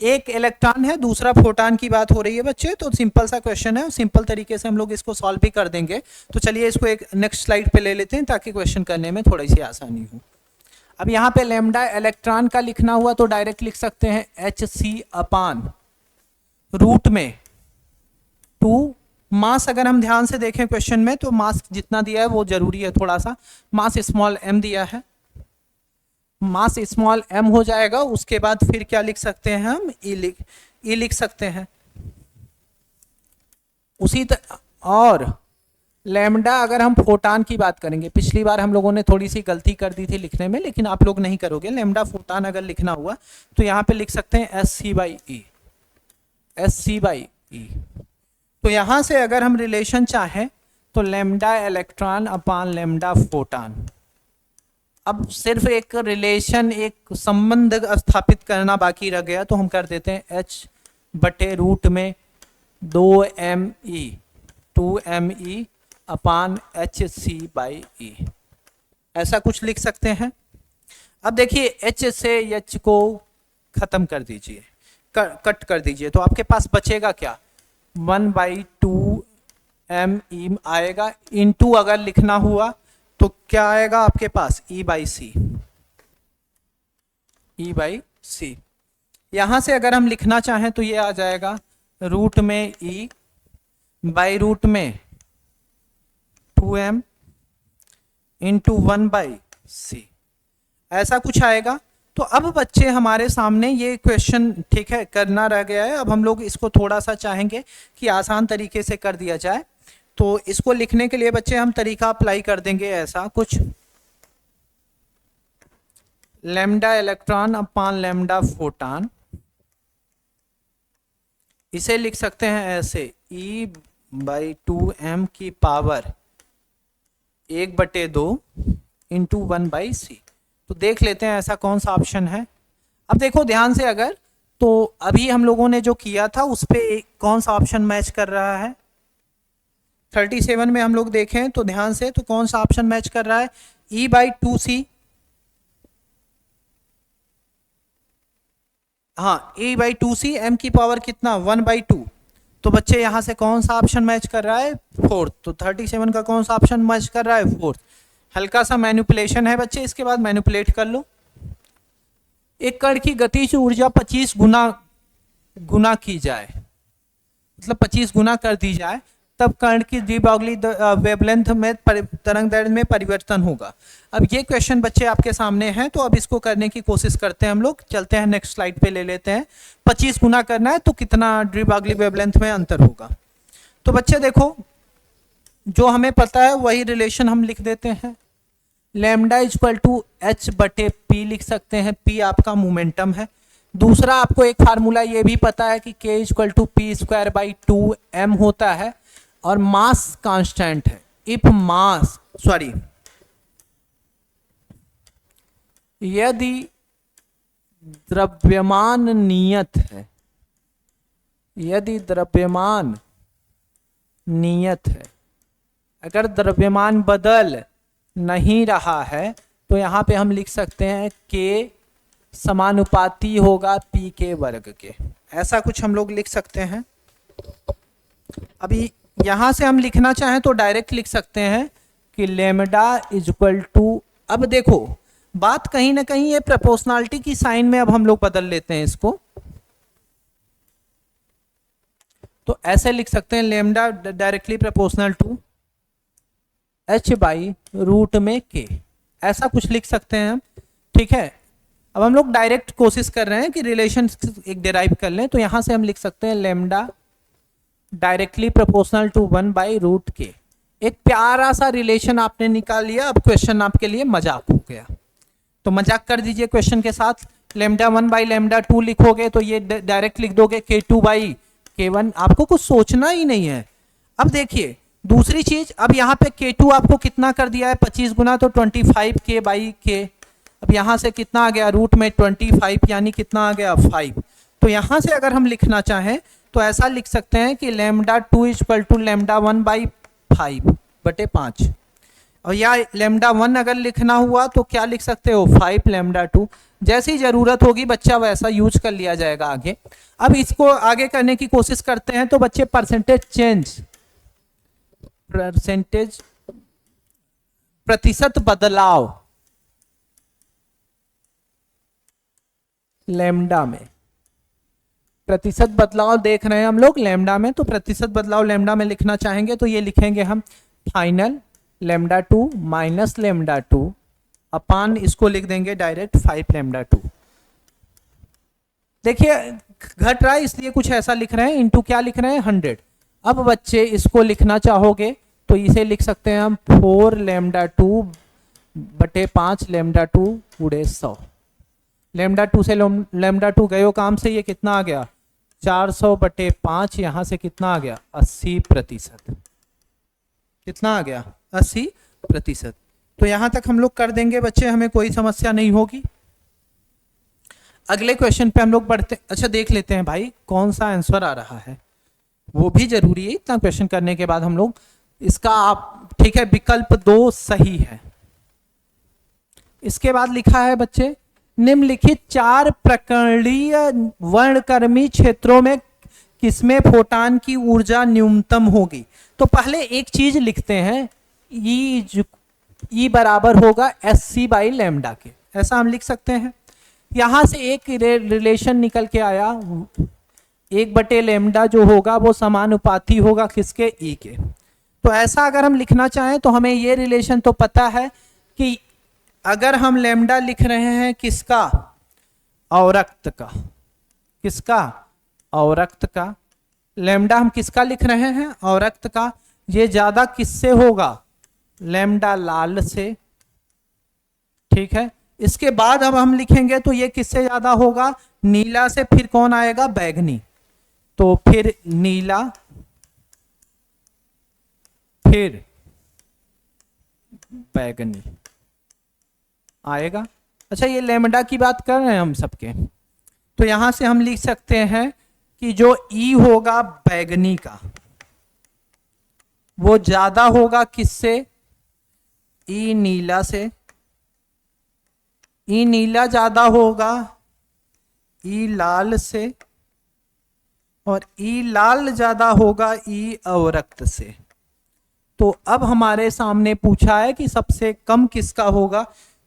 एक इलेक्ट्रॉन है, दूसरा फोटॉन की बात हो रही है बच्चे। तो सिंपल सा क्वेश्चन है, सिंपल तरीके से हम लोग इसको सॉल्व भी कर देंगे। तो चलिए इसको एक नेक्स्ट स्लाइड पे ले लेते हैं ताकि क्वेश्चन करने में थोड़ी सी आसानी हो। अब यहाँ पे लैम्डा इलेक्ट्रॉन का लिखना हुआ तो डायरेक्ट लिख सकते हैं hc अपान रूट में 2। मास अगर हम ध्यान से देखें क्वेश्चन में तो मास जितना दिया है वो जरूरी है, थोड़ा सा मास स्मॉल m दिया है, मास स्मॉल m हो जाएगा। उसके बाद फिर क्या लिख सकते हैं हम, E लिख सकते हैं। और लैम्डा अगर हम फोटान की बात करेंगे, पिछली बार हम लोगों ने थोड़ी सी गलती कर दी थी लिखने में, लेकिन आप लोग नहीं करोगे। लैम्डा फोटान अगर लिखना हुआ तो यहाँ पे लिख सकते हैं एस सी बाई ई। तो यहाँ से अगर हम रिलेशन चाहें तो lambda electron upon lambda photon. अब सिर्फ एक रिलेशन, एक संबंध स्थापित करना बाकी रह गया, तो हम कर देते हैं h बटे रूट में 2me upon H C by E, ऐसा कुछ लिख सकते हैं। अब देखिए h से h को खत्म कर दीजिए, कट कर दीजिए, तो आपके पास बचेगा क्या, 1/2me आएगा। इनटू अगर लिखना हुआ तो क्या आएगा आपके पास, e बाई सी। यहां से अगर हम लिखना चाहें तो ये आ जाएगा रूट में e बाई रूट में 2m इंटू 1/c, ऐसा कुछ आएगा। तो अब बच्चे हमारे सामने ये क्वेश्चन, ठीक है, करना रह गया है। अब हम लोग इसको थोड़ा सा चाहेंगे कि आसान तरीके से कर दिया जाए। तो इसको लिखने के लिए बच्चे हम तरीका अप्लाई कर देंगे ऐसा कुछ, lambda electron upon lambda photon, इसे लिख सकते हैं ऐसे e/2m की पावर 1/2 इंटू 1/c। तो देख लेते हैं ऐसा कौन सा ऑप्शन है। अब देखो ध्यान से, अगर तो अभी हम लोगों ने जो किया था उस पे कौन सा ऑप्शन मैच कर रहा है, 37 में हम लोग देखें तो ध्यान से, तो कौन सा ऑप्शन मैच कर रहा है, e/2c। हाँ, e/2c, m की पावर कितना 1/2। तो बच्चे यहां से कौन सा ऑप्शन मैच कर रहा है, फोर्थ। तो 37 का कौन सा ऑप्शन मैच कर रहा है, फोर्थ। हल्का सा मैनिपुलेशन है बच्चे, इसके बाद मैनिपुलेट कर लो। एक कण की गतिज ऊर्जा 25 गुना की जाए, मतलब 25 गुना कर दी जाए, तब कण की डी ब्रॉगली वेवलेंथ में तरंग दैर्ध्य में परिवर्तन होगा। अब ये क्वेश्चन बच्चे आपके सामने है, तो अब इसको करने की कोशिश करते हैं हम लोग। चलते हैं नेक्स्ट स्लाइड पे, ले लेते हैं। 25 गुना करना है तो कितना डी ब्रॉगली वेवलेंथ में अंतर होगा। तो बच्चे देखो, जो हमें पता है वही रिलेशन हम लिख देते हैं। लैम्डा इक्वल टू h बटे p लिख सकते हैं, p आपका मोमेंटम है। दूसरा आपको एक फार्मूला ये भी पता है कि k equal to P square by 2m होता है, और मास कांस्टेंट है। इफ मास, सॉरी, यदि द्रव्यमान नियत है, यदि द्रव्यमान नियत है, अगर द्रव्यमान बदल नहीं रहा है तो यहाँ पे हम लिख सकते हैं k समानुपाती होगा p के वर्ग के, ऐसा कुछ हम लोग लिख सकते हैं। अभी यहाँ से हम लिखना चाहें तो डायरेक्ट लिख सकते हैं कि लैम्डा इक्वल टू, अब देखो बात कहीं ना कहीं ये प्रोपोर्शनलिटी की साइन में अब हम लोग बदल लेते हैं इसको। तो ऐसे लिख सकते हैं lambda directly proportional to h by root में k, ऐसा कुछ लिख सकते हैं हम, ठीक है। अब हम लोग डायरेक्ट कोशिश कर रहे हैं कि रिलेशन एक डिराइव कर लें। तो यहां से हम लिख सकते हैं lambda directly proportional to 1 by root के। एक प्यारा सा रिलेशन आपने निकाल लिया। अब क्वेश्चन आपके लिए मजाक हो गया, तो मजाक कर दीजिए क्वेश्चन के साथ। लैम्डा 1 बाई लैम्डा 2 लिखोगे तो ये डायरेक्ट लिख दोगे k2 बाई k1, आपको कुछ सोचना ही नहीं है। अब देखिए दूसरी चीज, अब यहाँ पे k2 आपको कितना कर दिया है, 25 गुना, तो 25k बाई k। अब यहाँ से कितना आ गया, रूट में 25, यानी कितना आ गया 5। तो यहाँ से अगर हम लिखना चाहें तो ऐसा लिख सकते हैं कि lambda 2 equal to lambda 1 by 5/5। और या लैम्डा 1 अगर लिखना हुआ तो क्या लिख सकते हो, 5 लैम्डा 2। जैसी जरूरत होगी बच्चा वैसा यूज कर लिया जाएगा आगे। अब इसको आगे करने की कोशिश करते हैं। तो बच्चे प्रतिशत बदलाव लैम्डा में, प्रतिशत बदलाव देख रहे हैं हम लोग लैम्डा में। तो प्रतिशत बदलाव लैम्डा में लिखना चाहेंगे तो ये लिखेंगे हम फाइनल लैम्डा 2 माइनस लैम्डा 2 अपान, इसको लिख देंगे डायरेक्ट 5 लैम्डा 2। देखिए घट रहा है इसलिए कुछ ऐसा लिख रहे हैं, इंटू क्या लिख रहे हैं 100। अब बच्चे इसको लिखना चाहोगे तो तो इसे लिख सकते हैं हम 4 लैम्डा 2 बटे 5 लैम्डा 2 गुणे 100। लैम्डा 2 से लैम्डा 2 गए काम से ये कितना आ गया 400 बटे 5, यहां से कितना आ गया 80%। कितना आ गया 80%। तो यहां तक हम लोग कर देंगे बच्चे, हमें कोई समस्या नहीं होगी। अगले क्वेश्चन पे हम लोग बढ़ते, अच्छा देख लेते हैं भाई कौन सा आंसर आ रहा है, वो भी जरूरी है। इतना क्वेश्चन करने के बाद हम लोग इसका आप ठीक है विकल्प 2 सही है। इसके बाद लिखा है बच्चे निम्नलिखित 4 प्रकरणीय वर्णक्रमीय क्षेत्रों में किसमें फोटान की ऊर्जा न्यूनतम होगी। तो पहले एक चीज लिखते हैं, ई बराबर होगा SC बाई लैम्डा के, ऐसा हम लिख सकते हैं। यहां से एक रिलेशन निकल के आया, 1 बटे लैम्डा जो होगा वो समानुपाती होगा किसके ई के। तो ऐसा अगर हम लिखना चाहें तो हमें ये रिलेशन तो पता है कि अगर हम लैम्डा लिख रहे हैं किसका अवरक्त का, किसका अवरक्त का, लैम्डा हम किसका लिख रहे हैं अवरक्त का, ये ज्यादा किससे होगा लैम्डा लाल से, ठीक है। इसके बाद अब हम लिखेंगे तो ये किससे ज्यादा होगा नीला से, फिर कौन आएगा बैगनी, तो फिर नीला फिर बैगनी आएगा। अच्छा ये लैम्डा की बात कर रहे हैं हम सबके, तो यहां से हम लिख सकते हैं कि जो ई होगा बैगनी का वो ज्यादा होगा किससे ई नीला से, ई नीला ज्यादा होगा ई लाल से, और ई लाल ज्यादा होगा ई अवरक्त से। तो अब हमारे सामने पूछा है कि सबसे कम किसका होगा,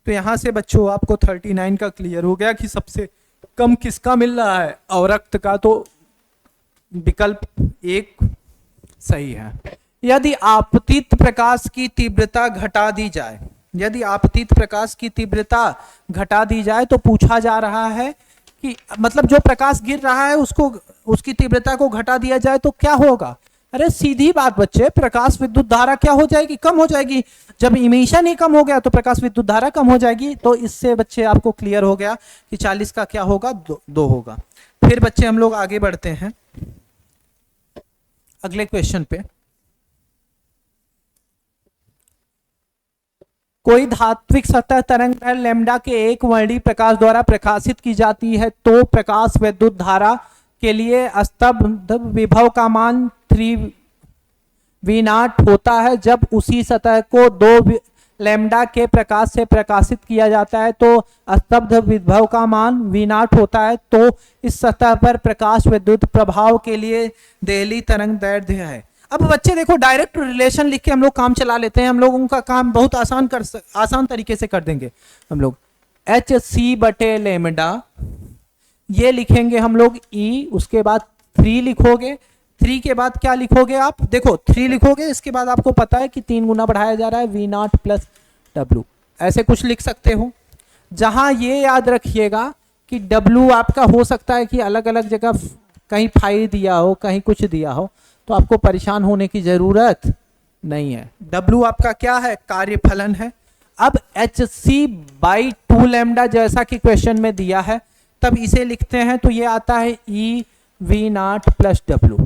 तो यहां से बच्चों आपको 39 का क्लियर हो गया कि सबसे कम किसका मिल रहा है अवरक्त का, तो विकल्प 1 सही है। यदि आपतित प्रकाश की तीव्रता घटा दी जाए, यदि आपतित प्रकाश की तीव्रता घटा दी जाए तो पूछा जा रहा है कि मतलब जो प्रकाश गिर रहा है उसको उसकी तीव्रता को घटा दिया जाए तो क्या होगा। अरे सीधी बात बच्चे, प्रकाश विद्युत धारा क्या हो जाएगी कम हो जाएगी। जब इमिशन ही कम हो गया तो प्रकाश विद्युत धारा कम हो जाएगी। तो इससे बच्चे आपको क्लियर हो गया कि 40 का क्या होगा 2 होगा। फिर बच्चे हम लोग आगे बढ़ते हैं अगले क्वेश्चन पे। कोई धात्विक सतह तरंग लैम्डा के एक वर्णी प्रकाश द्वारा प्रकाशित की जाती है तो प्रकाश विद्युत धारा के लिए स्तब्ध विभव का मान 3V0 होता है। जब उसी सतह को 2 लैम्डा के प्रकाश से प्रकाशित किया जाता है तो स्तब्ध विभव का मान V0 होता है। तो इस सतह पर प्रकाश विद्युत प्रभाव के लिए देहली तरंग दैर्ध्य है। अब बच्चे देखो डायरेक्ट रिलेशन लिख के हम लोग काम चला लेते हैं। हम लोग उनका काम बहुत आसान तरीके से कर देंगे। हम लोग HC बटे लैम्डा ये लिखेंगे हम लोग E, उसके बाद 3 लिखोगे, 3 के बाद क्या लिखोगे आप देखो 3 लिखोगे, इसके बाद आपको पता है कि 3 गुना बढ़ाया जा रहा है V0 प्लस W, ऐसे कुछ लिख सकते हो। जहां ये याद रखिएगा कि W आपका हो सकता है कि अलग अलग जगह कहीं फाई दिया हो कहीं कुछ दिया हो, तो आपको परेशान होने की जरूरत नहीं है। W आपका क्या है कार्यफलन है। अब HC बाई 2 लैम्डा जैसा कि क्वेश्चन में दिया है तब इसे लिखते हैं तो ये आता है E V0 प्लस W,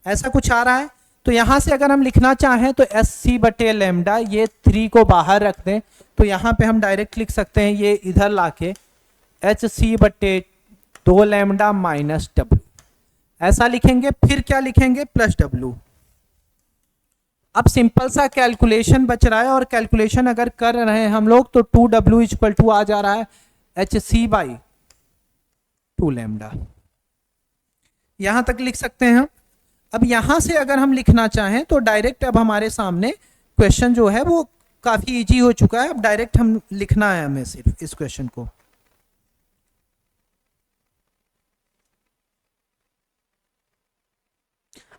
ऐसा कुछ आ रहा है। तो यहां से अगर हम लिखना चाहें तो SC बटे लैम्डा, ये 3 को बाहर रख दें तो यहां पे हम डायरेक्ट लिख सकते हैं ये इधर लाके HC बटे 2 लैम्डा माइनस W, ऐसा लिखेंगे। फिर क्या लिखेंगे प्लस W। अब सिंपल सा कैलकुलेशन बच रहा है और कैलकुलेशन अगर कर रहे हैं हम लोग तो 2W इक्वल टू आ जा रहा है HC बाई 2 लैम्डा, यहां तक लिख सकते हैं हम। अब यहां से अगर हम लिखना चाहें तो डायरेक्ट अब हमारे सामने क्वेश्चन जो है वो काफी इजी हो चुका है। अब डायरेक्ट हम लिखना है हमें सिर्फ इस क्वेश्चन को।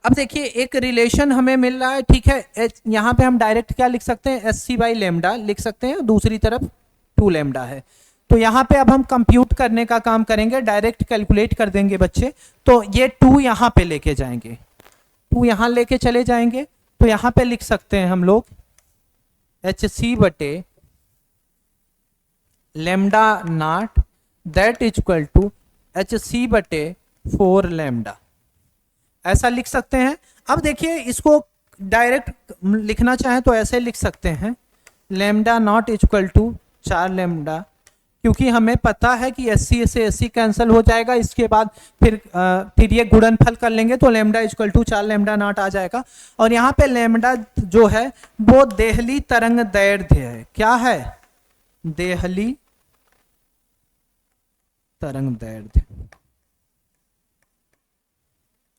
अब देखिए एक रिलेशन हमें मिल रहा है, ठीक है। यहां पे हम डायरेक्ट क्या लिख सकते हैं SC बाई लैम्डा लिख सकते हैं, दूसरी तरफ 2 लैम्डा है। तो यहां पे अब हम कंप्यूट करने का काम करेंगे, डायरेक्ट कैलकुलेट कर देंगे बच्चे। तो ये 2 यहां पे लेके जाएंगे, 2 यहां लेके चले जाएंगे तो यहां पे लिख सकते हैं हम लोग HC बटे lambda naught that is equal to HC बटे 4 लेमडा, ऐसा लिख सकते हैं। अब देखिए इसको डायरेक्ट लिखना चाहें तो ऐसे लिख सकते हैं lambda naught is equal to 4 lambda, क्योंकि हमें पता है कि SC से SC कैंसिल हो जाएगा, इसके बाद फिर ये गुणनफल कर लेंगे तो lambda is equal to 4 lambda naught आ जाएगा। और यहाँ पे लेमडा जो है वो देहली तरंग दैर्ध्य है। क्या है? देहली तरंग दैर्ध्य,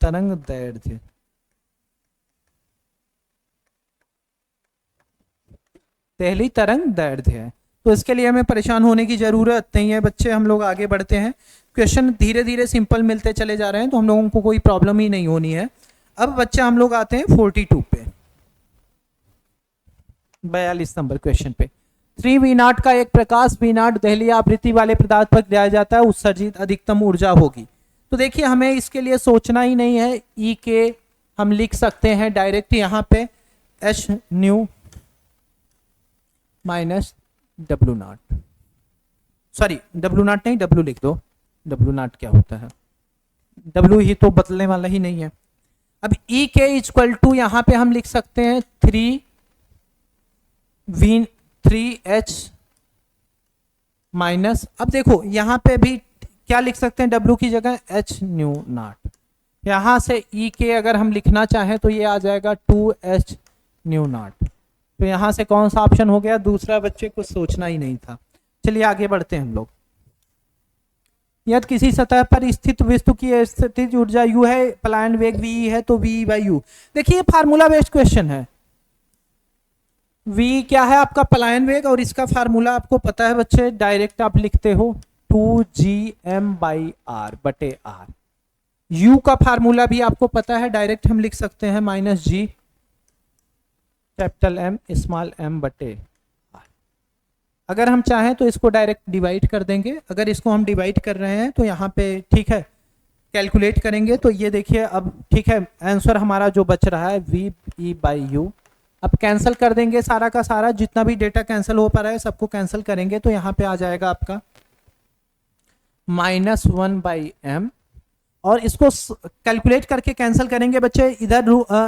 तरंग दैर्ध्य। देहली तरंग दैर्ध्य है, तो इसके लिए हमें परेशान होने की जरूरत नहीं है बच्चे। हम लोग आगे बढ़ते हैं, क्वेश्चन धीरे धीरे सिंपल मिलते चले जा रहे हैं, तो हम लोगों को कोई प्रॉब्लम ही नहीं होनी है। अब बच्चे हम लोग आते हैं 42 पे, 42 नंबर क्वेश्चन पे। 3 V0 का एक प्रकाश V0 देहली आवृत्ति वाले पदार्थ पर गिराया जाता है, उत्सर्जित अधिकतम ऊर्जा होगी। तो देखिए हमें इसके लिए सोचना ही नहीं है, E के हम लिख सकते हैं डायरेक्ट यहाँ पे H nu minus W0, sorry W0 नहीं, W लिख दो। W0 क्या होता है? W ही तो बदलने वाला ही नहीं है। अब E के इक्वल टू यहाँ पे हम लिख सकते हैं 3H माइनस, अब देखो यहाँ पे भी क्या लिख सकते हैं W की जगह H न्यू नॉट। यहाँ से E के अगर हम लिखना चाहें तो ये आ जाएगा 2H न्यू नॉट। तो यहाँ से कौन सा ऑप्शन हो गया? दूसरा। बच्चे को सोचना ही नहीं था। चलिए आगे बढ़ते हैं हम लोग। यदि किसी सतह पर स्थित वस्तु की स्थितिज ऊर्जा U है, पलायन वेग V है, तो V बाई U। देखिए फार्मूला बेस्ड क्वेश्चन है। V क्या है? आपका पलायन वेग, और इसका फार्मूला आपको पता है बच्चे, डायरेक्ट आप लिखते हो 2gm बाई R बटे R। U का फार्मूला भी आपको पता है, डायरेक्ट हम लिख सकते हैं minus G capital M small m बटे R। अगर हम चाहें तो इसको डायरेक्ट डिवाइड कर देंगे। अगर इसको हम डिवाइड कर रहे हैं तो यहाँ पे ठीक है कैलकुलेट करेंगे तो ये देखिए अब ठीक है, आंसर हमारा जो बच रहा है V E बाई U। अब कैंसिल कर देंगे सारा का सारा, जितना भी डेटा कैंसिल हो पा रहा है सबको कैंसिल करेंगे, तो यहाँ पे आ जाएगा आपका -1 बाई m। और इसको कैलकुलेट करके कैंसिल करेंगे बच्चे, इधर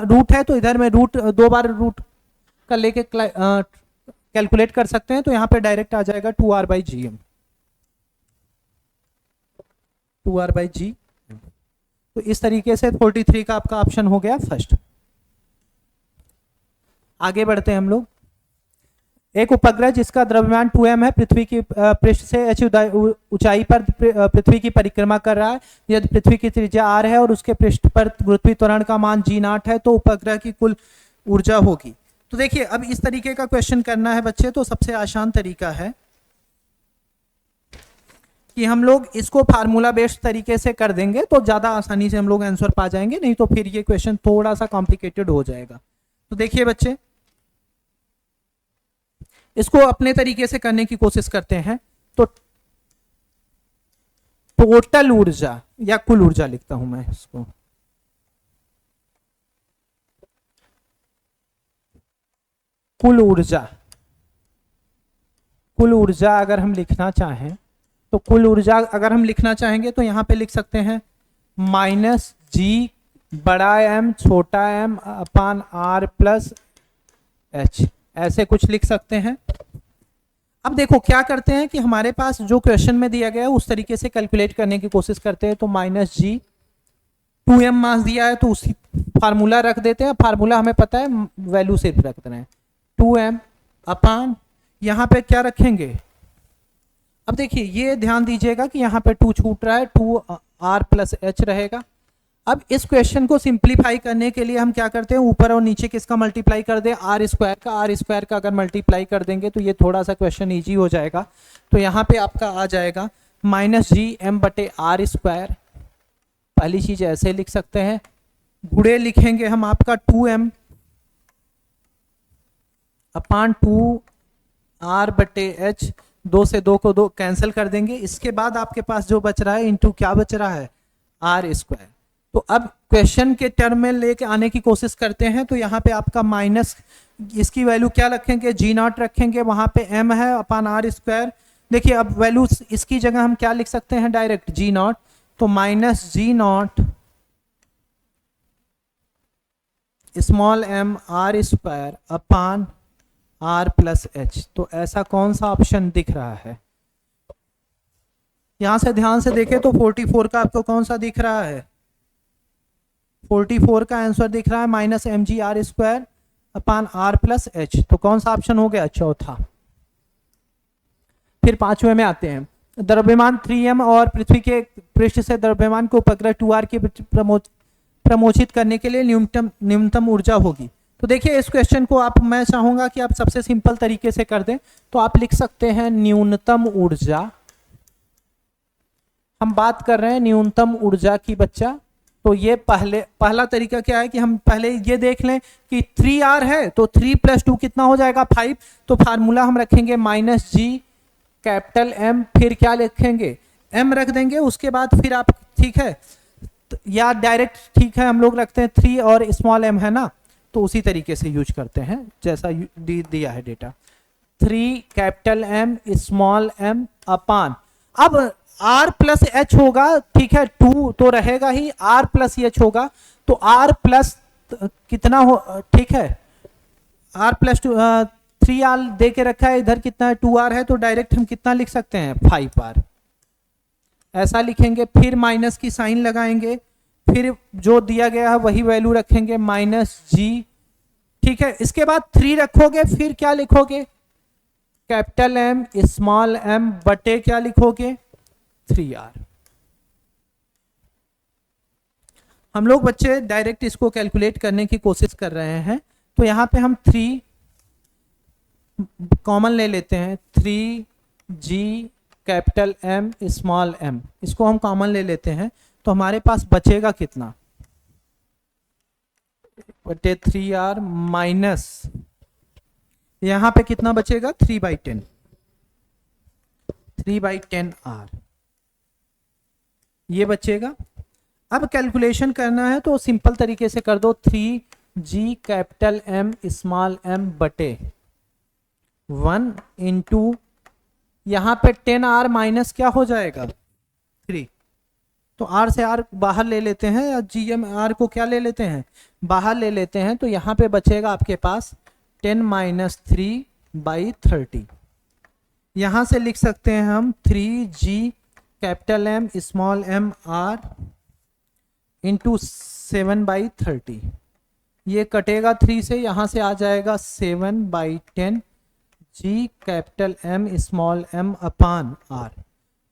रूट है तो इधर में रूट 2 बार रूट कर लेके कैलकुलेट कर सकते हैं, तो यहाँ पे डायरेक्ट आ जाएगा 2r by G M, 2r by G. तो इस तरीके से 43 का आपका ऑप्शन हो गया फर्स्ट। आगे बढ़ते हैं हम लोग। एक उपग्रह जिसका द्रव्यमान 2m है पृथ्वी की पृष्ठ से h ऊंचाई पर पृथ्वी की परिक्रमा कर रहा है। यदि पृथ्वी की त्रिज्या r है और उसके पृष्ठ पर गुरुत्वीय त्वरण का मान g0 है, तो उपग्रह की कुल ऊर्जा होगी। तो देखिए अब इस तरीके का क्वेश्चन करना है बच्चे, तो सबसे आसान तरीका है कि हम लोग इसको फार्मूला बेस्ड तरीके से कर देंगे, तो ज्यादा आसानी से हम लोग आंसर पा जाएंगे, नहीं तो फिर ये क्वेश्चन थोड़ा सा कॉम्प्लिकेटेड हो जाएगा। तो देखिए बच्चे इसको अपने तरीके से करने की कोशिश करते हैं। तो टोटल ऊर्जा या कुल ऊर्जा लिखता हूं मैं इसको, कुल ऊर्जा अगर हम लिखना चाहें तो कुल ऊर्जा अगर हम लिखना चाहेंगे तो यहां पे लिख सकते हैं माइनस जी बड़ा एम छोटा M upon R plus H, ऐसे कुछ लिख सकते हैं। अब देखो क्या करते हैं कि हमारे पास जो क्वेश्चन में दिया गया है उस तरीके से कैलकुलेट करने की कोशिश करते हैं। तो माइनस जी 2m मास दिया है तो उसी फार्मूला रख देते हैं। फार्मूला हमें पता है, वैल्यू सिर्फ रख देना है 2m अपान यहाँ पे क्या रखेंगे। अब देखिए ये ध्यान दीजिएगा कि यहाँ पे 2 छूट रहा है, 2r प्लस एच रहेगा। अब इस क्वेश्चन को सिंप्लीफाई करने के लिए हम क्या करते हैं, ऊपर और नीचे किसका मल्टीप्लाई कर दें, आर स्क्वायर का अगर मल्टीप्लाई कर देंगे तो ये थोड़ा सा क्वेश्चन इजी हो जाएगा। तो यहाँ पे आपका आ जाएगा माइनस जी एम बटे आर स्क्वायर। पहली चीज ऐसे लिख सकते हैं, गुणे लिखेंगे हम आपका 2m अपान 2r बटे h, 2 से 2 को 2 कैंसिल कर देंगे। इसके बाद आपके पास जो बच रहा है इंटू क्या बच रहा है, आर स्क्वायर। तो अब क्वेश्चन के टर्म में लेके आने की कोशिश करते हैं। तो यहाँ पे आपका माइनस, इसकी वैल्यू क्या रखेंगे, जी नॉट रखेंगे, वहां पे m है अपान आर स्क्वायर। देखिए अब वैल्यू इसकी जगह हम क्या लिख सकते हैं, डायरेक्ट जी नॉट, तो minus G naught small m R square upon R plus H. तो ऐसा कौन सा ऑप्शन दिख रहा है, यहां से ध्यान से देखें तो 44 का आपको कौन सा दिख रहा है, 44 का आंसर दिख रहा है minus M G R square upon R plus H. तो कौन सा ऑप्शन हो गया, चौथा। फिर पांचवें में आते हैं, द्रव्यमान 3m और पृथ्वी के पृष्ठ से द्रव्यमान को उपग्रह 2r की प्रमोचित करने के लिए न्यूनतम ऊर्जा होगी। तो देखिए इस क्वेश्चन को आप, मैं चाहूंगा कि आप सबसे सिंपल तरीके से कर दें। तो आप लिख सकते हैं न्यूनतम ऊर्जा, हम बात कर रहे हैं न्यूनतम ऊर्जा की बच्चा। तो ये पहला तरीका क्या है कि हम पहले ये देख लें कि 3r है, तो 3 + 2 कितना हो जाएगा, 5। तो फार्मूला हम रखेंगे माइनस जी कैपिटल M, फिर क्या लिखेंगे, m रख देंगे। उसके बाद फिर आप, ठीक है, या डायरेक्ट, ठीक है, हम लोग रखते हैं 3 और स्मॉल m है ना, तो उसी तरीके से यूज करते हैं जैसा दिया है data. 3 capital M small m अपान, अब r प्लस एच होगा, ठीक है, 2 तो रहेगा ही, r प्लस एच होगा, तो r प्लस कितना हो, ठीक है, r प्लस 3r दे के रखा है, इधर कितना है 2r है, तो डायरेक्ट हम कितना लिख सकते हैं 5r, ऐसा लिखेंगे। फिर माइनस की साइन लगाएंगे, फिर जो दिया गया है वही वैल्यू रखेंगे माइनस जी, ठीक है। इसके बाद 3 रखोगे, फिर क्या लिखोगे, कैपिटल M स्मॉल m बटे क्या लिखोगे 3r। हम लोग बच्चे डायरेक्ट इसको कैलकुलेट करने की कोशिश कर रहे हैं। तो यहां पे हम 3 कॉमन ले लेते हैं, 3g capital M small m, इसको हम कॉमन ले लेते हैं। तो हमारे पास बचेगा कितना, बटे 3r माइनस, यहां पे कितना बचेगा 3/10, 3/10r ये बचेगा। अब कैलकुलेशन करना है तो सिंपल तरीके से कर दो, 3g capital M small m बटे 1 इंटू, यहां पे 10r माइनस क्या हो जाएगा 3, तो r से r बाहर ले लेते हैं, या gm r को क्या ले लेते हैं, बाहर ले लेते हैं। तो यहां पे बचेगा आपके पास 10 - 3/30। यहां से लिख सकते हैं हम 3g capital M small m r into 7/30, ये कटेगा 3 से, यहां से आ जाएगा 7/10 g capital M small m अपान r।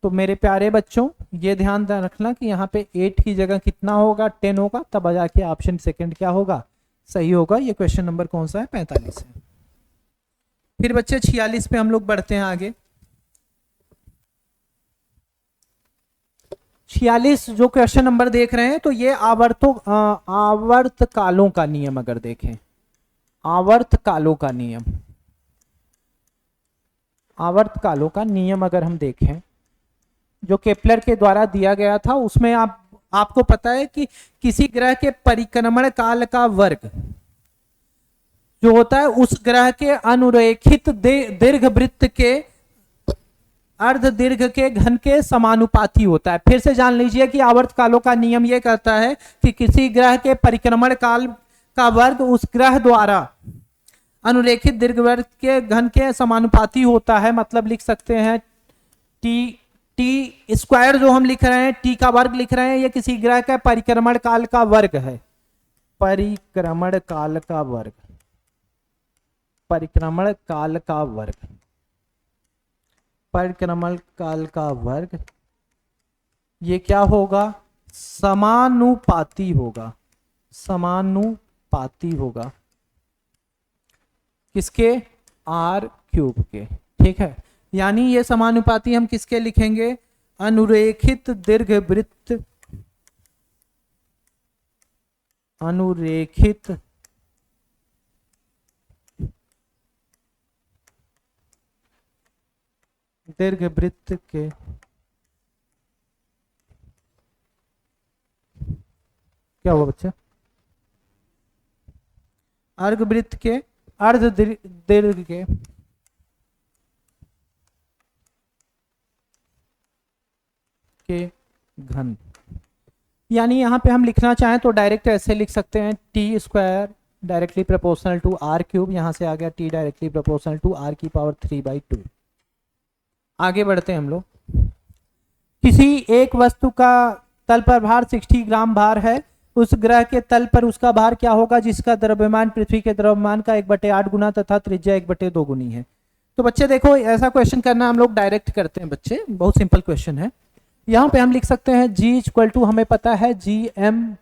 तो मेरे प्यारे बच्चों ये ध्यान रखना कि यहाँ पे 8 की जगह कितना होगा, 10 होगा, तब जाके ऑप्शन सेकंड क्या होगा, सही होगा। ये क्वेश्चन नंबर कौन सा है, 45 है। फिर बच्चे 46 पे हम लोग बढ़ते हैं आगे। 46 जो क्वेश्चन नंबर देख रहे हैं, तो ये आवर्तकालों का नियम अगर देखें, आवर्तकालों का नियम, आवर्तकालों का नियम अगर हम देखें जो केपलर के द्वारा दिया गया था, उसमें आपको पता है कि किसी ग्रह के परिक्रमण काल का वर्ग जो होता है उस ग्रह के अनुरेखित दीर्घवृत्त के अर्ध दीर्घ के घन के समानुपाती होता है। फिर से जान लीजिए कि आवर्तकालों का नियम यह कहता है कि किसी ग्रह के परिक्रमण काल का वर्ग उस ग्रह द्वारा अनुरेखित दीर्घवृत्त के घन के समानुपाती होता है। मतलब लिख सकते हैं टी स्क्वायर जो हम लिख रहे हैं, टी का वर्ग लिख रहे हैं, ये किसी ग्रह का परिक्रमण काल का वर्ग है, परिक्रमण काल का वर्ग, परिक्रमण काल का वर्ग, परिक्रमण काल का वर्ग, ये क्या होगा, समानुपाती होगा, समानुपाती होगा किसके, r³ के, ठीक है। यानी ये समानुपाती हम किसके लिखेंगे, अनुरेखित दीर्घवृत्त, अनुरेखित दीर्घवृत्त के क्या हुआ बच्चे? अर्धवृत्त के अर्ध दीर्घ के घन, यानी यहाँ पे हम लिखना चाहें तो डायरेक्ट ऐसे लिख सकते हैं T square directly proportional to R cube, यहाँ से आ गया T directly proportional to R की पावर 3/2। आगे बढ़ते हैं हम लोग। किसी एक वस्तु का तल पर भार 60 ग्राम भार है, उस ग्रह के तल पर उसका भार क्या होगा जिसका द्रव्यमान पृथ्वी के द्रव्यमान का 1/8 गुना तथा त्रिज्या 1/2 गुनी है। तो बच्चे देखो, ऐसा क्वेश्चन करना हम लोग डायरेक्ट करते हैं बच्चे, बहुत सिंपल क्वेश्चन है। यहाँ पे हम लिख सकते हैं जी इक्वल टू, हमें पता है जी एम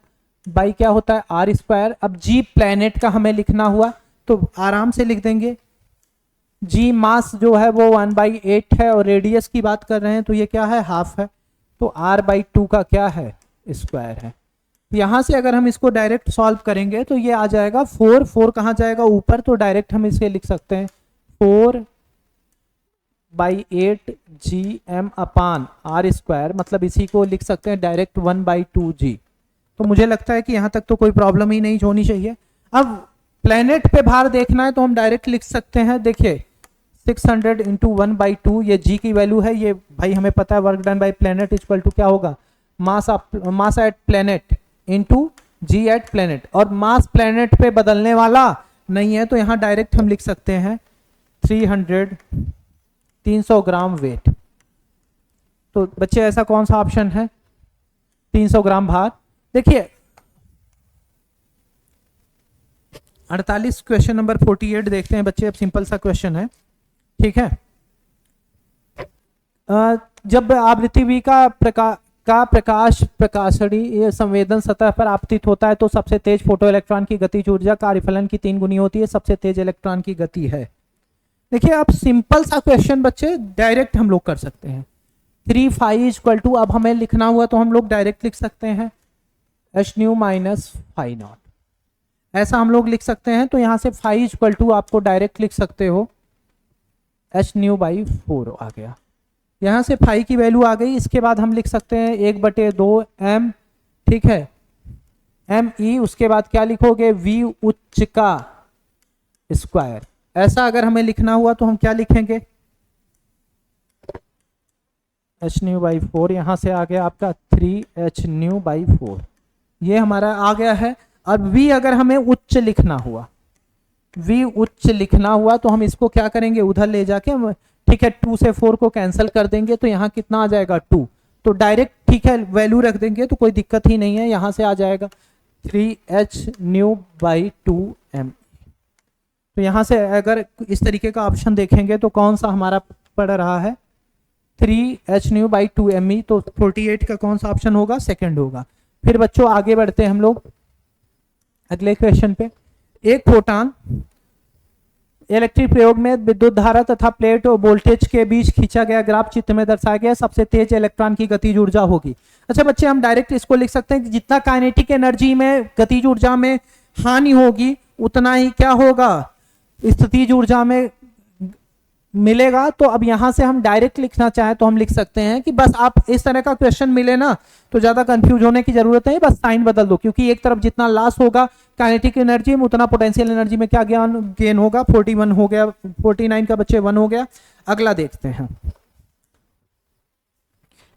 बाई क्या होता है आर स्क्वायर। अब जी प्लैनेट का हमें लिखना हुआ तो आराम से लिख देंगे, जी मास जो है वो 1/8 है और रेडियस की बात कर रहे हैं तो ये क्या है, हाफ है, तो r/2 का क्या है, स्क्वायर है। यहाँ से अगर हम इसको डायरेक्ट सॉल्व करेंगे तो ये आ जाएगा 4 कहाँ जाएगा, ऊपर, तो डायरेक्ट हम इसे लिख सकते हैं 4/8 gm अपान r स्क्वायर, मतलब इसी को लिख सकते हैं डायरेक्ट 1/2 g। तो मुझे लगता है कि यहाँ तक तो कोई प्रॉब्लम ही नहीं होनी चाहिए। अब प्लेनेट पे भार देखना है तो हम डायरेक्ट लिख सकते हैं, देखिए 600 इंटू 1/2, ये g की वैल्यू है, ये भाई हमें पता है work done by planet equal to क्या होगा, mass at planet into G at planet, और मास प्लेनेट पे बदलने वाला नहीं है तो यहाँ डायरेक्ट हम लिख सकते हैं 300 ग्राम वेट। तो बच्चे ऐसा कौन सा ऑप्शन है, 300 ग्राम भार। देखिए 48 क्वेश्चन नंबर 48 देखते हैं बच्चे। अब सिंपल सा क्वेश्चन है, ठीक है। जब आवृत्ति का प्रकाश प्रकाशड़ी संवेदन सतह पर आपतित होता है तो सबसे तेज फोटो इलेक्ट्रॉन की गतिज ऊर्जा कार्यफलन की 3 गुनी होती है, सबसे तेज इलेक्ट्रॉन की गति है। देखिए अब सिंपल सा क्वेश्चन बच्चे डायरेक्ट हम लोग कर सकते हैं। 3 phi इक्वल टू, अब हमें लिखना हुआ तो हम लोग डायरेक्ट लिख सकते हैं h nu minus phi naught, ऐसा हम लोग लिख सकते हैं। तो यहाँ से फाई इक्वल टू आपको डायरेक्ट लिख सकते हो h न्यू बाई 4 आ गया, यहाँ से फाई की वैल्यू आ गई। इसके बाद हम लिख सकते हैं 1/2 m, ठीक है, me, उसके बाद क्या लिखोगे v उच्च का स्क्वायर। ऐसा अगर हमें लिखना हुआ तो हम क्या लिखेंगे, h न्यू बाई 4, यहाँ से आ गया आपका 3h न्यू बाई 4, ये हमारा आ गया है। अब v अगर हमें उच्च लिखना हुआ, v उच्च लिखना हुआ तो हम इसको क्या करेंगे, उधर ले जाके, ठीक है, 2 से 4 को कैंसिल कर देंगे तो यहाँ कितना आ जाएगा 2, तो डायरेक्ट ठीक है वैल्यू रख देंगे तो कोई दिक्कत ही नहीं है। यहाँ से आ जाएगा 3h न्यू बाई 2m। तो यहाँ से अगर इस तरीके का ऑप्शन देखेंगे तो कौन सा हमारा पड़ रहा है, 3h न्यू बाई 2me, तो 48 का कौन सा ऑप्शन होगा, सेकंड होगा। फिर बच्चों आगे बढ़ते हैं हम लोग अगले क्वेश्चन पे। एक फोटॉन इलेक्ट्रिक प्रयोग में विद्युत धारा तथा प्लेट और वोल्टेज के बीच खींचा गया ग्राफ चित्र में दर्शाया गया सबसे तेज इलेक्ट्रॉन की गतिज ऊर्जा होगी। अच्छा बच्चे हम डायरेक्ट इसको लिख सकते हैं कि जितना काइनेटिक एनर्जी में गतिज ऊर्जा में हानि होगी उतना ही क्या होगा, स्थितिज ऊर्जा में मिलेगा। तो अब यहां से हम डायरेक्ट लिखना चाहें तो हम लिख सकते हैं कि बस आप इस तरह का क्वेश्चन मिले ना तो ज्यादा कंफ्यूज होने की जरूरत नहीं, बस साइन बदल दो, क्योंकि एक तरफ जितना लॉस होगा काइनेटिक एनर्जी में उतना पोटेंशियल एनर्जी में क्या गेन होगा, 41 हो गया, 49 का बच्चे 1 हो गया। अगला देखते हैं,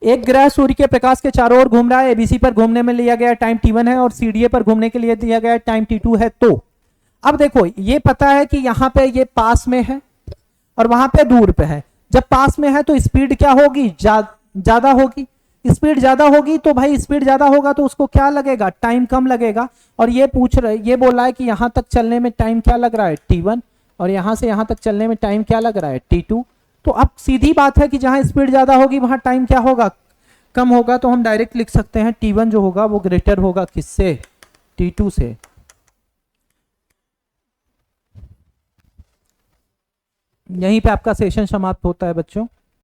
एक ग्रह सूर्य के प्रकाश के चारों ओर घूम रहा है, एबीसी पर घूमने में लिया गया टाइम t1 है और सीडीए पर घूमने के लिए दिया गया टाइम t2 है। तो अब देखो ये पता है कि यहाँ पे ये पास में है और वहां पे दूर पे है। जब पास में है तो स्पीड क्या होगी, ज्यादा होगी। स्पीड ज्यादा होगी तो भाई स्पीड ज्यादा होगा तो उसको क्या लगेगा, टाइम कम लगेगा। और ये ये बोल रहा है कि यहां तक चलने में टाइम क्या लग रहा है, t1, और यहां से यहां तक चलने में टाइम क्या लग रहा है, t2। तो अब सीधी बात है कि जहां स्पीड ज्यादा होगी वहां टाइम क्या होगा, कम होगा। तो हम डायरेक्ट लिख सकते हैं t1 जो होगा वो ग्रेटर होगा किससे, t2 से। यहीं पे आपका सेशन समाप्त होता है बच्चों।